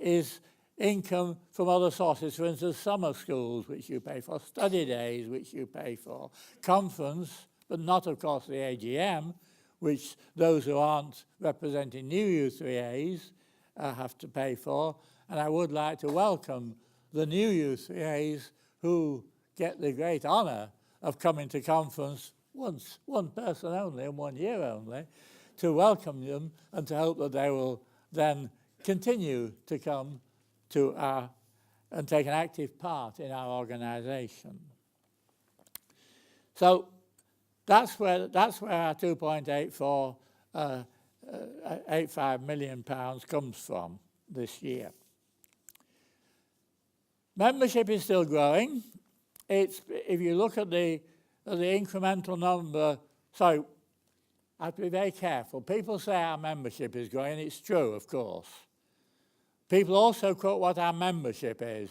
is income from other sources, for instance, summer schools, which you pay for, study days, which you pay for, conference, but not, of course, the AGM, which those who aren't representing new U3As have to pay for. And I would like to welcome the new U3As who get the great honour of coming to conference once, one person only and 1 year only, to welcome them and to hope that they will then continue to come to and take an active part in our organisation. So that's where our 2.85 million pounds comes from this year. Membership is still growing. If you look at the incremental number, so I have to be very careful. People say our membership is growing. It's true, of course. People also quote what our membership is,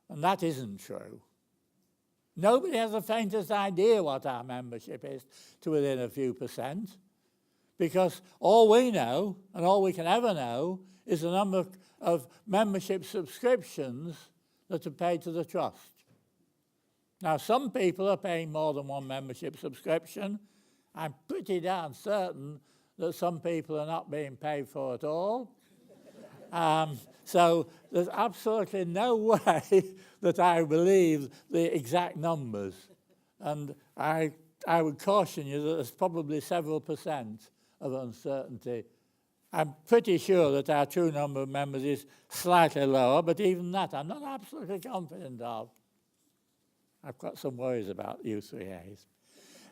and that isn't true. Nobody has the faintest idea what our membership is to within a few percent, because all we know, and all we can ever know, is the number of membership subscriptions that are paid to the trust. Now, some people are paying more than one membership subscription. I'm pretty darn certain that some people are not being paid for at all. So there's absolutely no way that I believe the exact numbers. And I would caution you that there's probably several percent of uncertainty. I'm pretty sure that our true number of members is slightly lower, but even that I'm not absolutely confident of. I've got some worries about U3As.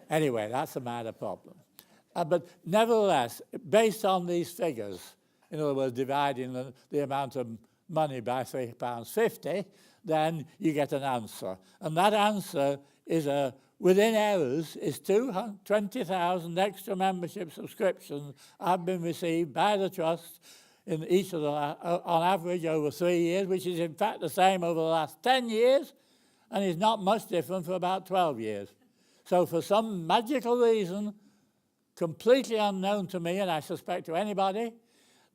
Anyway, that's a minor problem. But nevertheless, based on these figures, in other words, dividing the amount of money by £3.50, then you get an answer. And that answer is within errors is 20,000 extra membership subscriptions have been received by the Trust in each of the, on average over 3 years, which is in fact the same over the last 10 years, and is not much different for about 12 years. So for some magical reason, completely unknown to me, and I suspect to anybody,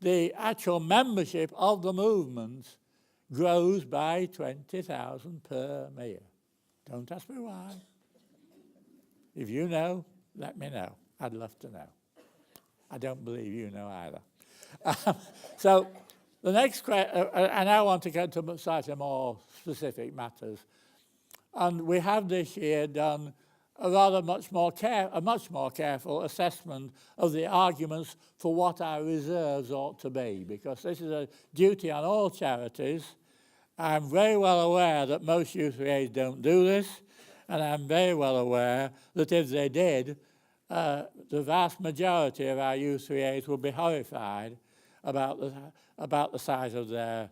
the actual membership of the movement grows by 20,000 per year. Don't ask me why. If you know, let me know. I'd love to know. I don't believe you know either. So the next question, and I want to get to slightly more specific matters. And we have this year done a much more careful assessment of the arguments for what our reserves ought to be, because this is a duty on all charities. I'm very well aware that most U3As don't do this, and I'm very well aware that if they did, the vast majority of our U3As would be horrified about the size of their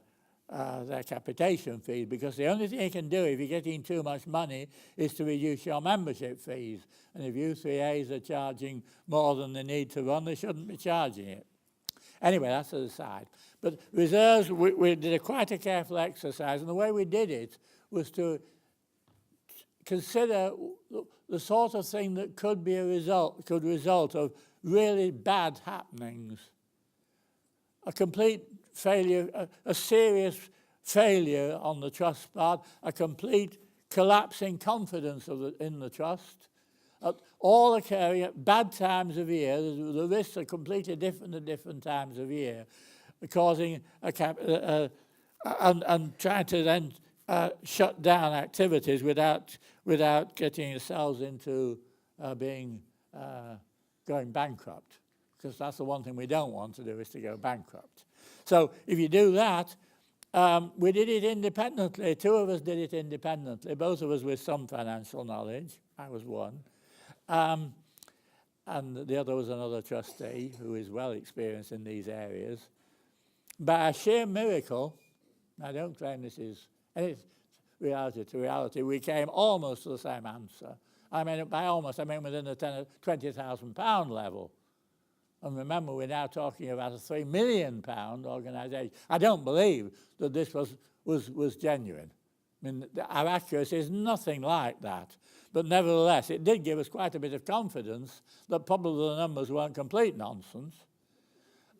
capitation fees, because the only thing you can do if you're getting too much money is to reduce your membership fees. And if U3As are charging more than they need to run, they shouldn't be charging it. Anyway, that's an aside. But reserves, we did quite a careful exercise, and the way we did it was to consider the sort of thing that could result of really bad happenings. A complete failure, a serious failure on the trust part, a complete collapse in confidence in the trust, all occurring at bad times of year. The risks are completely different at different times of year, causing and trying to then shut down activities without getting yourselves into going bankrupt, because that's the one thing we don't want to do, is to go bankrupt. So if you do that, we did it independently. Two of us did it independently, both of us with some financial knowledge. I was one. And the other was another trustee who is well experienced in these areas. By a sheer miracle, I don't claim this is any reality to reality, we came almost to the same answer. I mean, by almost, I mean within the £20,000 level. And remember, we're now talking about a £3 million organisation. I don't believe that this was genuine. I mean, our accuracy is nothing like that. But nevertheless, it did give us quite a bit of confidence that probably the numbers weren't complete nonsense.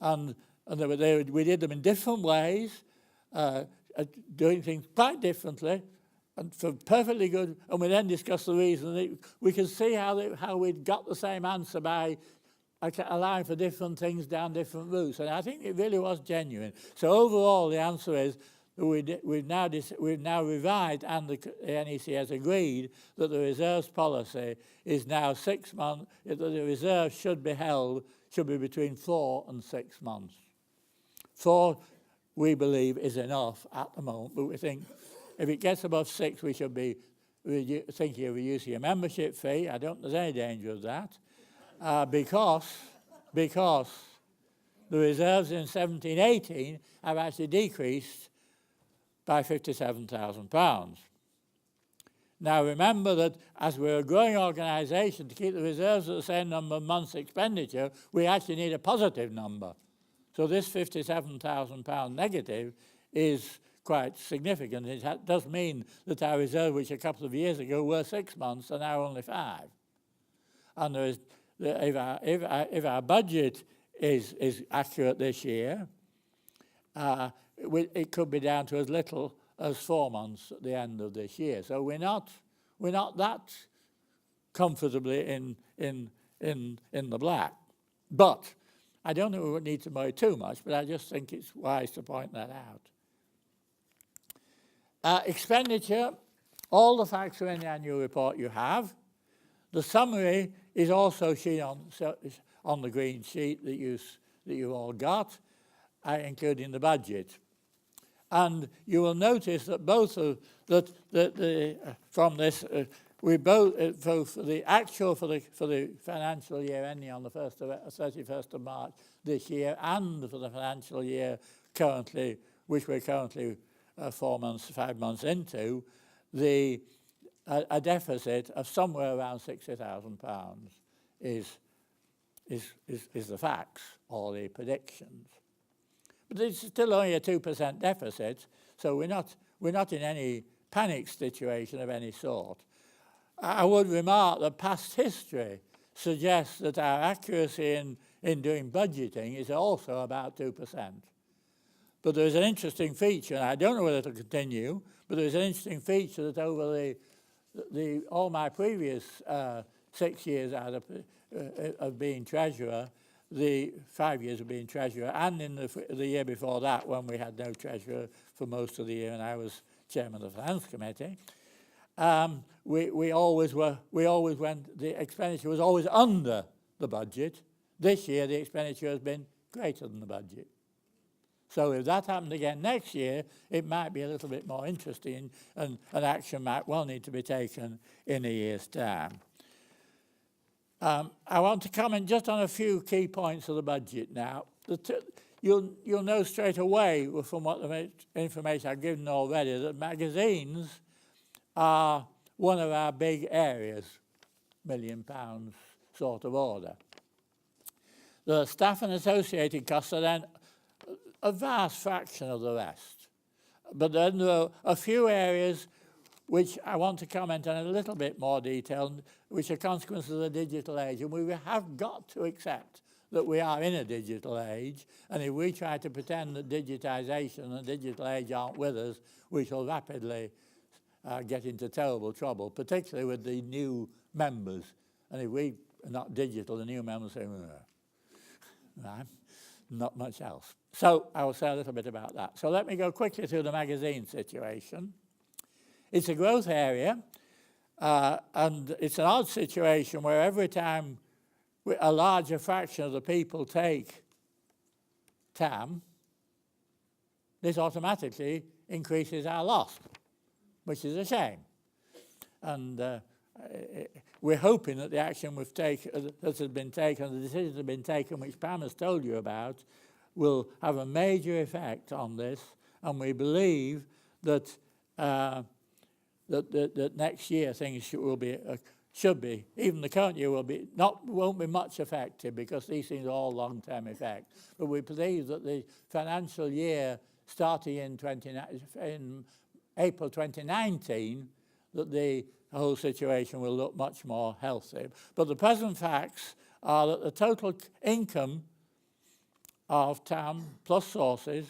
And we did them in different ways, doing things quite differently, and for perfectly good. And we then discussed the reason. We can see how we'd got the same answer by allowing for different things down different routes. And I think it really was genuine. So overall, the answer is that we've now revised, and the NEC has agreed that the reserves policy is now 6 months, that the reserves should be between 4 and 6 months. 4, we believe, is enough at the moment, but we think if it gets above 6, we should be thinking of reducing a membership fee. I don't think there's any danger of that, because the reserves in 17-18 have actually decreased by £57,000. Now remember that as we're a growing organisation, to keep the reserves at the same number of months' expenditure, we actually need a positive number. So this £57,000 negative is quite significant. It does mean that our reserve, which a couple of years ago were 6 months, are now only 5. And there is, if our budget is accurate this year, it could be down to as little as 4 months at the end of this year. So we're not that comfortably in the black. But I don't think we would need to worry too much, but I just think it's wise to point that out. Expenditure, all the facts are in the annual report you have. The summary is also shown on the green sheet that you've all got, including the budget. And you will notice that both of from this we both for the actual for the financial year ending on the 31st of March this year, and for the financial year currently, which we're currently 5 months into, a deficit of somewhere around £60,000 is the facts or the predictions. But it's still only a 2% deficit, so we're not in any panic situation of any sort. I would remark that past history suggests that our accuracy in doing budgeting is also about 2%. But there's an interesting feature, and I don't know whether it'll continue, but there's an interesting feature that over all my previous 6 years out of being treasurer, the 5 years of being treasurer, and in the year before that when we had no treasurer for most of the year and I was chairman of the finance committee, we always went, the expenditure was always under the budget. This year the expenditure has been greater than the budget. So if that happened again next year, it might be a little bit more interesting, and action might well need to be taken in a year's time. I want to comment just on a few key points of the budget now. You'll know straight away from what the information I've given already that magazines are one of our big areas, £1 million sort of order. The staff and associated costs are then a vast fraction of the rest. But then there are a few areas which I want to comment on in a little bit more detail, which are consequences of the digital age. And we have got to accept that we are in a digital age, and if we try to pretend that digitisation and digital age aren't with us, we shall rapidly get into terrible trouble, particularly with the new members. And if we are not digital, the new members say, right, not much else. So I will say a little bit about that. So let me go quickly through the magazine situation. It's a growth area, and it's an odd situation where every time a larger fraction of the people take TAM, this automatically increases our loss, which is a shame. And we're hoping that the action that has been taken, the decisions have been taken, which Pam has told you about, will have a major effect on this, and we believe that that next year things should be, even the current year won't be much affected because these things are all long-term effects. But we believe that the financial year starting in April 2019, that the whole situation will look much more healthy. But the present facts are that the total income of TAM plus sources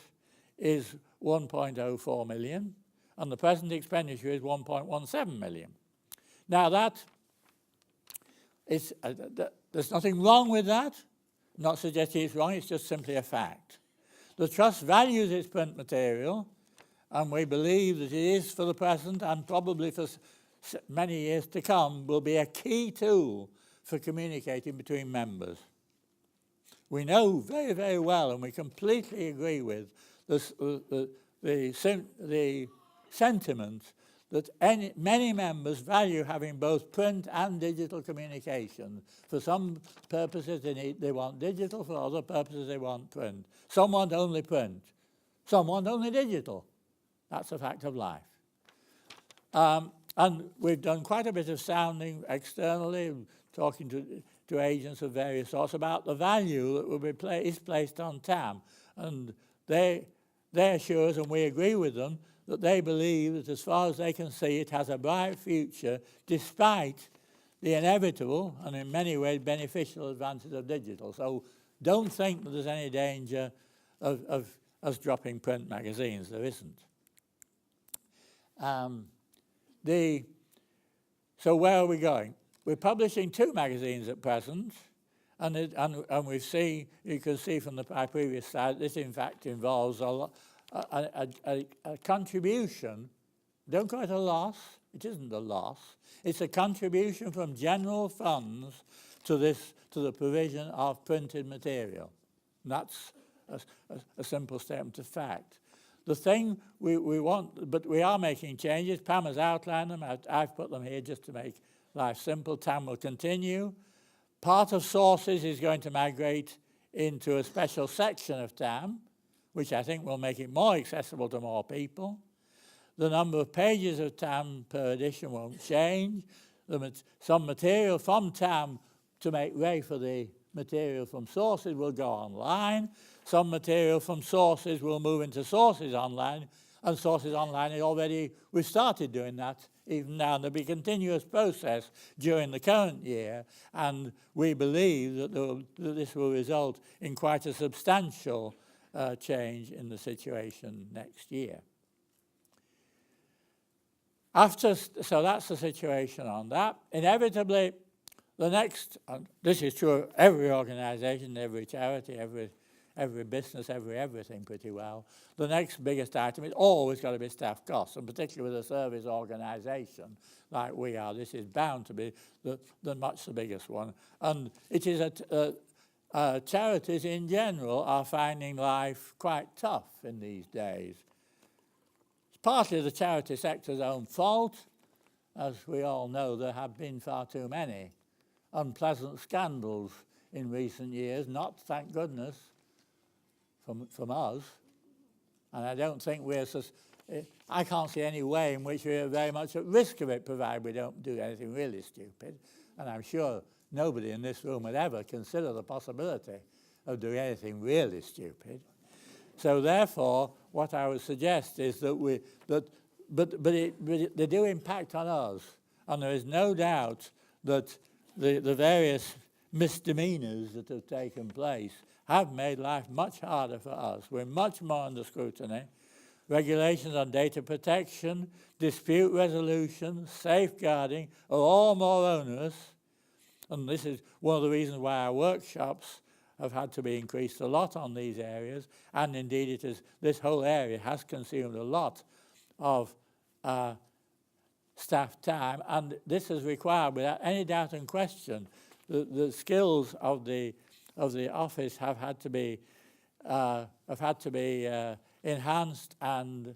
is 1.04 million, and the present expenditure is 1.17 million. Now that is, there's nothing wrong with that. I'm not suggesting it's wrong, it's just simply a fact. The Trust values its print material, and we believe that it is for the present and probably for many years to come will be a key tool for communicating between members. We know very, very well, and we completely agree with the sentiment that many members value having both print and digital communication. For some purposes they want digital, for other purposes they want print. Some want only print, some want only digital. That's a fact of life. And we've done quite a bit of sounding externally, talking to agents of various sorts about the value that will be is placed on TAM. And they assure us, and we agree with them, that they believe that as far as they can see, it has a bright future despite the inevitable and in many ways beneficial advances of digital. So don't think that there's any danger of us dropping print magazines. There isn't. So where are we going? We're publishing 2 magazines at present, and you can see from my previous slide, this in fact involves a contribution. Don't call it a loss. It isn't a loss. It's a contribution from general funds to the provision of printed material. And that's a simple statement of fact. the thing we want, but we are making changes. Pam has outlined them. I've put them here just to make life simple. TAM will continue. Part of sources is going to migrate into a special section of TAM, which I think will make it more accessible to more people. The number of pages of TAM per edition won't change. Some material from TAM to make way for the material from sources will go online. Some material from sources will move into sources online, and sources online we've started doing that even now, and there'll be a continuous process during the current year, and we believe that this will result in quite a substantial change in the situation next year. So that's the situation on that. Inevitably, the next, and this is true of every organisation, every charity, every business, everything pretty well, the next biggest item is always got to be staff costs, and particularly with a service organisation like we are, this is bound to be much the biggest one. And it is charities in general are finding life quite tough in these days. It's partly the charity sector's own fault. As we all know, there have been far too many unpleasant scandals in recent years, not, thank goodness, from us. And I don't think I can't see any way in which we're very much at risk of it, provided we don't do anything really stupid. And I'm sure nobody in this room would ever consider the possibility of doing anything really stupid. So therefore, what I would suggest is that they do impact on us. And there is no doubt that the various misdemeanours that have taken place have made life much harder for us. We're much more under scrutiny. Regulations on data protection, dispute resolution, safeguarding are all more onerous. And this is one of the reasons why our workshops have had to be increased a lot on these areas. And indeed, this whole area has consumed a lot of staff time. And this has required, without any doubt and question, the skills of the office have had to be enhanced and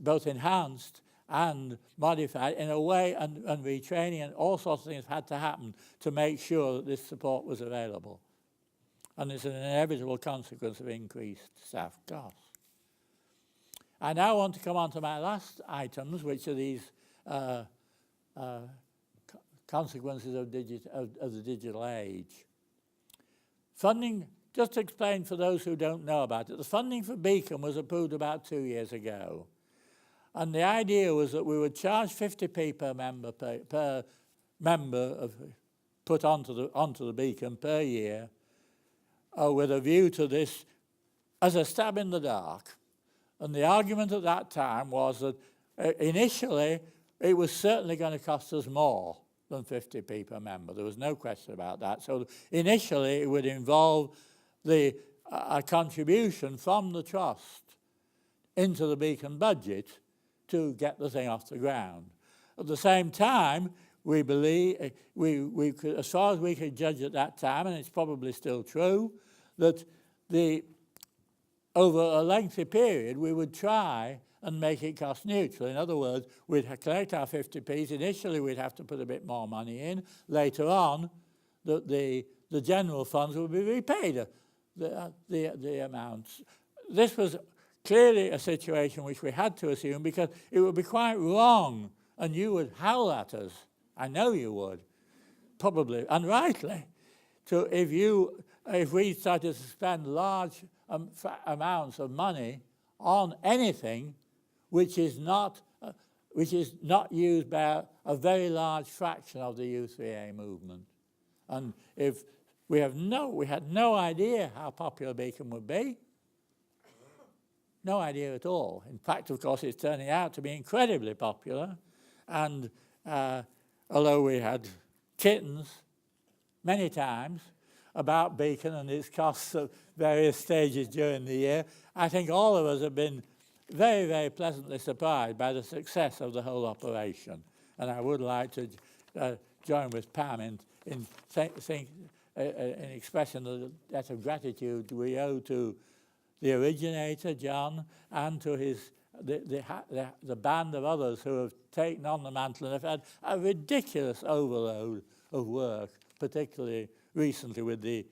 both enhanced and modified in a way, and retraining and all sorts of things had to happen to make sure that this support was available. And it's an inevitable consequence of increased staff costs. I now want to come on to my last items, which are these consequences of the digital age. Funding, just to explain for those who don't know about it, the funding for Beacon was approved about 2 years ago. And the idea was that we would charge 50p per member put onto the Beacon per year, with a view to this as a stab in the dark. And the argument at that time was that initially it was certainly going to cost us more than 50p per member. There was no question about that. So initially it would involve a contribution from the trust into the Beacon budget to get the thing off the ground. At the same time, we believe, we could, as far as we could judge at that time, and it's probably still true, that over a lengthy period we would try and make it cost neutral. In other words, we'd collect our 50p's. Initially we'd have to put a bit more money in. Later on, the general funds would be repaid the amounts. This was clearly a situation which we had to assume, because it would be quite wrong, and you would howl at us, I know you would, probably, and rightly, if we started to spend large amounts of money on anything which is not used by a very large fraction of the U3A movement. And if we had no idea how popular Beacon would be, no idea at all. In fact, of course, it's turning out to be incredibly popular. And although we had kittens many times about Beacon and its costs at various stages during the year, I think all of us have been very, very pleasantly surprised by the success of the whole operation. And I would like to join with Pam in expressing the debt of gratitude we owe to the originator, John, and to the band of others who have taken on the mantle and have had a ridiculous overload of work, particularly recently with the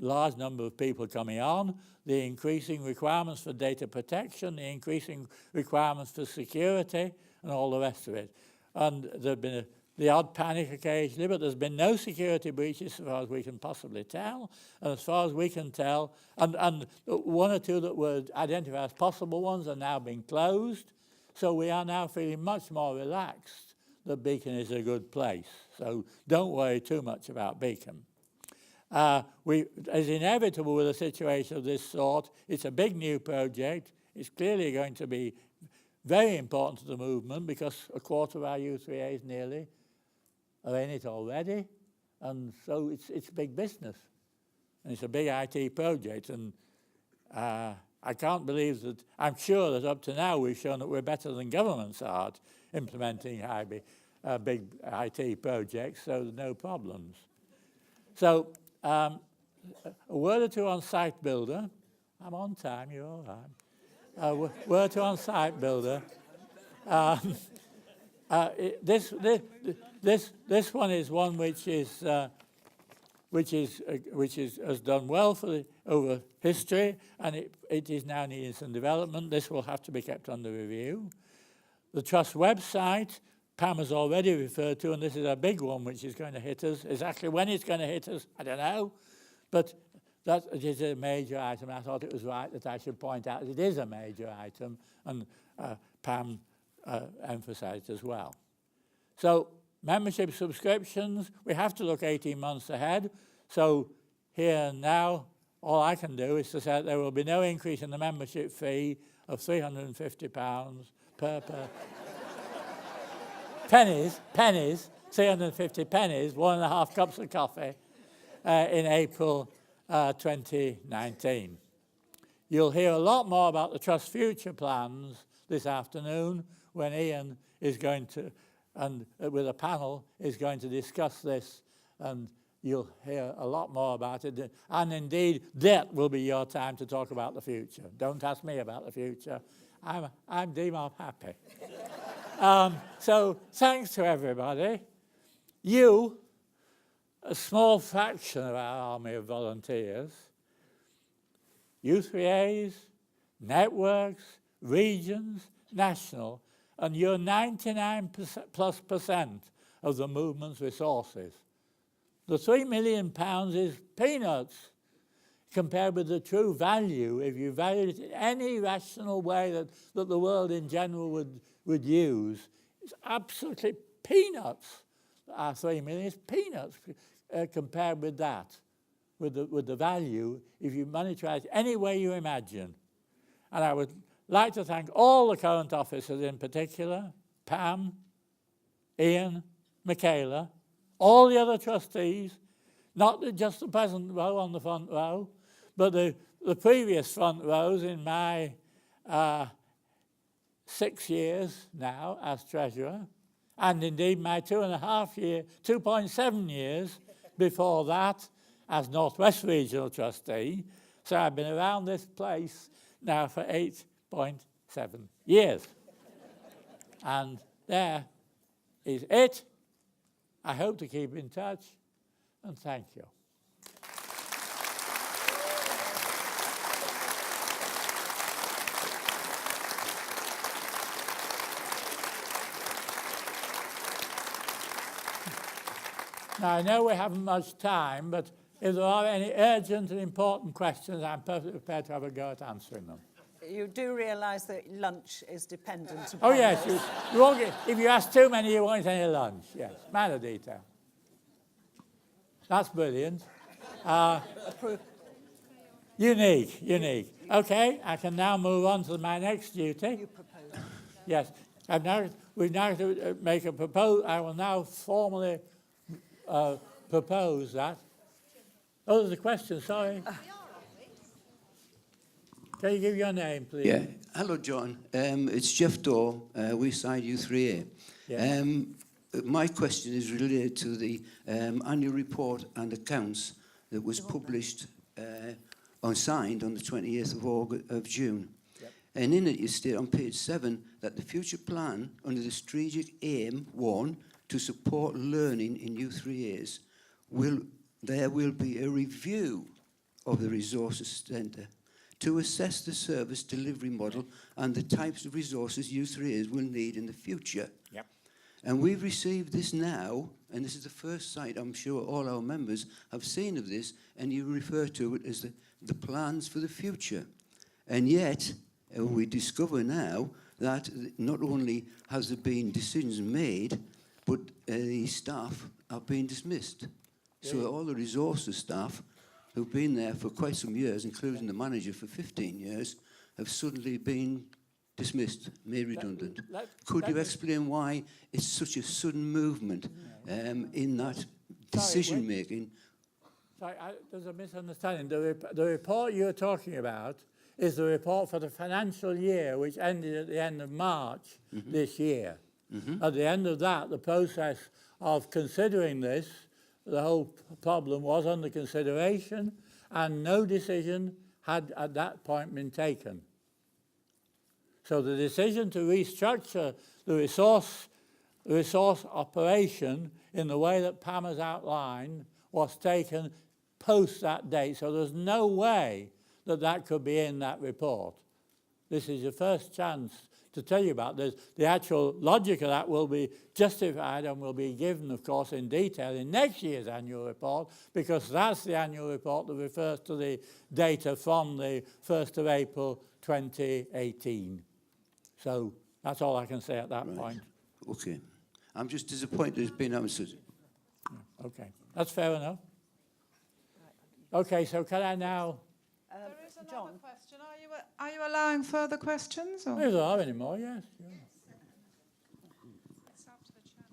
large number of people coming on, the increasing requirements for data protection, the increasing requirements for security, and all the rest of it. And there have been the odd panic occasionally, but there's been no security breaches as far as we can possibly tell. And as far as we can tell, and one or two that were identified as possible ones are now being closed. So we are now feeling much more relaxed that Beacon is a good place. So don't worry too much about Beacon. As inevitable with a situation of this sort, it's a big new project. It's clearly going to be very important to the movement because a quarter of our U3As nearly are in it already. And so it's big business. And it's a big IT project. And I can't believe that, I'm sure that up to now we've shown that we're better than governments are at implementing big IT projects, so there's no problems. So, a word or two on Site Builder. I'm on time, you're all right. Word or two on Site Builder. This one is one which has done well over history, and it is now needing some development. This will have to be kept under review. The Trust website, Pam has already referred to, and this is a big one which is going to hit us. Exactly when it's going to hit us, I don't know. But that it is a major item. I thought it was right that I should point out that it is a major item, and Pam emphasised as well. So membership subscriptions, we have to look 18 months ahead. So here and now, all I can do is to say that there will be no increase in the membership fee of £350 per pennies, 350 pennies, 1.5 cups of coffee in April 2019. You'll hear a lot more about the Trust future plans this afternoon when Ian is going to, and with a panel, is going to discuss this, and you'll hear a lot more about it. And indeed, that will be your time to talk about the future. Don't ask me about the future. I'm DMOP happy. So thanks to everybody. You, a small fraction of our army of volunteers, U3As, networks, regions, national, and you're 99+% of the movement's resources. The £3 million is peanuts compared with the true value, if you valued it in any rational way that the world in general would use. It's absolutely peanuts. Our 3 million is peanuts compared with that, with the value, if you monetize it any way you imagine. And I would like to thank all the current officers in particular, Pam, Ian, Michaela, all the other trustees, not just the present row on the front row, but the previous front rows in my 6 years now as treasurer, and indeed my 2.7 years before that as Northwest Regional Trustee. So I've been around this place now for 8.7 years. And there is it. I hope to keep in touch, and thank you. Now, I know we haven't much time, but if there are any urgent and important questions, I'm perfectly prepared to have a go at answering them. You do realise that lunch is dependent upon Oh, yes. You won't get, if you ask too many, you won't get any lunch. Yes, matter detail. That's brilliant. Unique. Okay, I can now move on to my next duty. You propose. Yes, we've now to make a proposal. I will now formally propose that. Oh, there's a question, sorry. Can you give your name, please? Yeah. Hello, John. It's Jeff Daw, Weeside U3A. Yes. My question is related to the annual report and accounts that was published signed on the 28th of June. And in it, you state on page 7 that the future plan under the strategic aim 1 to support learning in U3As there will be a review of the resources centre to assess the service delivery model and the types of resources U3As will need in the future. Yep. And we've received this now, and this is the first sight I'm sure all our members have seen of this, and you refer to it as the plans for the future. And yet, we discover now that not only has there been decisions made, but the staff have been dismissed. So all the resources staff who've been there for quite some years, including the manager for 15 years, have suddenly been dismissed, made redundant. Could you explain why it's such a sudden movement in that decision-making? Sorry, there's a misunderstanding. The report you're talking about is the report for the financial year, which ended at the end of March this year. At the end of that, the process of considering this, the whole problem was under consideration, and no decision had at that point been taken. So the decision to restructure the resource operation in the way that Pam has outlined was taken post that date. So there's no way that that could be in that report. This is your first chance to tell you about this. The actual logic of that will be justified and will be given, of course, in detail in next year's annual report, because that's the annual report that refers to the data from the 1st of April 2018. So that's all I can say at that point. Okay. I'm just disappointed it's been answered. Okay. That's fair enough. Okay, so can I now... There is another question. Are you allowing further questions? Or? If there are any more, yes. It's up to the chair.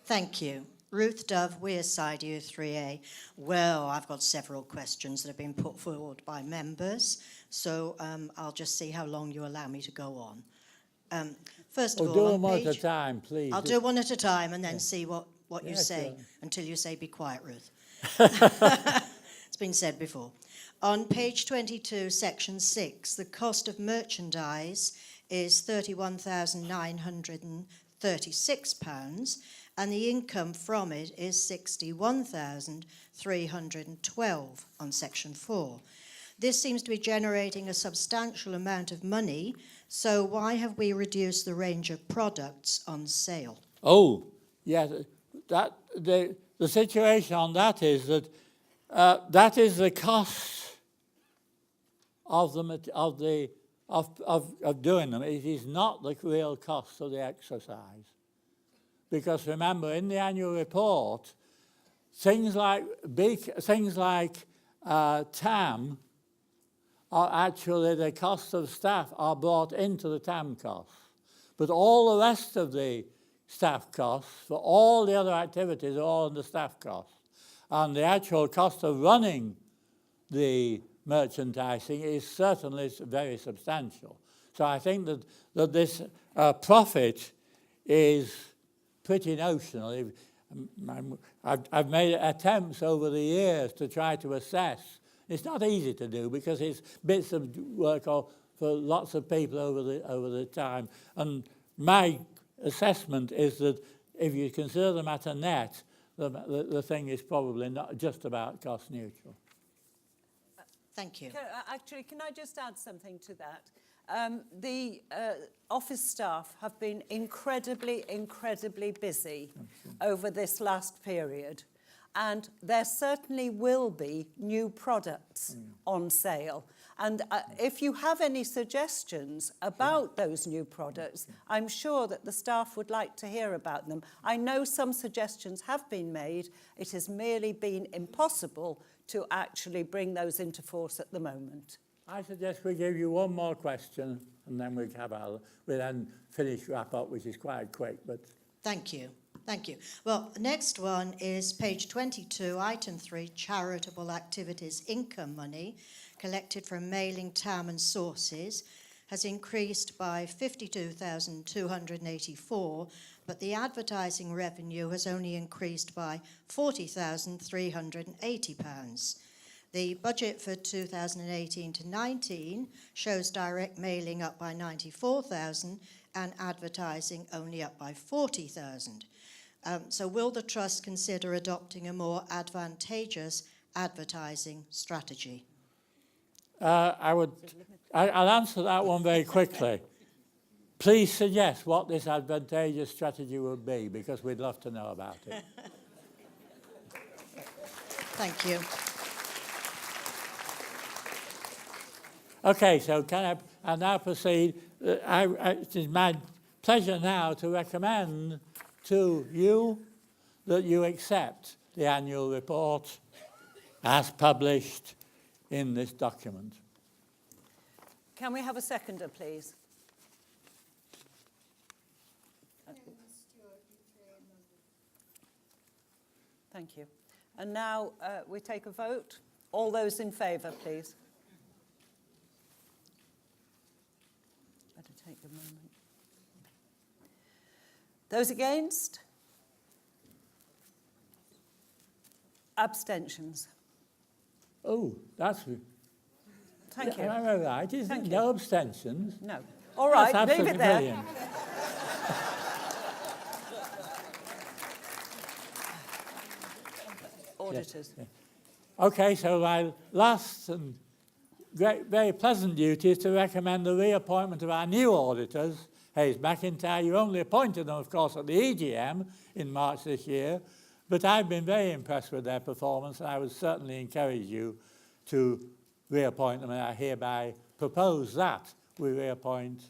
Thank you. Ruth Dove, Wearside U3A. Well, I've got several questions that have been put forward by members, so I'll just see how long you allow me to go on. First of all, do them one at a time, please. I'll do one at a time and then see what you say, until you say, be quiet, Ruth. It's been said before. On page 22, section 6, the cost of merchandise is £31,936, and the income from it is £61,312 on section 4. This seems to be generating a substantial amount of money, so why have we reduced the range of products on sale? Oh, yes. The situation on that is that that is the cost of doing them. It is not the real cost of the exercise. Because remember, in the annual report, things like TAM are actually the cost of staff are brought into the TAM costs. But all the rest of the staff costs for all the other activities are all in the staff costs. And the actual cost of running the merchandising is certainly very substantial. So I think that this profit is pretty notional. I've made attempts over the years to try to assess. It's not easy to do because it's bits of work for lots of people over the time. And my assessment is that if you consider them at a net, the thing is probably not just about cost neutral. Thank you. Can I just add something to that? The office staff have been incredibly busy over this last period, and there certainly will be new products on sale. And if you have any suggestions about those new products, I'm sure that the staff would like to hear about them. I know some suggestions have been made. It has merely been impossible to actually bring those into force at the moment. I suggest we give you one more question, and then we'll then wrap up, which is quite quick. But thank you. Thank you. Well, the next one is page 22, item 3, charitable activities income money collected from mailing, TAM and sources has increased by 52,284, but the advertising revenue has only increased by £40,380. The budget for 2018 to 19 shows direct mailing up by 94,000 and advertising only up by 40,000. So will the Trust consider adopting a more advantageous advertising strategy? I'll answer that one very quickly. Please suggest what this advantageous strategy would be, because we'd love to know about it. Thank you. Okay, so I now proceed. It is my pleasure now to recommend to you that you accept the annual report as published in this document. Can we have a seconder, please? Thank you. And now we take a vote. All those in favour, please. Better take a moment. Those against? Abstentions. Oh, that's... Thank you. Am I right? Is there no abstentions? No. All right, That's leave it there. brilliant. Auditors. Yes, yeah. Okay, so my last and very pleasant duty is to recommend the reappointment of our new auditors, Hayes McIntyre. You only appointed them, of course, at the AGM in March this year, but I've been very impressed with their performance, and I would certainly encourage you to reappoint them, and I hereby propose that we reappoint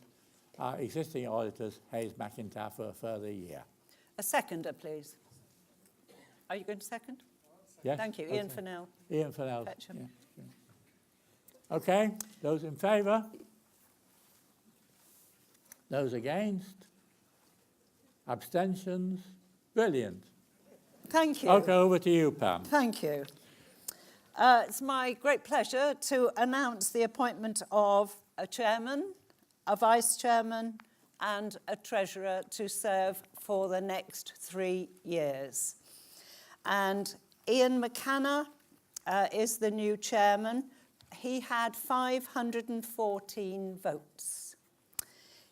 our existing auditors, Hayes McIntyre, for a further year. A seconder, please. Are you going to second? Yes? Thank you. Okay. Ian Fennell. Ian Fennell. Fetcham. Yeah, yeah. Okay, those in favour? Those against? Abstentions? Brilliant. Thank you. Okay, over to you, Pam. Thank you. It's my great pleasure to announce the appointment of a chairman, a vice chairman, and a treasurer to serve for the next 3 years. And Ian McCanna is the new chairman. He had 514 votes.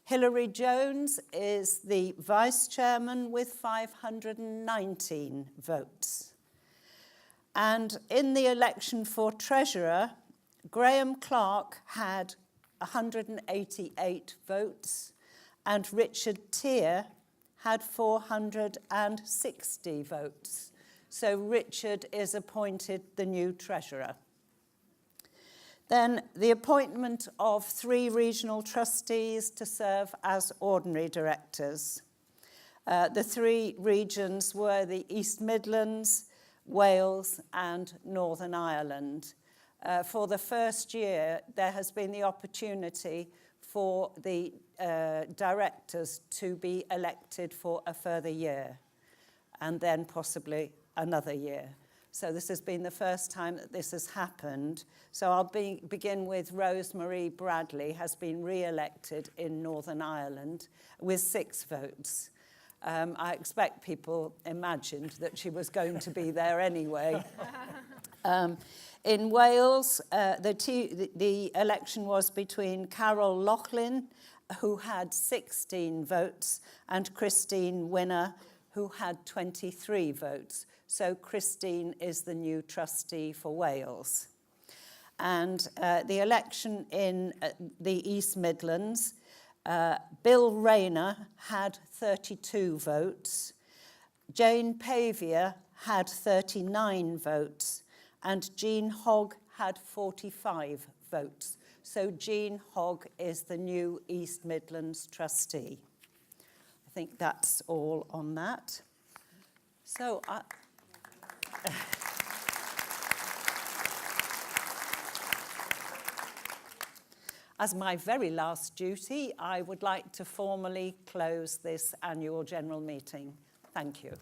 Hilary Jones is the vice chairman with 519 votes. And in the election for treasurer, Graham Clark had 188 votes, and Richard Tier had 460 votes. So Richard is appointed the new treasurer. Then the appointment of 3 regional trustees to serve as ordinary directors. The 3 regions were the East Midlands, Wales and Northern Ireland. For the first year, there has been the opportunity for the directors to be elected for a further year, and then possibly another year. So this has been the first time that this has happened. So I'll begin with Rosemary Bradley, has been re-elected in Northern Ireland with 6 votes. I expect people imagined that she was going to be there anyway. In Wales, the election was between Carol Loughlin, who had 16 votes, and Christine Winner, who had 23 votes. So Christine is the new trustee for Wales. And the election in the East Midlands, Bill Rayner had 32 votes, Jane Pavia had 39 votes, and Jean Hogg had 45 votes. So Jean Hogg is the new East Midlands trustee. I think that's all on that. So as my very last duty, I would like to formally close this annual general meeting. Thank you.